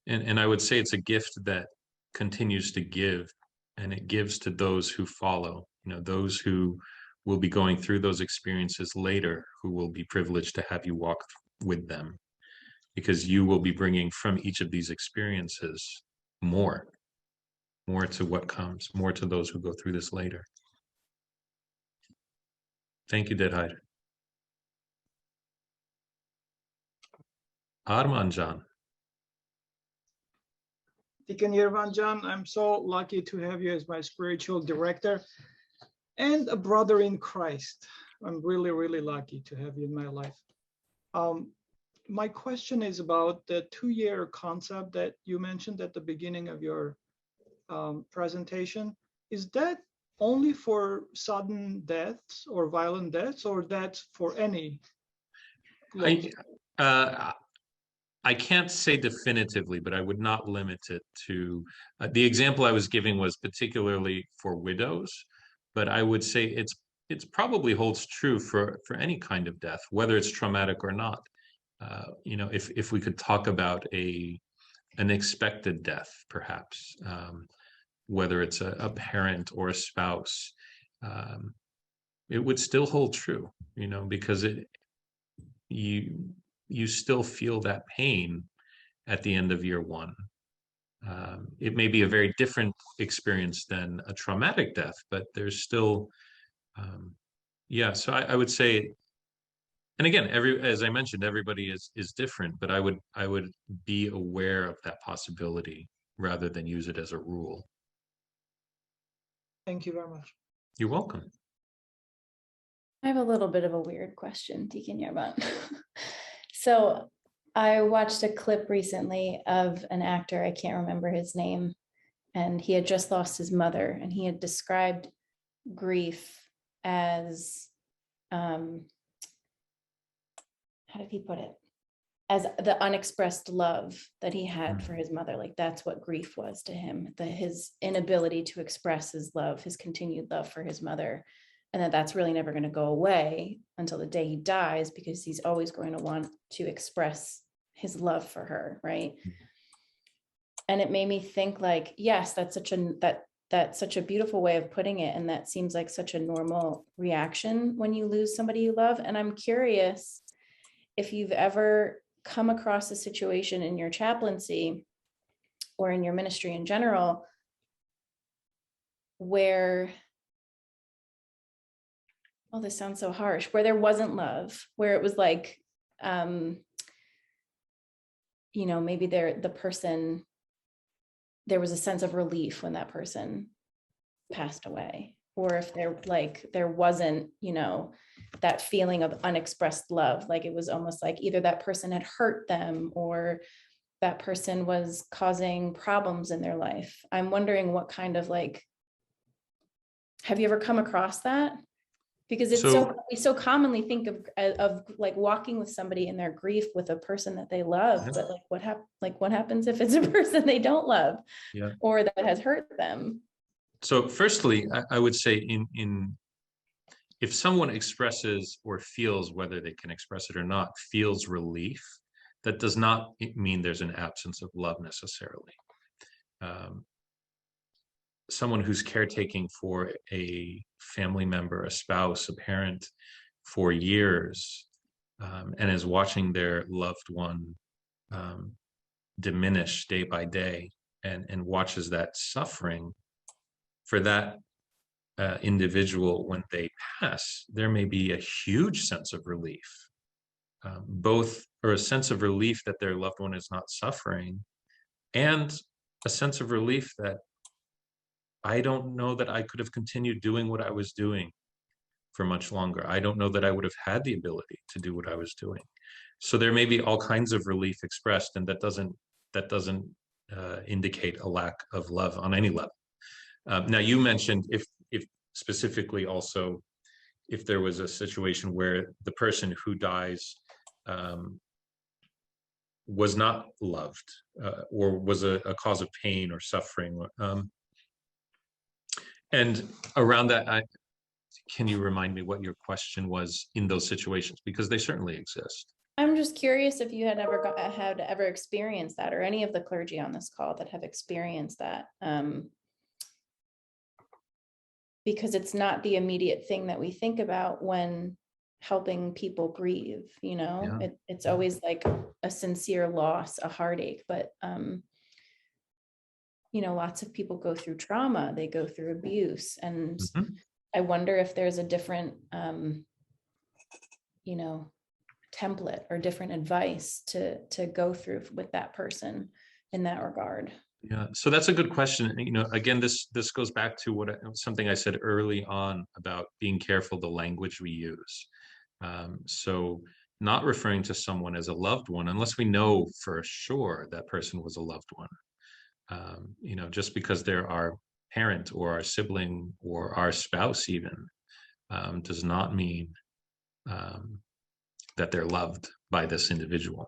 And I would say it's a gift that continues to give, and it gives to those who follow, you know, those who will be going through those experiences later, who will be privileged to have you walk with them, because you will be bringing from each of these experiences more to what comes, more to those who go through this later. Thank you, Didhide. Armanjan. Deacon Yervanjan, I'm so lucky to have you as my spiritual director and a brother in Christ. I'm really, really lucky to have you in my life. My question is about the 2-year concept that you mentioned at the beginning of your presentation. Is that only for sudden deaths or violent deaths, or that's for any? I can't say definitively, but I would not limit it to the example I was giving was particularly for widows, but I would say it's probably holds true for any kind of death, whether it's traumatic or not. You know, if we could talk about an expected death, perhaps, whether it's a parent or a spouse, it would still hold true, you know, because you still feel that pain at the end of year one. It may be a very different experience than a traumatic death, but there's still, yeah. So I would say, and again, as I mentioned, everybody is different, but I would be aware of that possibility rather than use it as a rule. Thank you very much. You're welcome. I have a little bit of a weird question, Deacon Yerbunt. So I watched a clip recently of an actor, I can't remember his name, and he had just lost his mother, and he had described grief as, how did he put it? As the unexpressed love that he had for his mother. Like that's what grief was to him, his inability to express his love, his continued love for his mother. And that's really never going to go away until the day he dies, because he's always going to want to express his love for her, right? And it made me think like, yes, that's such a beautiful way of putting it. And that seems like such a normal reaction when you lose somebody you love. And I'm curious if you've ever come across a situation in your chaplaincy or in your ministry in general where, oh, this sounds so harsh, where there wasn't love, where it was like, maybe the person, there was a sense of relief when that person passed away, or if there wasn't, that feeling of unexpressed love, like it was almost like either that person had hurt them or that person was causing problems in their life. I'm wondering what kind of have you ever come across that? Because we so commonly think of like walking with somebody in their grief with a person that they love, but what happens if it's a person they don't love, or that has hurt them? So firstly, I would say if someone expresses or feels, whether they can express it or not, feels relief, that does not mean there's an absence of love necessarily. Someone who's caretaking for a family member, a spouse, a parent for years, and is watching their loved one diminish day by day, and watches that suffering, for that individual, when they pass, there may be a huge sense of relief, or a sense of relief that their loved one is not suffering, and a sense of relief that I don't know that I could have continued doing what I was doing for much longer. I don't know that I would have had the ability to do what I was doing. So there may be all kinds of relief expressed, and that doesn't indicate a lack of love on any level. Now, you mentioned if specifically also if there was a situation where the person who dies was not loved, or was a cause of pain or suffering. And around that, can you remind me what your question was in those situations? Because they certainly exist. I'm just curious if you had ever experienced that, or any of the clergy on this call that have experienced that. Because it's not the immediate thing that we think about when helping people grieve, it's always like a sincere loss, a heartache, but lots of people go through trauma, they go through abuse, and I wonder if there's a different template or different advice to go through with that person in that regard. Yeah, so that's a good question. Again, this goes back to something I said early on about being careful the language we use. So not referring to someone as a loved one unless we know for sure that person was a loved one. Just because they're our parent or our sibling or our spouse even, does not mean that they're loved by this individual.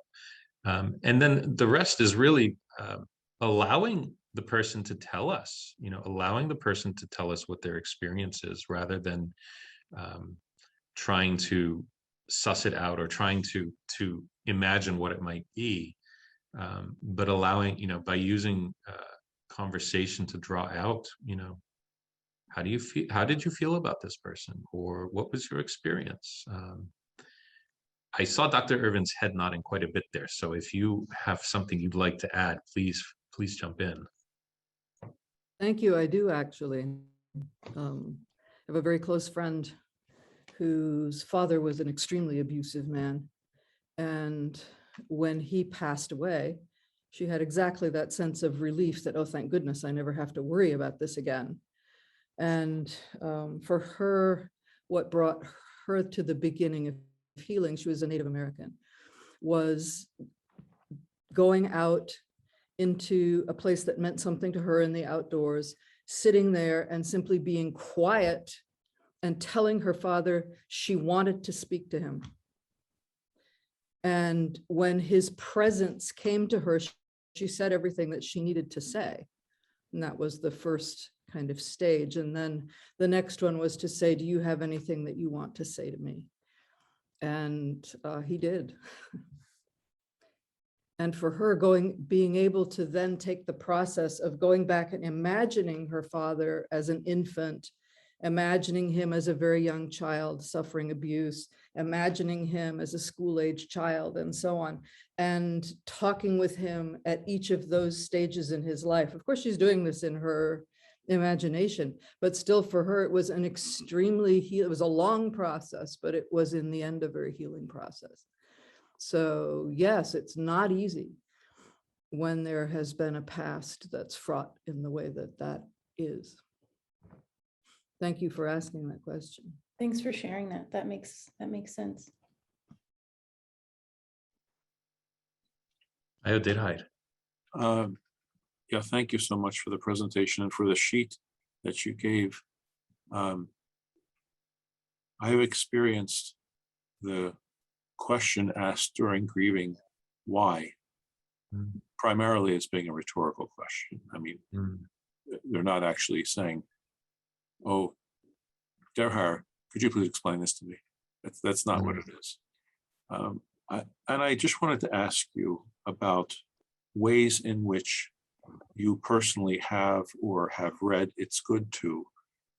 And then the rest is really allowing the person to tell us, what their experience is, rather than trying to suss it out or trying to imagine what it might be, but allowing, by using conversation to draw out, how do you feel? How did you feel about this person? Or what was your experience? I saw Dr. Irvin's head nodding quite a bit there. So if you have something you'd like to add, please jump in. Thank you. I do actually. I have a very close friend whose father was an extremely abusive man. And when he passed away, She had exactly that sense of relief that, oh, thank goodness, I never have to worry about this again. And for her, what brought her to the beginning of healing, she was a Native American, was going out into a place that meant something to her in the outdoors, sitting there and simply being quiet and telling her father she wanted to speak to him. And when his presence came to her, she said everything that she needed to say. And that was the first kind of stage. And then the next one was to say, do you have anything that you want to say to me? And he did. And for her, being able to then take the process of going back and imagining her father as an infant, imagining him as a very young child suffering abuse, imagining him as a school-age child, and so on, and talking with him at each of those stages in his life. Of course, she's doing this in her imagination, but still for her, it was it was a long process, but it was in the end a very healing process. So yes, it's not easy when there has been a past that's fraught in the way that that is. Thank you for asking that question. Thanks for sharing that. That makes sense. Yeah, thank you so much for the presentation and for the sheet that you gave. I have experienced the question asked during grieving, why? Primarily as being a rhetorical question. I mean, they're not actually saying, oh, Derhar, could you please explain this to me? That's not what it is. And I just wanted to ask you about ways in which you personally have or have read It's Good to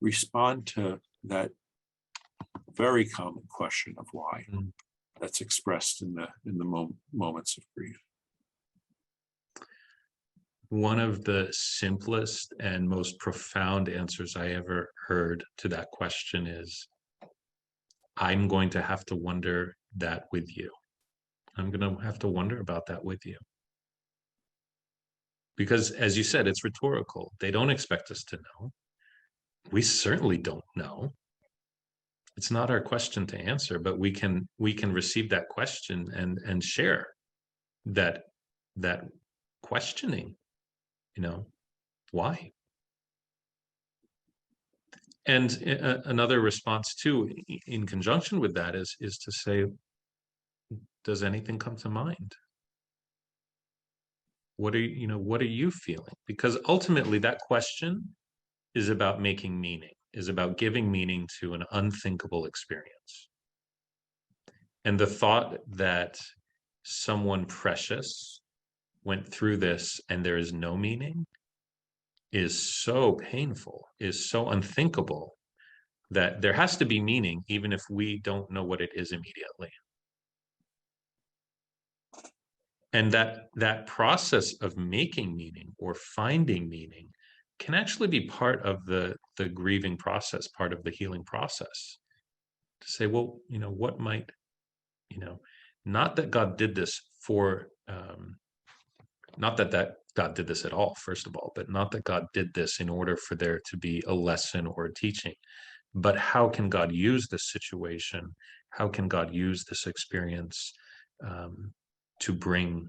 respond to that very common question of why that's expressed in the moments of grief. One of the simplest and most profound answers I ever heard to that question is, I'm going to have to wonder that with you. I'm going to have to wonder about that with you. Because as you said, it's rhetorical. They don't expect us to know. We certainly don't know. It's not our question to answer, but we can receive that question and share that questioning, why? And another response too, in conjunction with that, is to say, does anything come to mind? What are you feeling? Because ultimately that question is about making meaning, is about giving meaning to an unthinkable experience. And the thought that someone precious went through this and there is no meaning is so painful, is so unthinkable, that there has to be meaning even if we don't know what it is immediately. And that process of making meaning or finding meaning can actually be part of the grieving process, part of the healing process. To say, well, what might, not that God did this for, not that God did this at all, first of all, but not that God did this in order for there to be a lesson or a teaching, but how can God use this situation? How can God use this experience to bring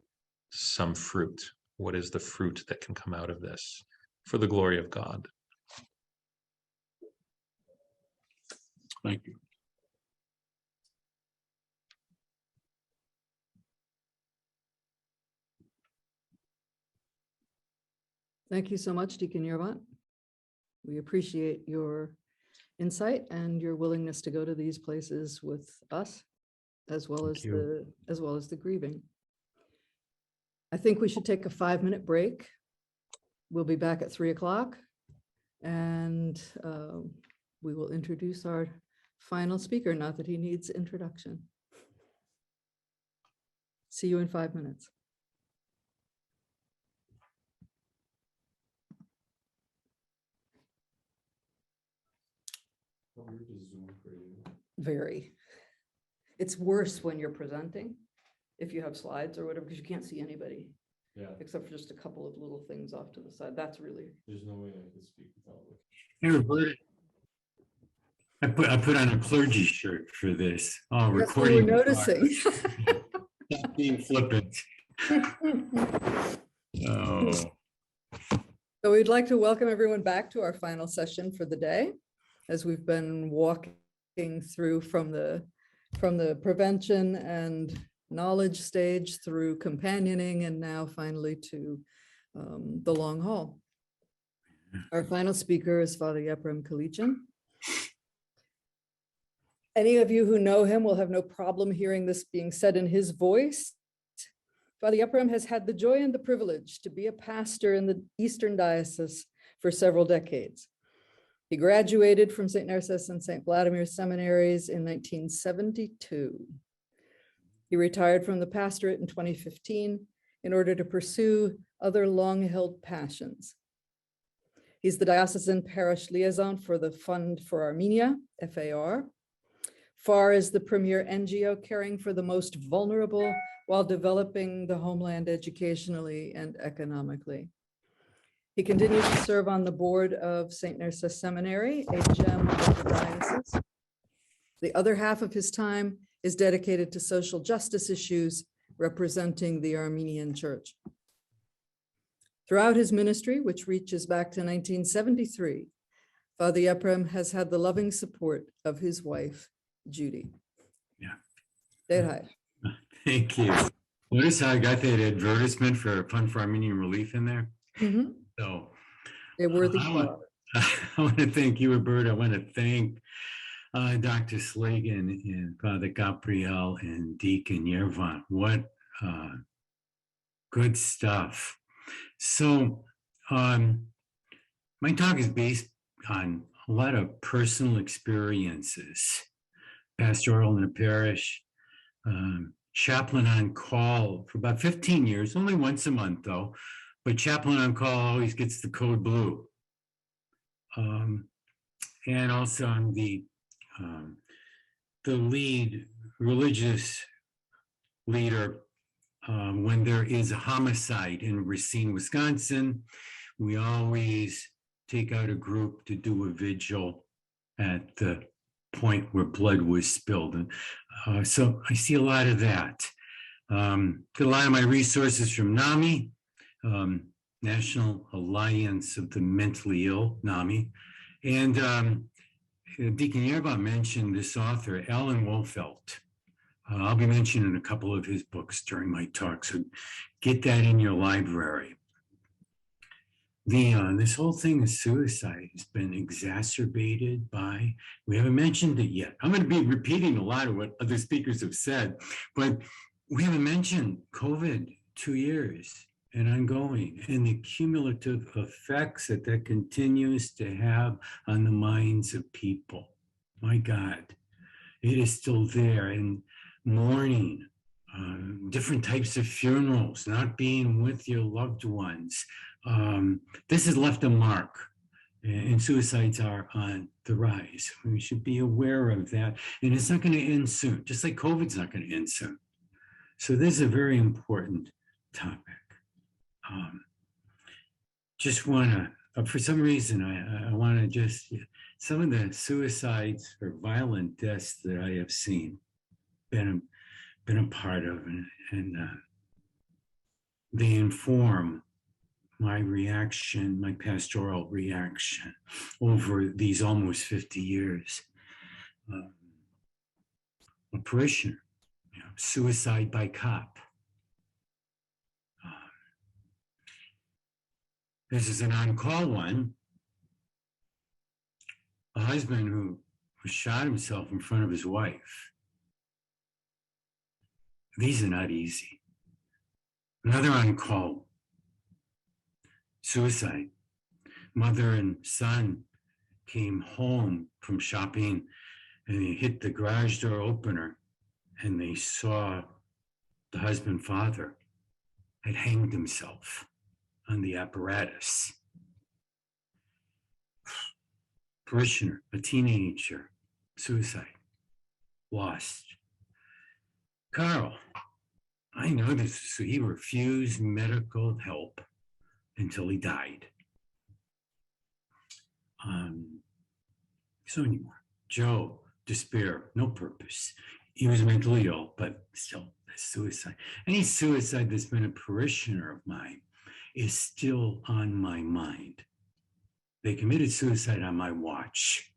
some fruit? What is the fruit that can come out of this for the glory of God? Thank you. Thank you so much, Deacon Yervant. We appreciate your insight and your willingness to go to these places with us, as well as the grieving. I think we should take a 5-minute break. We'll be back at 3 o'clock, and we will introduce our final speaker, not that he needs introduction. See you in 5 minutes. Very. It's worse when you're presenting, if you have slides or whatever, because you can't see anybody. Yeah, except for just a couple of little things off to the side. That's really, there's no way I could speak without looking. Hey, Roberta, I put on a clergy shirt for this. Oh, that's what we're recording. noticing. Stop being flippant. Oh. So we'd like to welcome everyone back to our final session for the day, as we've been walking through from the prevention and knowledge stage through companioning and now finally to the long haul. Our final speaker is Father Yeprem Kalichin. Any of you who know him will have no problem hearing this being said in his voice. Father Yeprem has had the joy and the privilege to be a pastor in the Eastern Diocese for several decades. He graduated from St. Nersess and St. Vladimir seminaries in 1972. He retired from the pastorate in 2015 in order to pursue other long-held passions. He's the diocesan parish liaison for the Fund for Armenia, FAR. FAR is the premier NGO caring for the most vulnerable while developing the homeland educationally and economically. He continues to serve on the board of St. Nersess Seminary, a gem of the diocese. The other half of his time is dedicated to social justice issues representing the Armenian Church. Throughout his ministry, which reaches back to 1973, Father Yeprem has had the loving support of his wife, Judy. Yeah. Say hi. Thank you. Notice how I got that advertisement for Fund for Armenian Relief in there? Mm-hmm. So A worthy I want to thank you, Roberta. I want to thank Dr. Slagan and Father Gabriel and Deacon Yervan. What good stuff. So my talk is based on a lot of personal experiences. Pastoral in a parish, chaplain on call for about 15 years, only once a month though, but chaplain on call always gets the code blue. And also I'm the lead religious leader when there is a homicide in Racine, Wisconsin. We always take out a group to do a vigil at the point where blood was spilled. And so I see a lot of that. Get a lot of my resources from NAMI, National Alliance of the Mentally Ill, NAMI. And Deacon Yerba mentioned this author, Alan Wolfelt. I'll be mentioning a couple of his books during my talk, so get that in your library. This whole thing of suicide has been exacerbated by, we haven't mentioned it yet. I'm going to be repeating a lot of what other speakers have said, but we haven't mentioned COVID 2 years and ongoing, and the cumulative effects that continues to have on the minds of people. My God, it is still there. And mourning, different types of funerals, not being with your loved ones. This has left a mark, and suicides are on the rise. We should be aware of that. And it's not going to end soon, just like COVID's not going to end soon. So this is a very important topic. Just want to, for some reason, I want to just, some of the suicides or violent deaths that I have seen, been a part of, and they inform my reaction, my pastoral reaction over these almost 50 years. A parishioner, suicide by cop. This is an on-call one. A husband who shot himself in front of his wife. These are not easy. Another on-call. Suicide. Mother and son came home from shopping and they hit the garage door opener and they saw the husband, father, had hanged himself on the apparatus. Parishioner, a teenager, suicide, lost. Carl, I know this. So he refused medical help until he died. So anymore. Joe, despair, no purpose. He was mentally ill, but still suicide. Any suicide that's been a parishioner of mine is still on my mind. They committed suicide on my watch.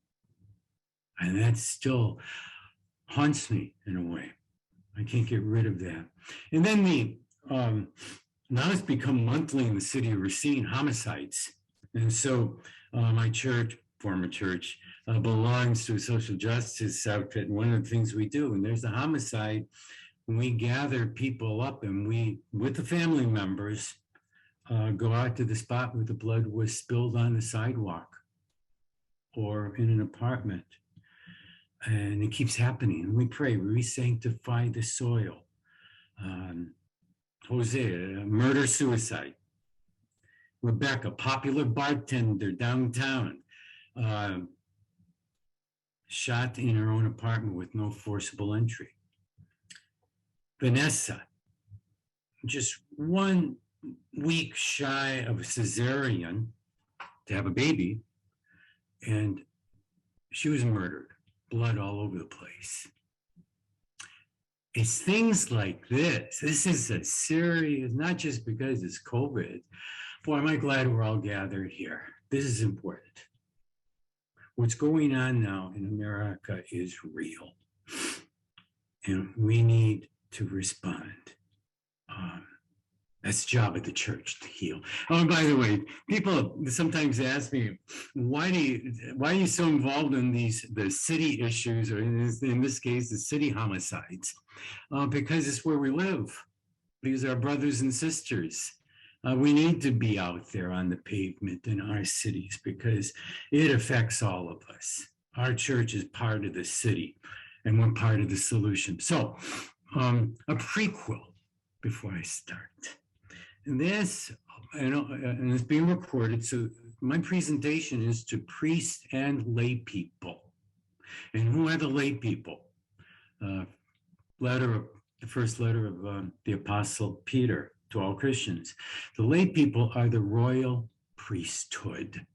And that still haunts me in a way. I can't get rid of that. And then now it's become monthly in the city of Racine, homicides. And so my church, former church, belongs to a social justice outfit. And one of the things we do, and there's a homicide, we gather people up and we, with the family members, go out to the spot where the blood was spilled on the sidewalk or in an apartment. And it keeps happening. And we pray, we sanctify the soil. Hosea, murder, suicide. Rebecca, popular bartender downtown, shot in her own apartment with no forcible entry. Vanessa, just 1 week shy of a cesarean to have a baby, and she was murdered, blood all over the place. It's things like this. This is a serious, not just because it's COVID. Boy, am I glad we're all gathered here. This is important. What's going on now in America is real. And we need to respond. That's the job of the church, to heal. Oh, and by the way, people sometimes ask me, why are you so involved in the city issues, or in this case, the city homicides? Because it's where we live. These are brothers and sisters. We need to be out there on the pavement in our cities because it affects all of us. Our church is part of the city and we're part of the solution. So a prequel before I start. And this, and it's being recorded. So my presentation is to priests and lay people. And who are the lay people? The first letter of the Apostle Peter to all Christians. The lay people are the royal priesthood.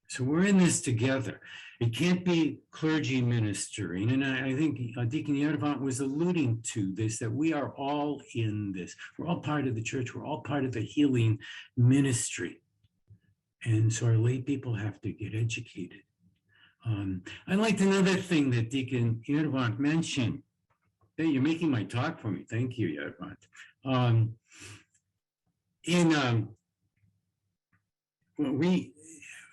So we're in this together. It can't be clergy ministering. And I think Deacon Yadavant was alluding to this, that we are all in this. We're all part of the church. We're all part of the healing ministry. And so our lay people have to get educated. I liked another thing that Deacon Yadavant mentioned. Hey, you're making my talk for me. Thank you, Yadavant.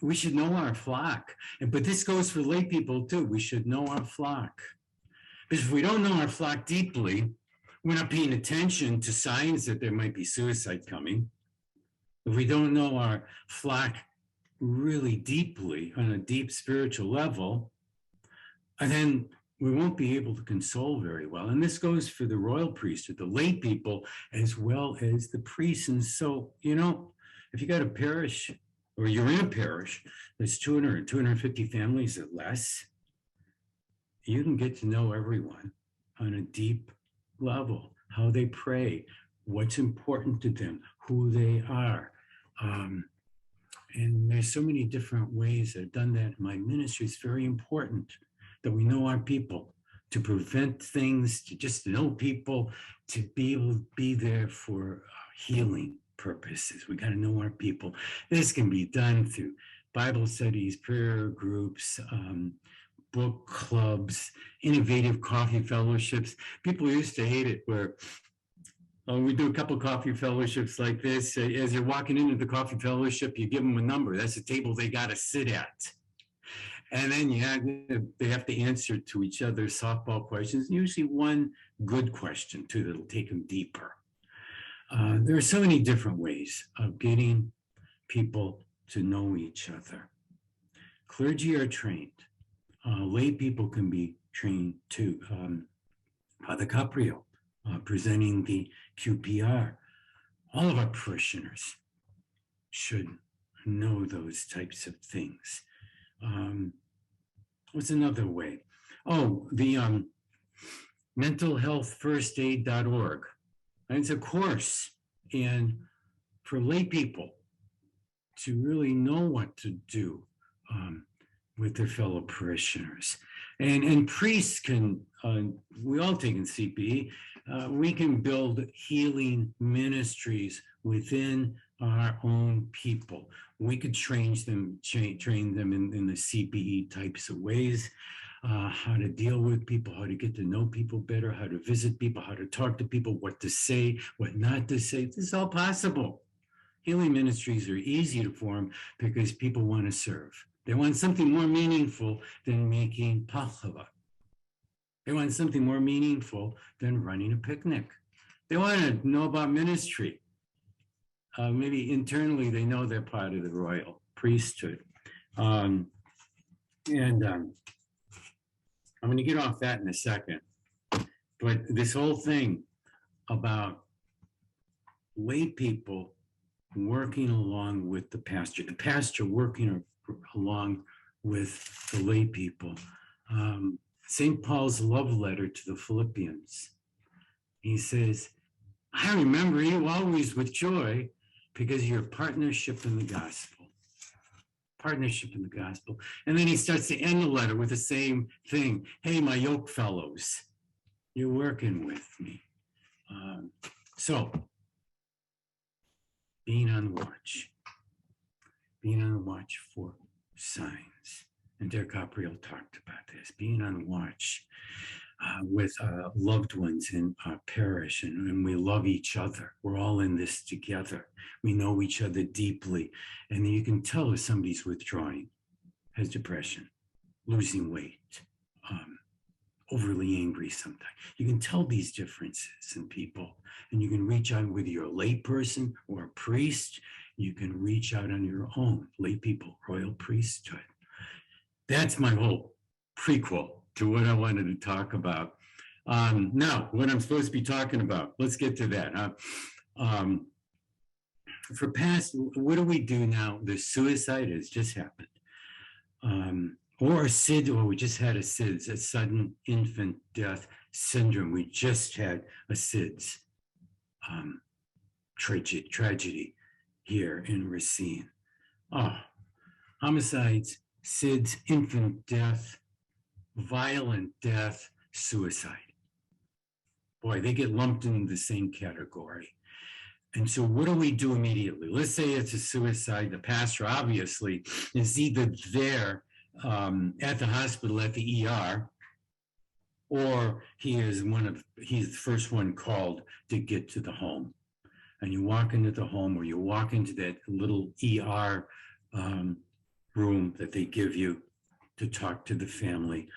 We should know our flock, but this goes for lay people too. We should know our flock, because if we don't know our flock deeply, we're not paying attention to signs that there might be suicide coming. If we don't know our flock really deeply on a deep spiritual level, and then we won't be able to console very well. And this goes for the royal priesthood, the lay people, as well as the priests. And so, if you got a parish, or you're in a parish, there's 200, 250 families or less, you can get to know everyone on a deep level, how they pray, what's important to them, who they are. And there's so many different ways that I've done that in my ministry. It's very important that we know our people, to prevent things, to just know people, to be able to be there for healing purposes. We got to know our people. This can be done through Bible studies, prayer groups, book clubs, innovative coffee fellowships. People used to hate it where we do a couple of coffee fellowships like this. As you're walking into the coffee fellowship, you give them a number. That's the table they got to sit at. And then they have to answer to each other softball questions, usually one good question too that'll take them deeper. There are so many different ways of getting people to know each other. Clergy are trained. Lay people can be trained too. Father Caprio presenting the QPR. All of our parishioners should know those types of things. What's another way? Oh, the mentalhealthfirstaid.org. And it's a course. And for lay people to really know what to do with their fellow parishioners. And priests can, we all take in CPE, we can build healing ministries within our own people. We could train them in the CPE types of ways, how to deal with people, how to get to know people better, how to visit people, how to talk to people, what to say, what not to say. This is all possible. Healing ministries are easy to form because people want to serve. They want something more meaningful than making pachava. They want something more meaningful than running a picnic. They want to know about ministry. Maybe internally they know they're part of the royal priesthood. I'm going to get off that in a second. But this whole thing about lay people working along with the pastor working along with the lay people. St. Paul's love letter to the Philippians. He says, I remember you always with joy because of your partnership in the gospel. Partnership in the gospel. And then he starts to end the letter with the same thing. Hey, my yoke fellows, you're working with me. So, being on the watch for signs. And Derek Gabriel talked about this, being on watch with loved ones in our parish, and we love each other. We're all in this together. We know each other deeply. And you can tell if somebody's withdrawing, has depression, losing weight, overly angry sometimes. You can tell these differences in people, and you can reach out whether you're a lay person or a priest. You can reach out on your own, lay people, royal priesthood. That's my whole prequel to what I wanted to talk about. Now, what I'm supposed to be talking about, let's get to that. For past, what do we do now? The suicide has just happened. Or a SID, or we just had a SIDS, a sudden infant death syndrome. We just had a SIDS tragedy here in Racine. Homicides, SIDS, infant death, violent death, suicide. Boy, they get lumped in the same category. And so what do we do immediately? Let's say it's a suicide. The pastor obviously is either there at the hospital, at the ER, or he's the first one called to get to the home. And you walk into the home, or you walk into that little ER room that they give you to talk to the family.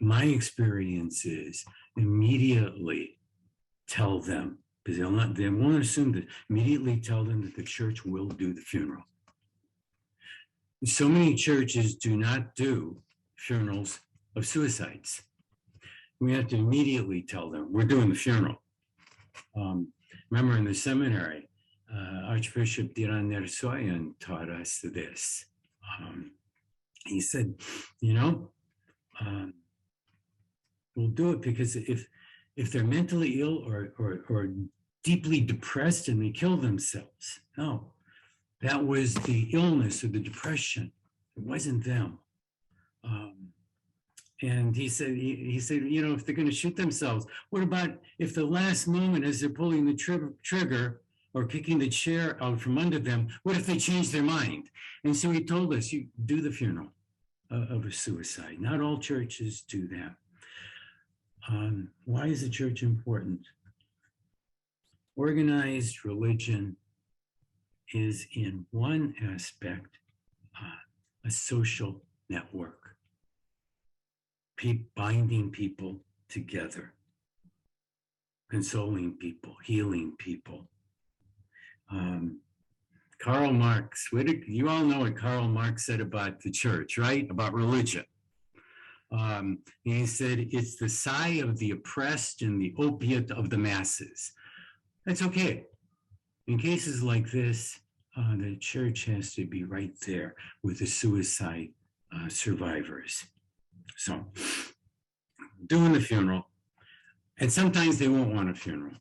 My experience is immediately tell them, because they won't assume that, immediately tell them that the church will do the funeral. So many churches do not do funerals of suicides. We have to immediately tell them, we're doing the funeral. Remember in the seminary, Archbishop Diran Nersoyan taught us this. He said, we'll do it because if they're mentally ill or deeply depressed and they kill themselves, no. That was the illness or the depression. It wasn't them. And he said, if they're going to shoot themselves, what about if the last moment as they're pulling the trigger or kicking the chair out from under them, what if they change their mind? And so he told us, you do the funeral of a suicide. Not all churches do that. Why is the church important? Organized religion is in one aspect a social network, binding people together, consoling people, healing people. Karl Marx, you all know what Karl Marx said about the church, right? About religion. He said, it's the sigh of the oppressed and the opiate of the masses. That's okay. In cases like this, the church has to be right there with the suicide survivors. So, doing the funeral. And sometimes they won't want a funeral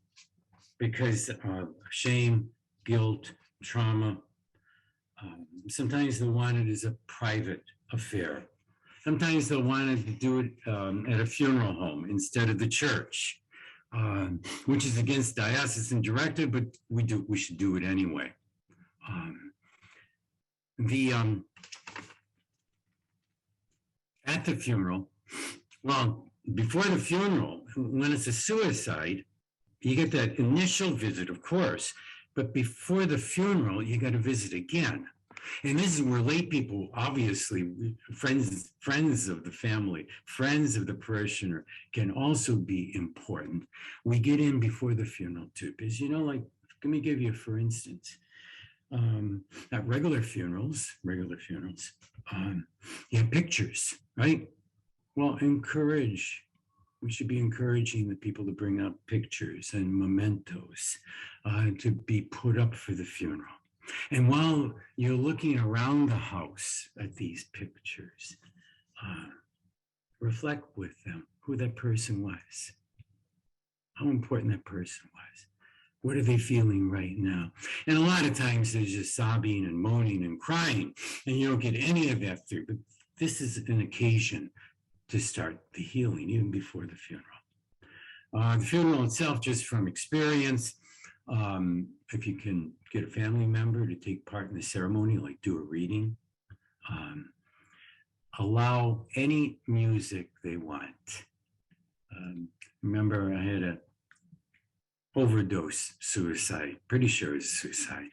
because of shame, guilt, trauma. Sometimes they'll want it as a private affair. Sometimes they'll want to do it at a funeral home instead of the church, which is against diocesan directive, but we should do it anyway. At the funeral, well, before the funeral, when it's a suicide, you get that initial visit, of course, but before the funeral, you got to visit again. And this is where lay people, obviously, friends of the family, friends of the parishioner can also be important. We get in before the funeral too, because, you know, like, let me give you, for instance, at regular funerals, you have pictures, right? Well, we should be encouraging the people to bring up pictures and mementos to be put up for the funeral. And while you're looking around the house at these pictures, reflect with them who that person was, how important that person was. What are they feeling right now? And a lot of times there's just sobbing and moaning and crying, and you don't get any of that through. But this is an occasion to start the healing even before the funeral. The funeral itself, just from experience, if you can get a family member to take part in the ceremony, like do a reading, allow any music they want. Remember, I had a overdose suicide, pretty sure it was suicide.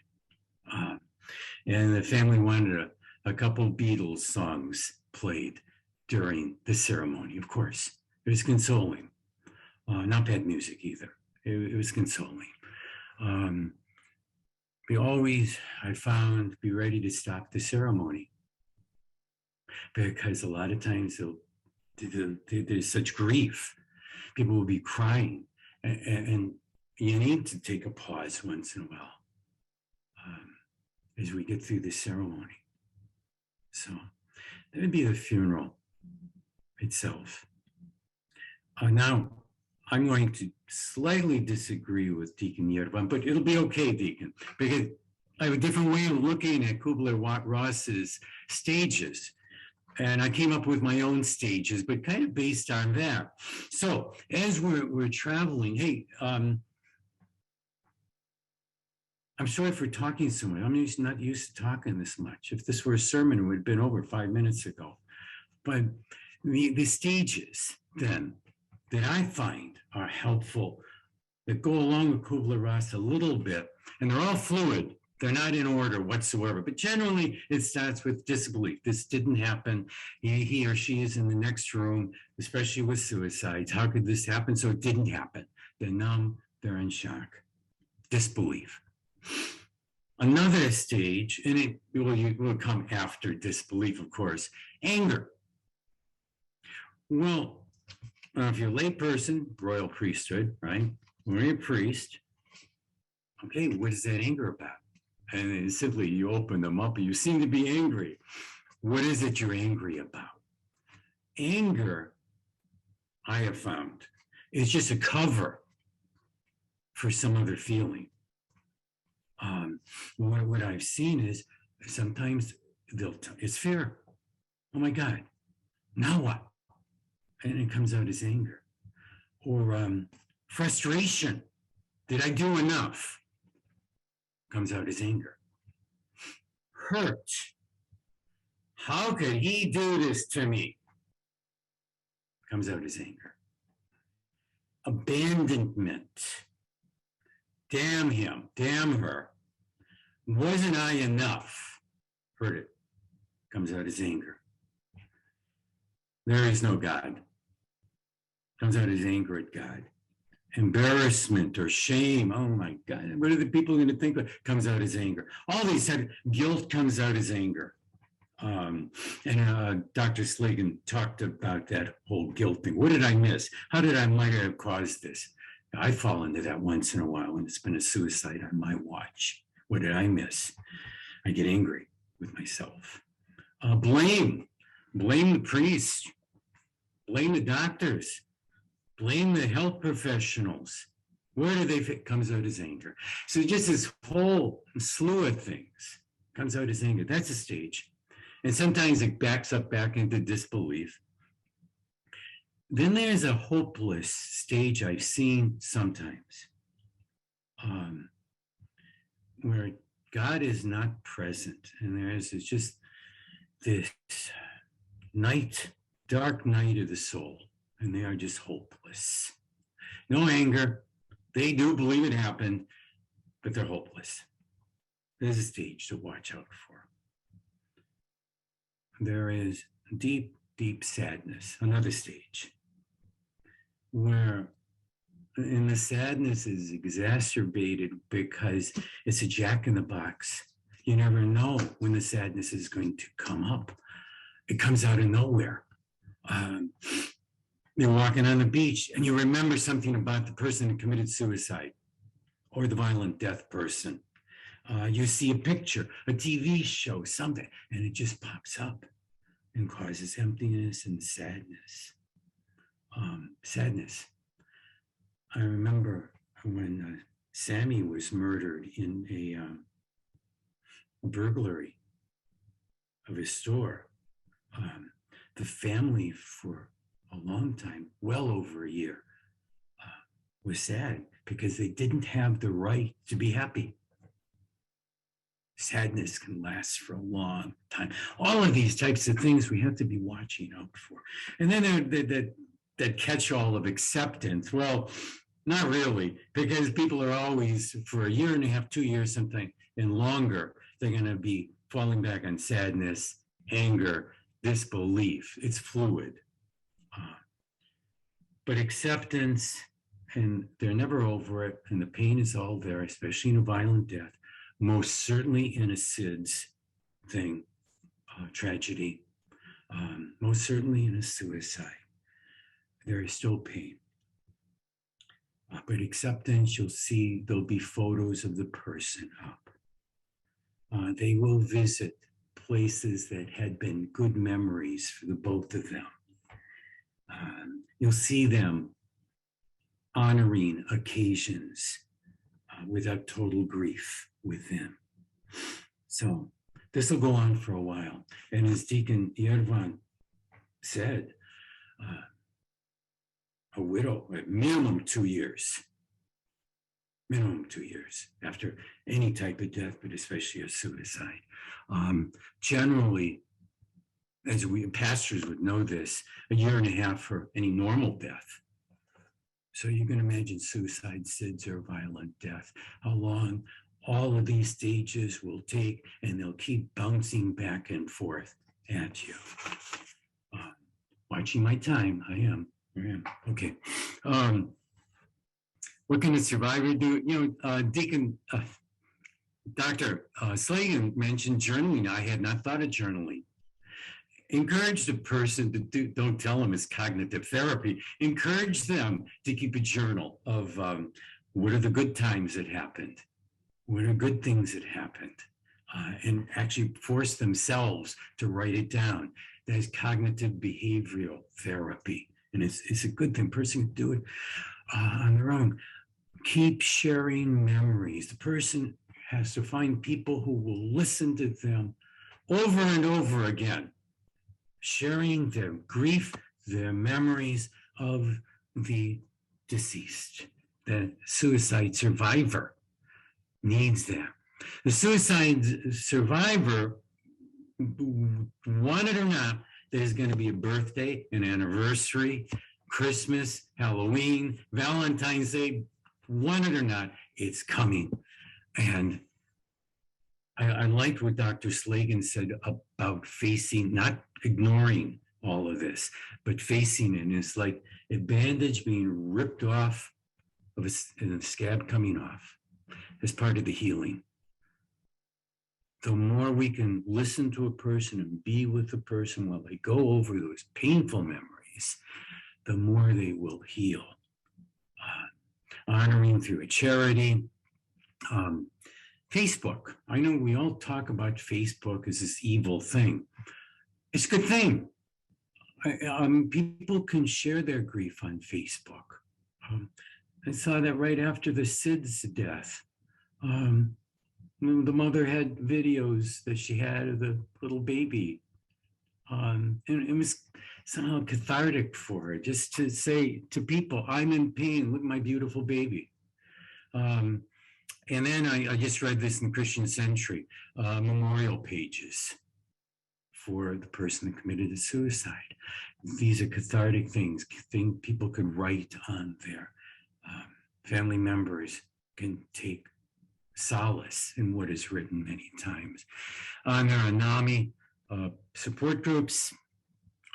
And the family wanted a couple Beatles songs played during the ceremony. Of course, it was consoling. Not bad music either. It was consoling. We always, I found, be ready to stop the ceremony, because a lot of times there's such grief. People will be crying, and you need to take a pause once in a while as we get through the ceremony. So that would be the funeral itself. Now, I'm going to slightly disagree with Deacon Yervan, but it'll be okay, Deacon, because I have a different way of looking at Kubler-Ross's stages. And I came up with my own stages, but kind of based on that. So as we're traveling, hey, I'm sorry for talking so much. I'm not used to talking this much. If this were a sermon, it would have been over 5 minutes ago. But the stages then that I find are helpful, that go along with Kubler-Ross a little bit, and they're all fluid. They're not in order whatsoever, but generally it starts with disbelief. This didn't happen. He or she is in the next room, especially with suicides. How could this happen? So it didn't happen. They're numb, they're in shock. Disbelief. Another stage, and it will come after disbelief, of course, anger. Well, if you're a lay person, royal priesthood, right? When you're a priest, okay, what is that anger about? And it's simply you open them up and you seem to be angry. What is it you're angry about? Anger, I have found, is just a cover for some other feeling. What I've seen is sometimes it's fear. Oh my God, now what? And it comes out as anger. Or frustration. Did I do enough? Comes out as anger. Hurt. How could he do this to me? Comes out as anger. Abandonment. Damn him, damn her. Wasn't I enough? Heard it. Comes out as anger. There is no God. Comes out as anger at God. Embarrassment or shame. Oh my God. What are the people going to think of? Comes out as anger. All these guilt comes out as anger. And Dr. Slagan talked about that whole guilt thing. What did I miss? How did I might have caused this? I fall into that once in a while when it's been a suicide on my watch. What did I miss? I get angry with myself. Blame the priest. Blame the doctors. blame the health professionals. Where do they fit? Comes out as anger. So just this whole slew of things comes out as anger. That's a stage. And sometimes it backs up back into disbelief. Then there's a hopeless stage I've seen sometimes, where God is not present. And there's just this night, dark night of the soul. And they are just hopeless. No anger. They do believe it happened, but they're hopeless. There's a stage to watch out for. There is deep, deep sadness, another stage, where and the sadness is exacerbated because it's a jack in the box. You never know when the sadness is going to come up. It comes out of nowhere. You're walking on the beach and you remember something about the person who committed suicide or the violent death person. You see a picture, a TV show, something, and it just pops up and causes emptiness and sadness. Sadness. I remember when Sammy was murdered in a burglary of his store. The family for a long time, well over a year, was sad because they didn't have the right to be happy. Sadness can last for a long time. All of these types of things we have to be watching out for. And then that catch-all of acceptance. Well, not really, because people are always, for a year and a half, 2 years, something, and longer, they're going to be falling back on sadness, anger, disbelief. It's fluid. But acceptance, and they're never over it, and the pain is all there, especially in a violent death, most certainly in a SIDS thing, tragedy, most certainly in a suicide. There is still pain. But acceptance, you'll see there'll be photos of the person up. They will visit places that had been good memories for the both of them. You'll see them honoring occasions without total grief within. So this will go on for a while. And as Deacon Yervan said, a widow, at minimum 2 years. Minimum 2 years after any type of death, but especially a suicide. Generally, as we pastors would know this, a year and a half for any normal death. So you can imagine suicide, SIDS, or violent death, how long all of these stages will take, and they'll keep bouncing back and forth at you. Watching my time, I am. Okay. What can a survivor do? You know, Deacon, Dr. Slagan mentioned journaling. I had not thought of journaling. Encourage the person to do, don't tell them it's cognitive therapy. Encourage them to keep a journal of what are the good times that happened? What are good things that happened? And actually force themselves to write it down. That is cognitive behavioral therapy. And it's a good thing. Person can do it on their own. Keep sharing memories. The person has to find people who will listen to them over and over again, sharing their grief, their memories of the deceased. The suicide survivor needs that. The suicide survivor, want it or not, there's going to be a birthday, an anniversary, Christmas, Halloween, Valentine's Day, want it or not, it's coming. And I liked what Dr. Slagan said about facing, not ignoring all of this, but facing it. And it's like a bandage being ripped off of and a scab coming off as part of the healing. The more we can listen to a person and be with the person while they go over those painful memories, the more they will heal. Honoring through a charity. Facebook. I know we all talk about Facebook as this evil thing. It's a good thing. People can share their grief on Facebook. I saw that right after the Sid's death. The mother had videos that she had of the little baby. And it was somehow cathartic for her just to say to people, I'm in pain, look at my beautiful baby. And then I just read this in Christian Century, memorial pages for the person that committed suicide. These are cathartic things people could write on there. Family members can take solace in what is written many times. There are NAMI support groups,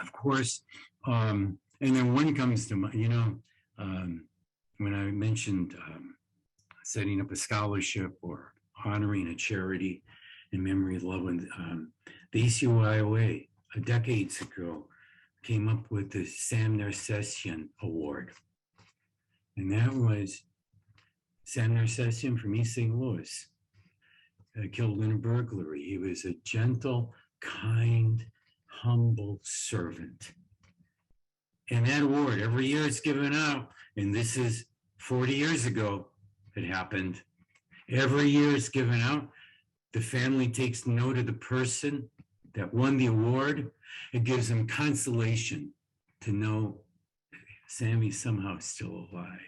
of course. And then one comes to mind, when I mentioned setting up a scholarship or honoring a charity in memory of loved ones, the ECYOA, decades ago, came up with the Sam Nersessian Award. And that was Sam Nersessian from East St. Louis, killed in a burglary. He was a gentle, kind, humble servant. And that award, every year it's given out, and this is 40 years ago it happened. Every year it's given out. The family takes note of the person that won the award. It gives them consolation to know Sammy's somehow still alive.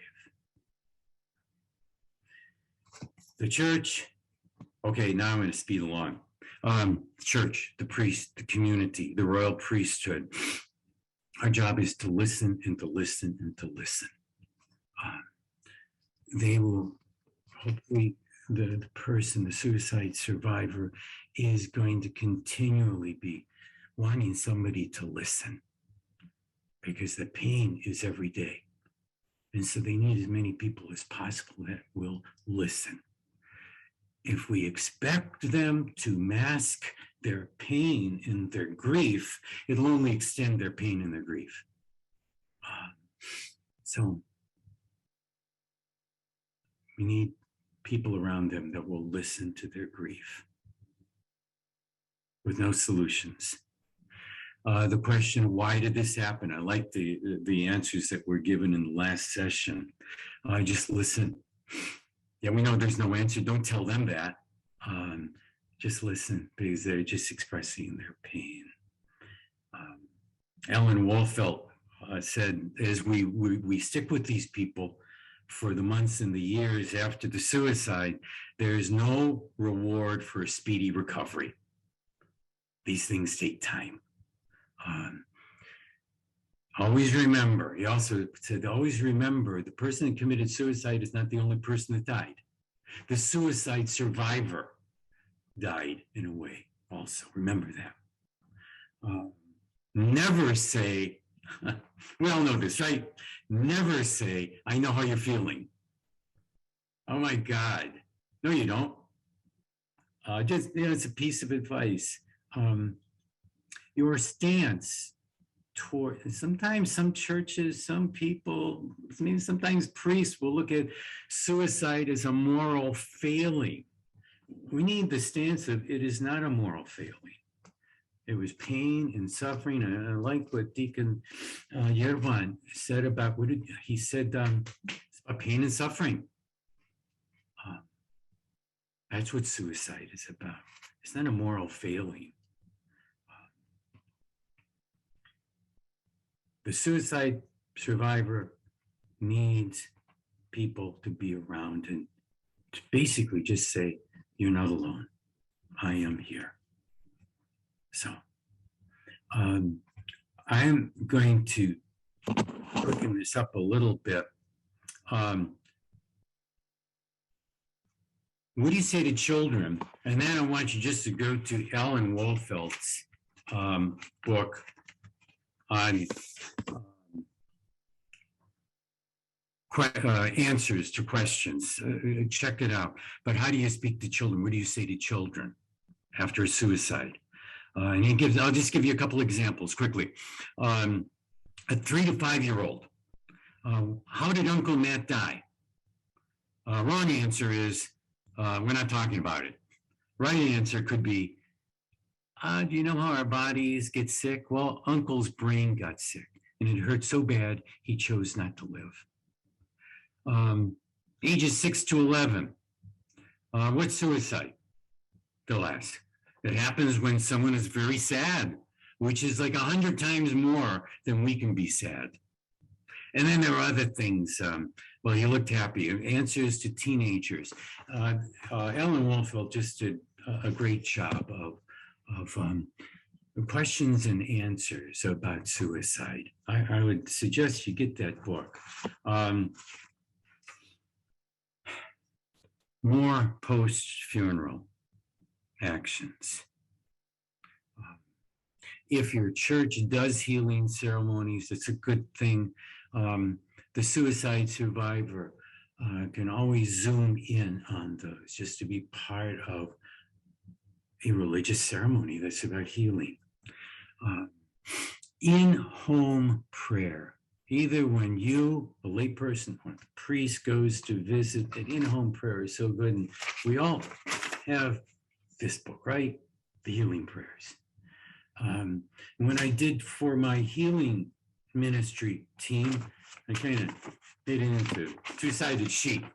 The church, okay, now I'm going to speed along. Church, the priest, the community, the royal priesthood. Our job is to listen and to listen and to listen. They will, hopefully, the person, the suicide survivor, is going to continually be wanting somebody to listen because the pain is every day. And so they need as many people as possible that will listen. If we expect them to mask their pain and their grief, it'll only extend their pain and their grief. So we need people around them that will listen to their grief with no solutions. The question, why did this happen? I like the answers that were given in the last session. Just listen. Yeah, we know there's no answer. Don't tell them that. Just listen because they're just expressing their pain. Alan Wolfelt said, as we stick with these people for the months and the years after the suicide, there is no reward for a speedy recovery. These things take time. Always remember, he also said, always remember the person that committed suicide is not the only person that died. The suicide survivor died in a way also. Remember that. Never say, we all know this, right? Never say, I know how you're feeling. Oh my God. No, you don't. Just, it's a piece of advice. Your stance toward, sometimes some churches, some people, maybe sometimes priests will look at suicide as a moral failing. We need the stance of it is not a moral failing. It was pain and suffering. And I like what Deacon Yervan said about, he said, about pain and suffering. That's what suicide is about. It's not a moral failing. The suicide survivor needs people to be around and to basically just say, you're not alone. I am here. So I'm going to open this up a little bit. What do you say to children? And then I want you just to go to Alan Wolfelt's book on answers to questions. Check it out. But how do you speak to children? What do you say to children after a suicide? And he gives, I'll just give you a couple examples quickly. A 3 to 5 year old. How did Uncle Matt die? Wrong answer is, we're not talking about it. Right answer could be, Do you know how our bodies get sick? Well, Uncle's brain got sick and it hurt so bad he chose not to live. Ages 6 to 11. What's suicide? They'll ask. It happens when someone is very sad, which is like 100 times more than we can be sad. And then there are other things. Well, he looked happy. Answers to teenagers. Ellen Wolfeld just did a great job of questions and answers about suicide. I would suggest you get that book. More post-funeral actions. If your church does healing ceremonies, it's a good thing. The suicide survivor can always zoom in on those just to be part of a religious ceremony that's about healing. In-home prayer. Either when you, a lay person, or the priest goes to visit, that in-home prayer is so good. And we all have this book, right? The Healing Prayers. When I did for my healing ministry team, I kind of made it into two-sided sheet.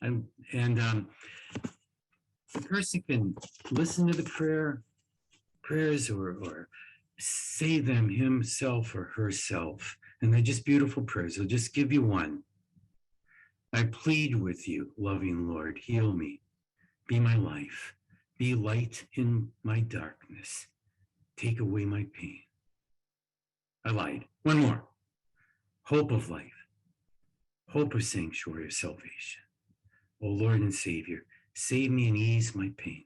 The person can listen to the prayers or say them himself or herself. And they're just beautiful prayers. I'll just give you one. I plead with you, loving Lord, heal me. Be my life. Be light in my darkness. Take away my pain. I lied. One more. Hope of life. Hope of sanctuary of salvation. O Lord and Savior, save me and ease my pain.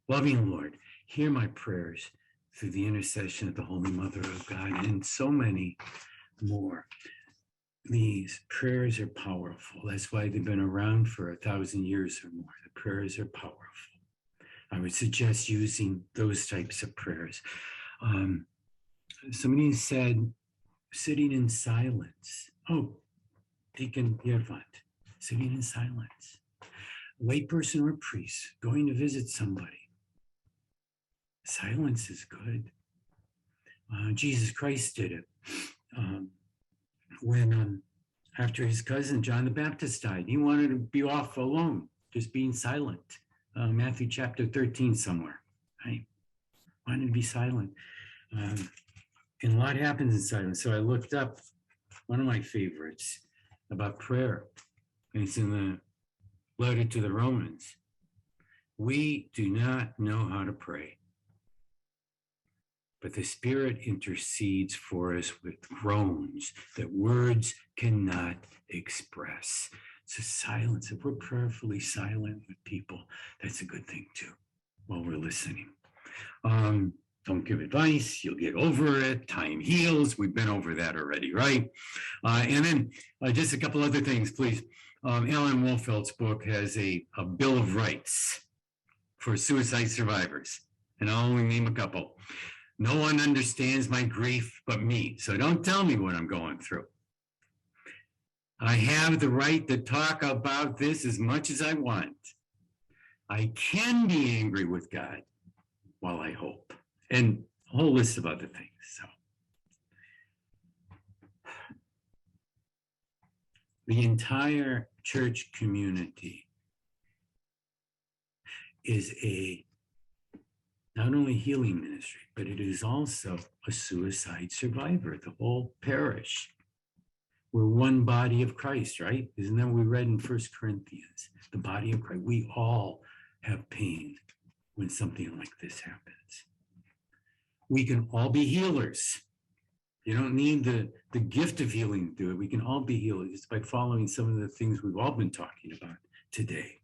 Loving Lord, hear my prayers through the intercession of the Holy Mother of God, and so many more. These prayers are powerful. That's why they've been around for 1,000 years or more. The prayers are powerful. I would suggest using those types of prayers. Somebody said, sitting in silence. Oh, Deacon Yervant, sitting in silence. A layperson or priest going to visit somebody. Silence is good. Jesus Christ did it. When after his cousin John the Baptist died, he wanted to be off alone, just being silent. Matthew chapter 13 somewhere, right? Wanted to be silent. And a lot happens in silence. So I looked up one of my favorites about prayer. And it's in the letter to the Romans. We do not know how to pray, but the Spirit intercedes for us with groans that words cannot express. So silence, if we're prayerfully silent with people, that's a good thing too, while we're listening. Don't give advice, you'll get over it, time heals. We've been over that already, right? And then just a couple other things, please. Alan Wolfeld's book has a Bill of Rights for suicide survivors, and I'll only name a couple. No one understands my grief but me, so don't tell me what I'm going through. I have the right to talk about this as much as I want. I can be angry with God while I hope, and a whole list of other things. So the entire church community is not only healing ministry, but it is also a suicide survivor, the whole parish. We're one body of Christ, right? Isn't that what we read in 1 Corinthians? The body of Christ. We all have pain when something like this happens. We can all be healers. You don't need the gift of healing to do it. We can all be healers just by following some of the things we've all been talking about today.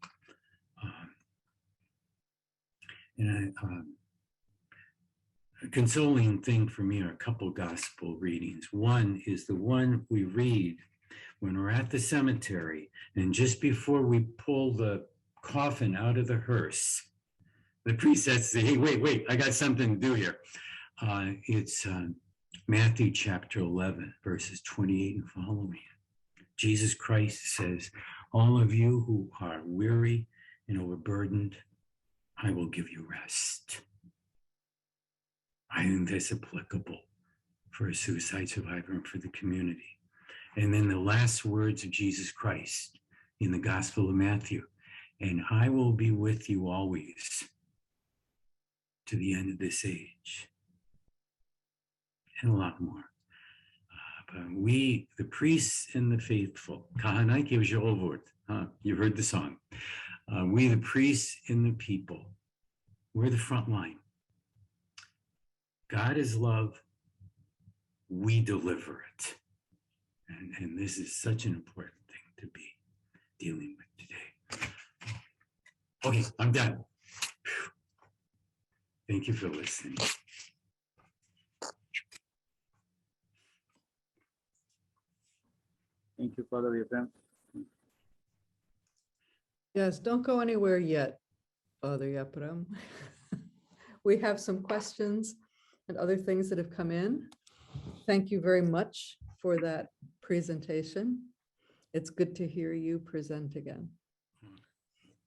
A consoling thing for me are a couple gospel readings. One is the one we read when we're at the cemetery, and just before we pull the coffin out of the hearse, the priest says, hey, wait, I got something to do here. It's Matthew chapter 11, verses 28 and following. Jesus Christ says, all of you who are weary and overburdened, I will give you rest. I think that's applicable for a suicide survivor and for the community. And then the last words of Jesus Christ in the Gospel of Matthew, and I will be with you always to the end of this age, and a lot more. But we, the priests and the faithful, you've heard the song. We, the priests and the people, we're the front line. God is love, we deliver it. And this is such an important thing to be dealing with today. Okay, I'm done. Thank you for listening. Thank you, Father Abraham. Yes, don't go anywhere yet, Father Yapram. We have some questions and other things that have come in. Thank you very much for that presentation. It's good to hear you present again.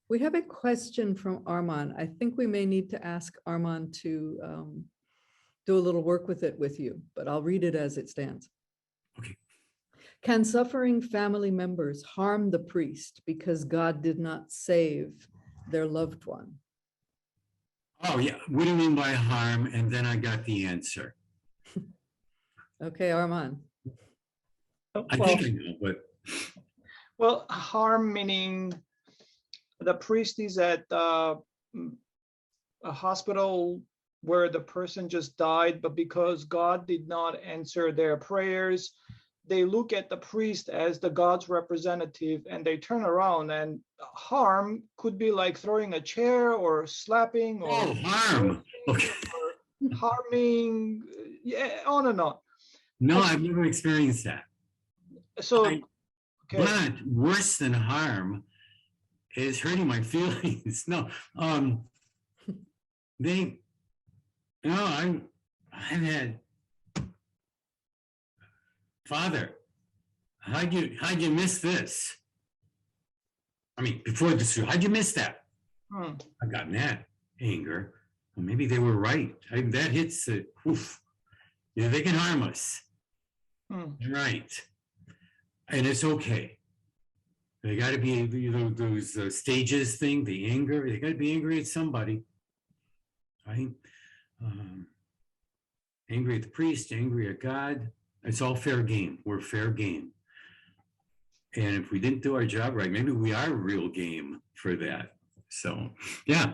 We have a question from Armand. I think we may need to ask Armand to do a little work with it with you, but I'll read it as it stands. Okay. Can suffering family members harm the priest because God did not save their loved one? Oh, yeah. What do you mean by harm? And then I got the answer. Okay, Armand. I think I know, but. Well, harm meaning the priest is at a hospital where the person just died, but because God did not answer their prayers, they look at the priest as the God's representative and they turn around, and harm could be like throwing a chair or slapping or harm. Okay. or harming, yeah, on and on. No, I've never experienced that. So, okay. But worse than harm is hurting my feelings. I've had, Father, how'd you miss this? I mean, before this, how'd you miss that? I've gotten that anger. Well, maybe they were right. That hits the, they can harm us. Right. And it's okay. They got to be, those stages thing, the anger, they got to be angry at somebody. Right? Angry at the priest, angry at God. It's all fair game. We're fair game. And if we didn't do our job right, maybe we are real game for that. So, yeah.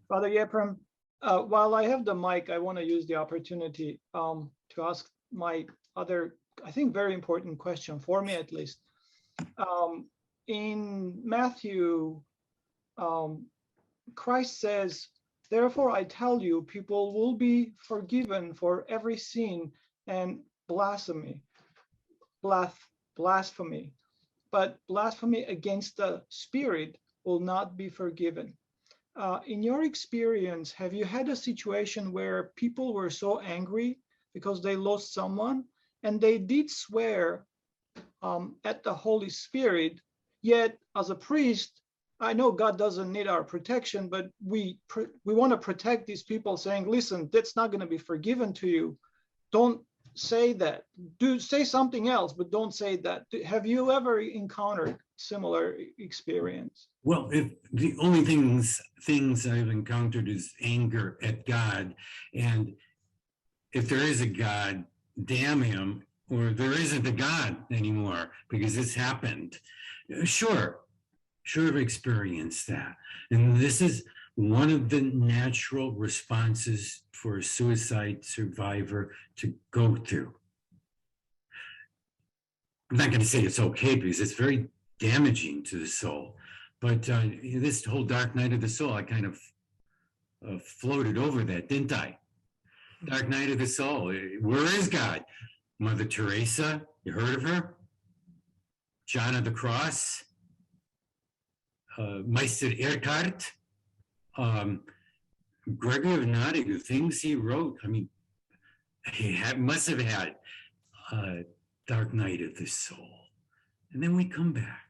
Father Yepram, while I have the mic, I want to use the opportunity to ask my other, I think, very important question, for me at least. In Matthew, Christ says, "Therefore I tell you, people will be forgiven for every sin and blasphemy, but blasphemy against the Spirit will not be forgiven." In your experience, have you had a situation where people were so angry because they lost someone and they did swear at the Holy Spirit, yet as a priest, I know God doesn't need our protection, but we want to protect these people, saying, listen, that's not going to be forgiven to you. Don't say that. Do say something else, but don't say that. Have you ever encountered similar experience? Well, if the only things I've encountered is anger at God, and if there is a God, damn him, or there isn't a God anymore because this happened. Sure, I've experienced that. And this is one of the natural responses for a suicide survivor to go through. I'm not going to say it's okay because it's very damaging to the soul. But this whole dark night of the soul, I kind of floated over that, didn't I? Dark night of the soul. Where is God? Mother Teresa, you heard of her? John of the Cross, Meister Eckhart, Gregory of Nyssa, the things he wrote. I mean, must have had a dark night of the soul. And then we come back.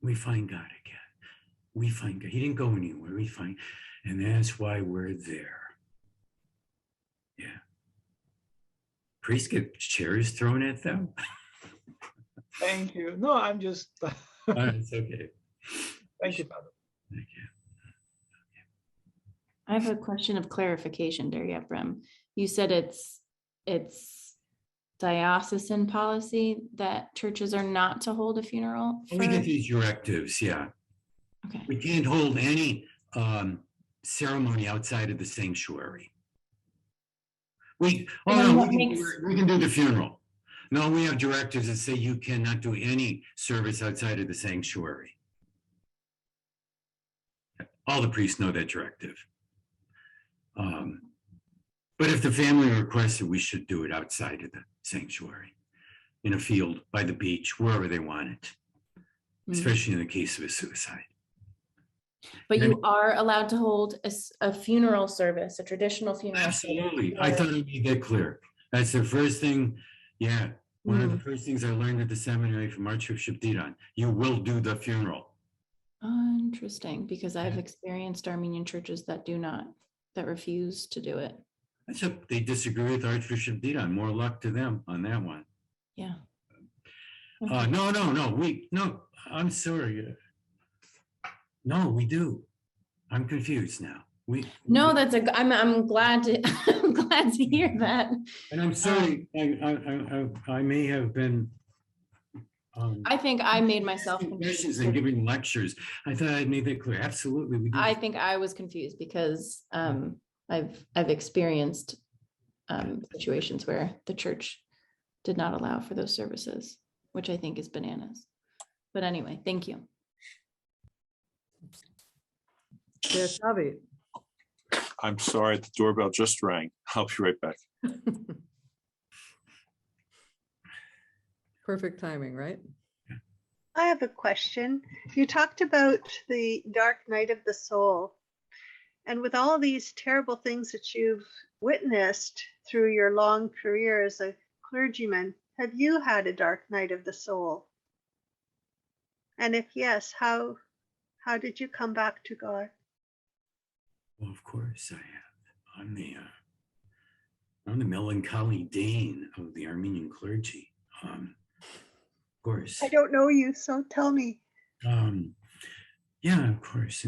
We find God again. We find God. He didn't go anywhere. We find, and that's why we're there. Yeah. Priests get chairs thrown at them. Thank you. No, I'm just. It's okay. Thank you, Father. Thank you. I have a question of clarification, Daryabram. You said it's diocesan policy that churches are not to hold a funeral. We get these directives, yeah. Okay. We can't hold any ceremony outside of the sanctuary. We can do the funeral. No, we have directives that say you cannot do any service outside of the sanctuary. All the priests know that directive. But if the family requests it, we should do it outside of the sanctuary, in a field, by the beach, wherever they want it, especially in the case of a suicide. But you are allowed to hold a funeral service, a traditional funeral Absolutely. service. I thought I made that clear. That's the first thing. Yeah. One of the first things I learned at the seminary from Archbishop Didon. You will do the funeral. Interesting, because I've experienced Armenian churches that do not, that refuse to do it. They disagree with Archbishop Didon. More luck to them on that one. Yeah. No, I'm sorry. No, we do. I'm confused now. I'm glad to I'm glad to hear that. And I'm sorry, I may have been I think I made myself confused and giving lectures. I thought I made that clear. Absolutely. We do. I think I was confused because I've experienced situations where the church did not allow for those services, which I think is bananas. But anyway, thank you. Yes, Tavi. I'm sorry, the doorbell just rang. I'll be right back. Perfect timing, right? I have a question. You talked about the dark night of the soul. And with all these terrible things that you've witnessed through your long career as a clergyman, have you had a dark night of the soul? And if yes, how did you come back to God? Well, of course I have. I'm the melancholy Dane of the Armenian clergy. Of course. I don't know you, so tell me. Yeah, of course.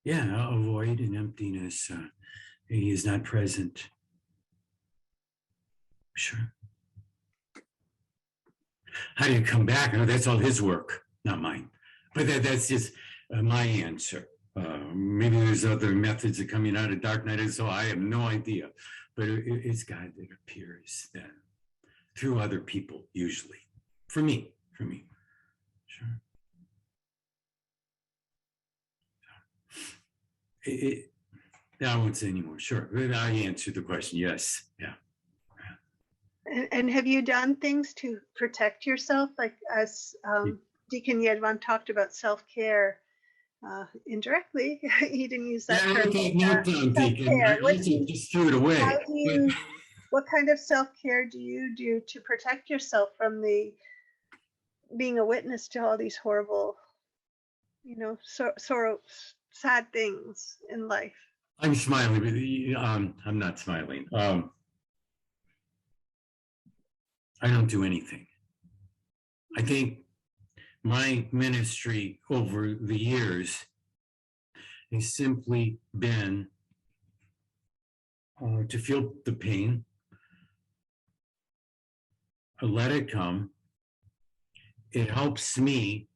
Yeah, a void and emptiness. He is not present. Sure. How do you come back? No, that's all his work, not mine. But that's just my answer. Maybe there's other methods of coming out of dark night, and so I have no idea. But it's God that appears then through other people, usually. For me. Sure. I won't say anymore. Sure. I answered the question. Yes. Yeah. And have you done things to protect yourself? Like as Deacon Yedvan talked about self-care indirectly. He didn't use that term. Just threw it away. What kind of self-care do you do to protect yourself from being a witness to all these horrible, sorrow, sad things in life? I'm smiling, but I'm not smiling. I don't do anything. I think my ministry over the years has simply been to feel the pain, let it come. It helps me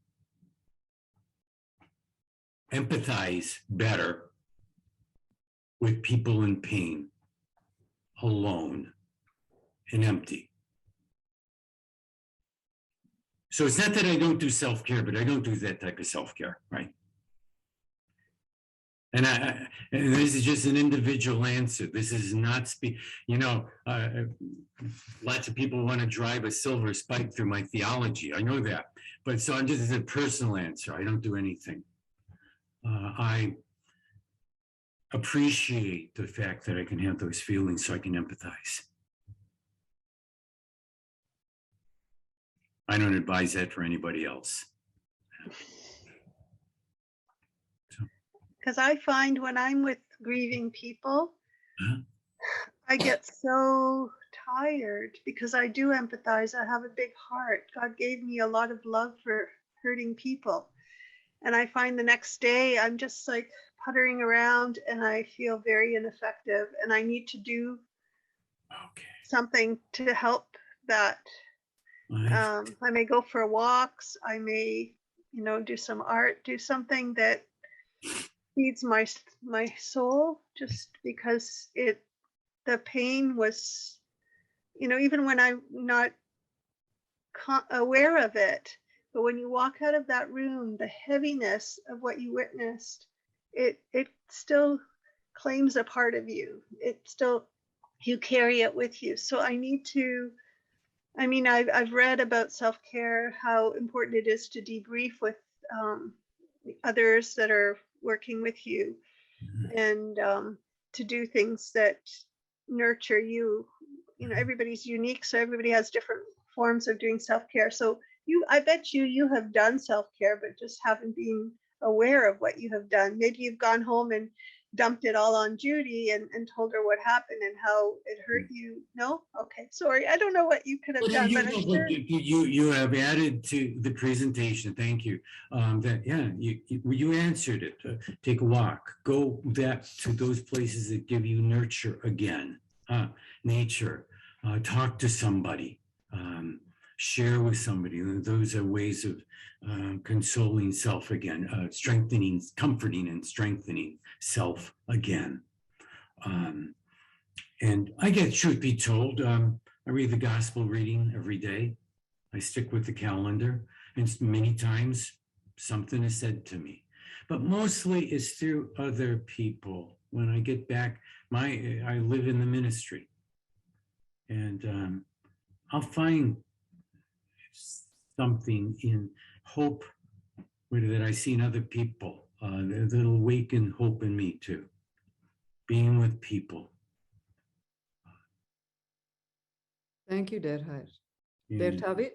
empathize better with people in pain, alone and empty. So it's not that I don't do self-care, but I don't do that type of self-care, right? And this is just an individual answer. This is not lots of people want to drive a silver spike through my theology. I know that, but so I'm just a personal answer. I don't do anything. I appreciate the fact that I can have those feelings so I can empathize. I don't advise that for anybody else. Because I find when I'm with grieving people, Huh? I get so tired because I do empathize. I have a big heart. God gave me a lot of love for hurting people. And I find the next day I'm just like puttering around and I feel very ineffective and I need to do something to help that. I may go for walks. I may, do some art, do something that feeds my soul, just because the pain was, even when I'm not aware of it, but when you walk out of that room, the heaviness of what you witnessed, it still claims a part of you. You carry it with you. So I've read about self-care, how important it is to debrief with others that are working with you, and to do things that nurture you. Everybody's unique, so everybody has different forms of doing self-care. So I bet you have done self-care, but just haven't been aware of what you have done. Maybe you've gone home and dumped it all on Judy and told her what happened and how it hurt you. No? Okay, sorry. I don't know what you could have done, but I'm sure. You have added to the presentation. Thank you. You answered it. Take a walk. Go back to those places that give you nurture again. Nature. Talk to somebody. Share with somebody. Those are ways of consoling self again, strengthening, comforting and strengthening self again. And I get, truth be told, I read the gospel reading every day. I stick with the calendar, and many times something is said to me, but mostly it's through other people. When I get back, I live in the ministry, and I'll find something in hope that I see in other people that'll awaken hope in me too. Being with people. Thank you, Derhard. Dev Tavit?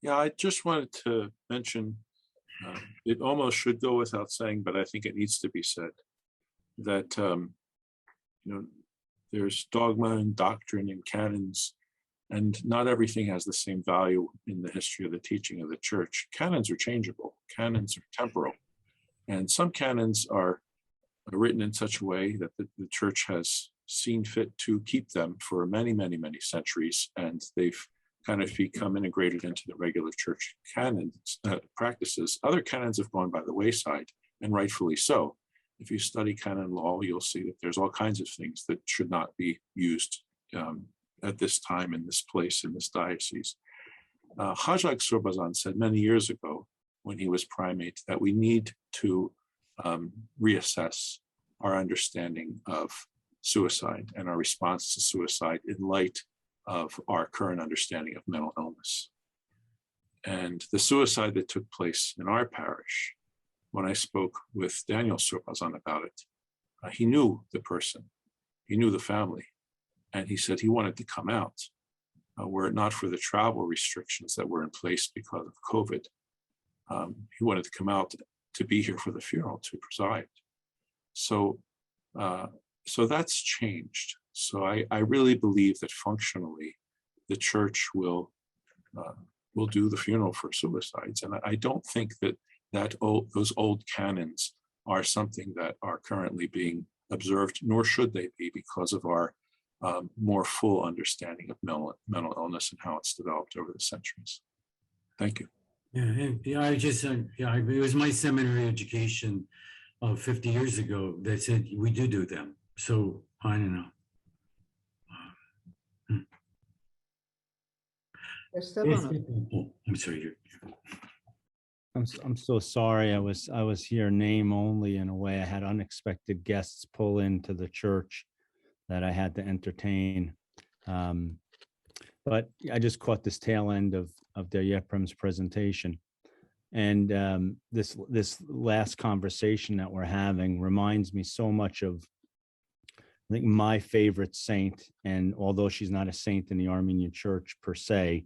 Yeah, I just wanted to mention, it almost should go without saying, but I think it needs to be said, that there's dogma and doctrine and canons, and not everything has the same value in the history of the teaching of the church. Canons are changeable. Canons are temporal. And some canons are written in such a way that the church has seen fit to keep them for many, many, many centuries, and they've kind of become integrated into the regular church canons practices. Other canons have gone by the wayside, and rightfully so. If you study canon law, you'll see that there's all kinds of things that should not be used at this time, in this place, in this diocese. Hajjag Surbazan said many years ago, when he was primate, that we need to reassess our understanding of suicide and our response to suicide in light of our current understanding of mental illness. And the suicide that took place in our parish, when I spoke with Daniel Surbazan about it, he knew the person, he knew the family, and he said he wanted to come out. Were it not for the travel restrictions that were in place because of COVID, he wanted to come out to be here for the funeral, to preside. So that's changed. So I really believe that functionally, the church will do the funeral for suicides, and I don't think those old canons are something that are currently being observed, nor should they be, because of our more full understanding of mental illness and how it's developed over the centuries. Thank you. It was my seminary education 50 years ago that said we do them. So I don't know. I'm sorry. I'm so sorry. I was here name only in a way. I had unexpected guests pull into the church that I had to entertain. But I just caught this tail end of Der Yeprem's presentation. And this last conversation that we're having reminds me so much of, I think, my favorite saint. And although she's not a saint in the Armenian church per se,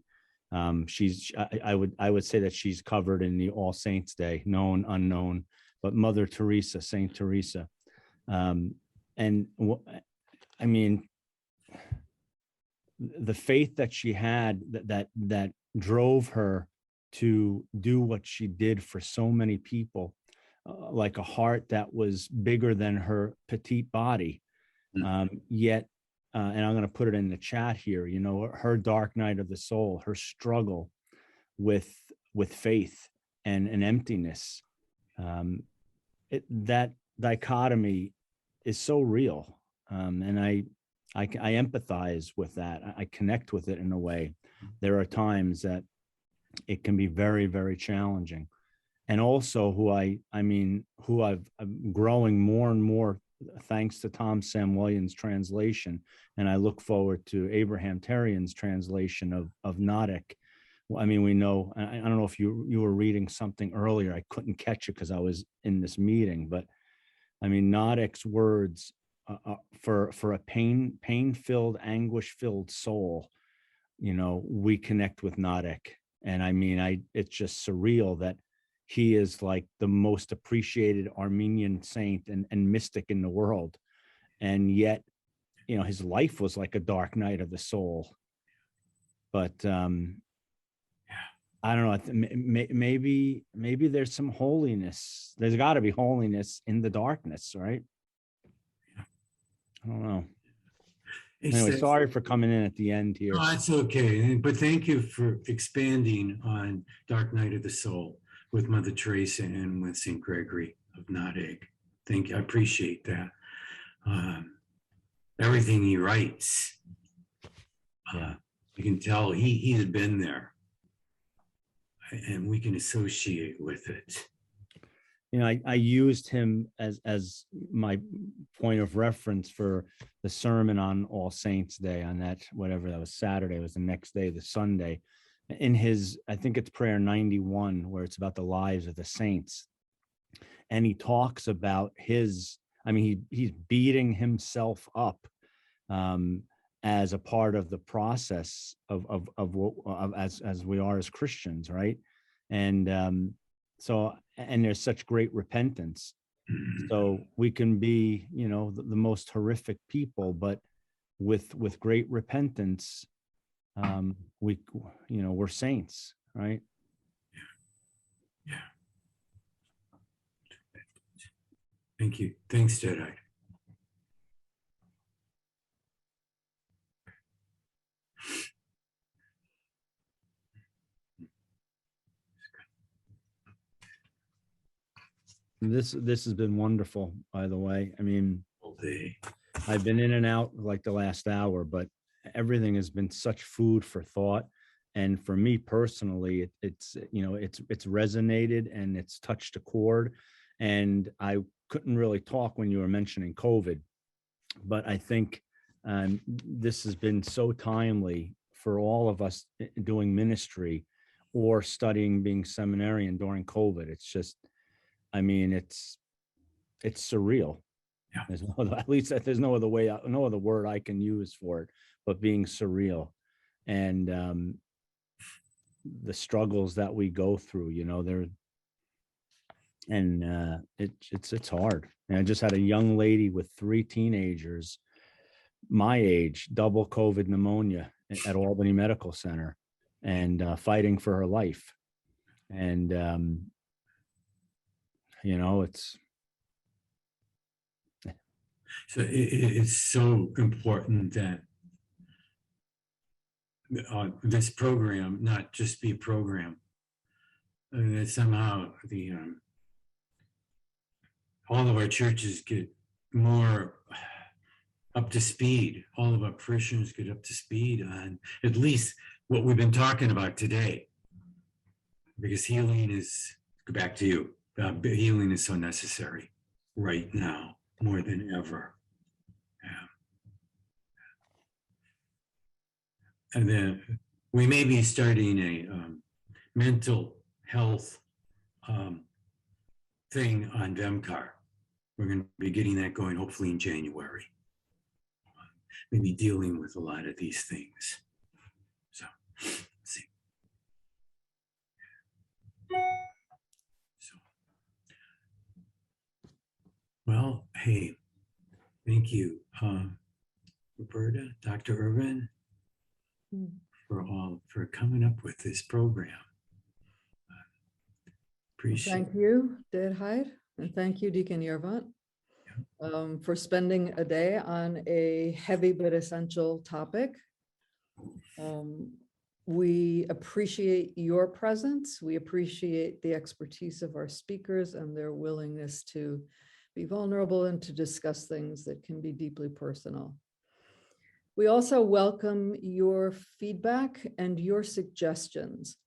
I would say that she's covered in the All Saints Day, known, unknown, but Mother Teresa, Saint Teresa. I mean, the faith that she had that drove her to do what she did for so many people, like a heart that was bigger than her petite body. Yet, and I'm going to put it in the chat here, you know, her dark night of the soul, her struggle with faith and an emptiness. That dichotomy is so real. And I empathize with that. I connect with it in a way. There are times that it can be very, very challenging. And also who I'm growing more and more thanks to Tom Samuelian's translation. And I look forward to Abraham Terrian's translation of Noddick. I mean, we know, I don't know if you were reading something earlier. I couldn't catch it because I was in this meeting, but I mean, Noddick's words for a pain-filled, anguish-filled soul, you know, we connect with Noddick. And I mean, it's just surreal that he is like the most appreciated Armenian saint and mystic in the world. And yet, you know, his life was like a dark night of the soul. But I don't know, maybe there's some holiness. There's got to be holiness in the darkness, right? I don't know. Anyway, sorry for coming in at the end here. Oh, it's okay. But thank you for expanding on Dark Night of the Soul with Mother Teresa and with St. Gregory of Noddick. Thank you. I appreciate that. Everything he writes, you can tell he has been there, and we can associate with it. You know, I used him as my point of reference for the sermon on All Saints Day, on that, whatever that was, Saturday, was the next day, the Sunday, in his, I think it's prayer 91, where it's about the lives of the saints. And he talks about he's beating himself up as a part of the process of as we are as Christians, right? And so, and there's such great repentance. So we can be, you know, the most horrific people, but with great repentance, we're saints, right? Yeah. Thank you. Thanks, Jedi. This has been wonderful, by the way. I mean, I've been in and out like the last hour, but everything has been such food for thought. And for me personally, it's resonated and it's touched a chord. And I couldn't really talk when you were mentioning COVID, but I think this has been so timely for all of us doing ministry or studying, being seminarian during COVID. It's just, I mean, it's surreal. Yeah. There's no, at least there's no other way, no other word I can use for it, but being surreal. And the struggles that we go through, you know, it's hard. And I just had a young lady with 3 teenagers, my age, double COVID pneumonia at Albany Medical Center, and fighting for her life. And you know, it's so it's so important that this program not just be a program, that somehow all of our churches get more up to speed. All of our parishioners get up to speed on at least what we've been talking about today, because healing is, go back to you, healing is so necessary right now more than ever. And then we may be starting a mental health thing on VEMCAR. We're going to be getting that going hopefully in January. Maybe dealing with a lot of these things. So, let's see. Hey, thank you, Roberta, Dr. Irvin, for coming up with this program. Appreciate Thank you, Dad Hyde, and thank you, Deacon Yervant, for spending a day on a heavy but essential topic. We appreciate your presence. We appreciate the expertise of our speakers and their willingness to be vulnerable and to discuss things that can be deeply personal. We also welcome your feedback and your suggestions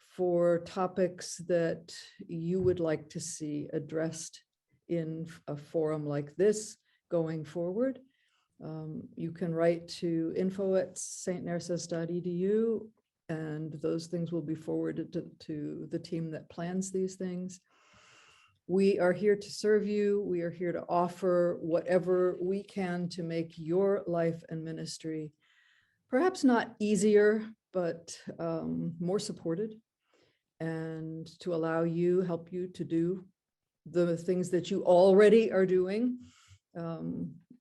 for topics that you would like to see addressed in a forum like this going forward. You can write to info@stnersess.edu, and those things will be forwarded to the team that plans these things. We are here to serve you. We are here to offer whatever we can to make your life and ministry perhaps not easier, but more supported, and to help you to do the things that you already are doing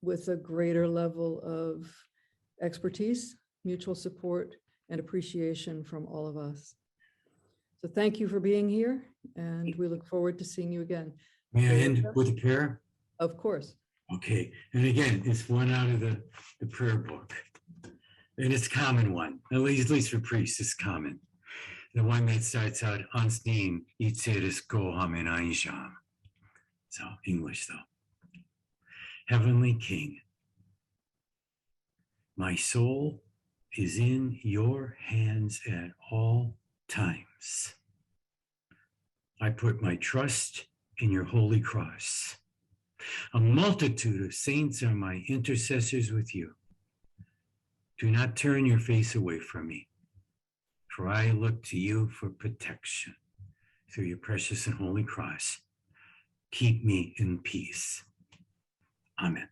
with a greater level of expertise, mutual support, and appreciation from all of us. So thank you for being here, and we look forward to seeing you again. May I end with a prayer? Of course. Okay, and again, it's one out of the prayer book. And it's a common one, at least for priests, it's common. The one that starts out, Hans din itzeres go hamen einsham. So English though. Heavenly King, my soul is in your hands at all times. I put my trust in your holy cross. A multitude of saints are my intercessors with you. Do not turn your face away from me, for I look to you for protection through your precious and holy cross. Keep me in peace. Amen.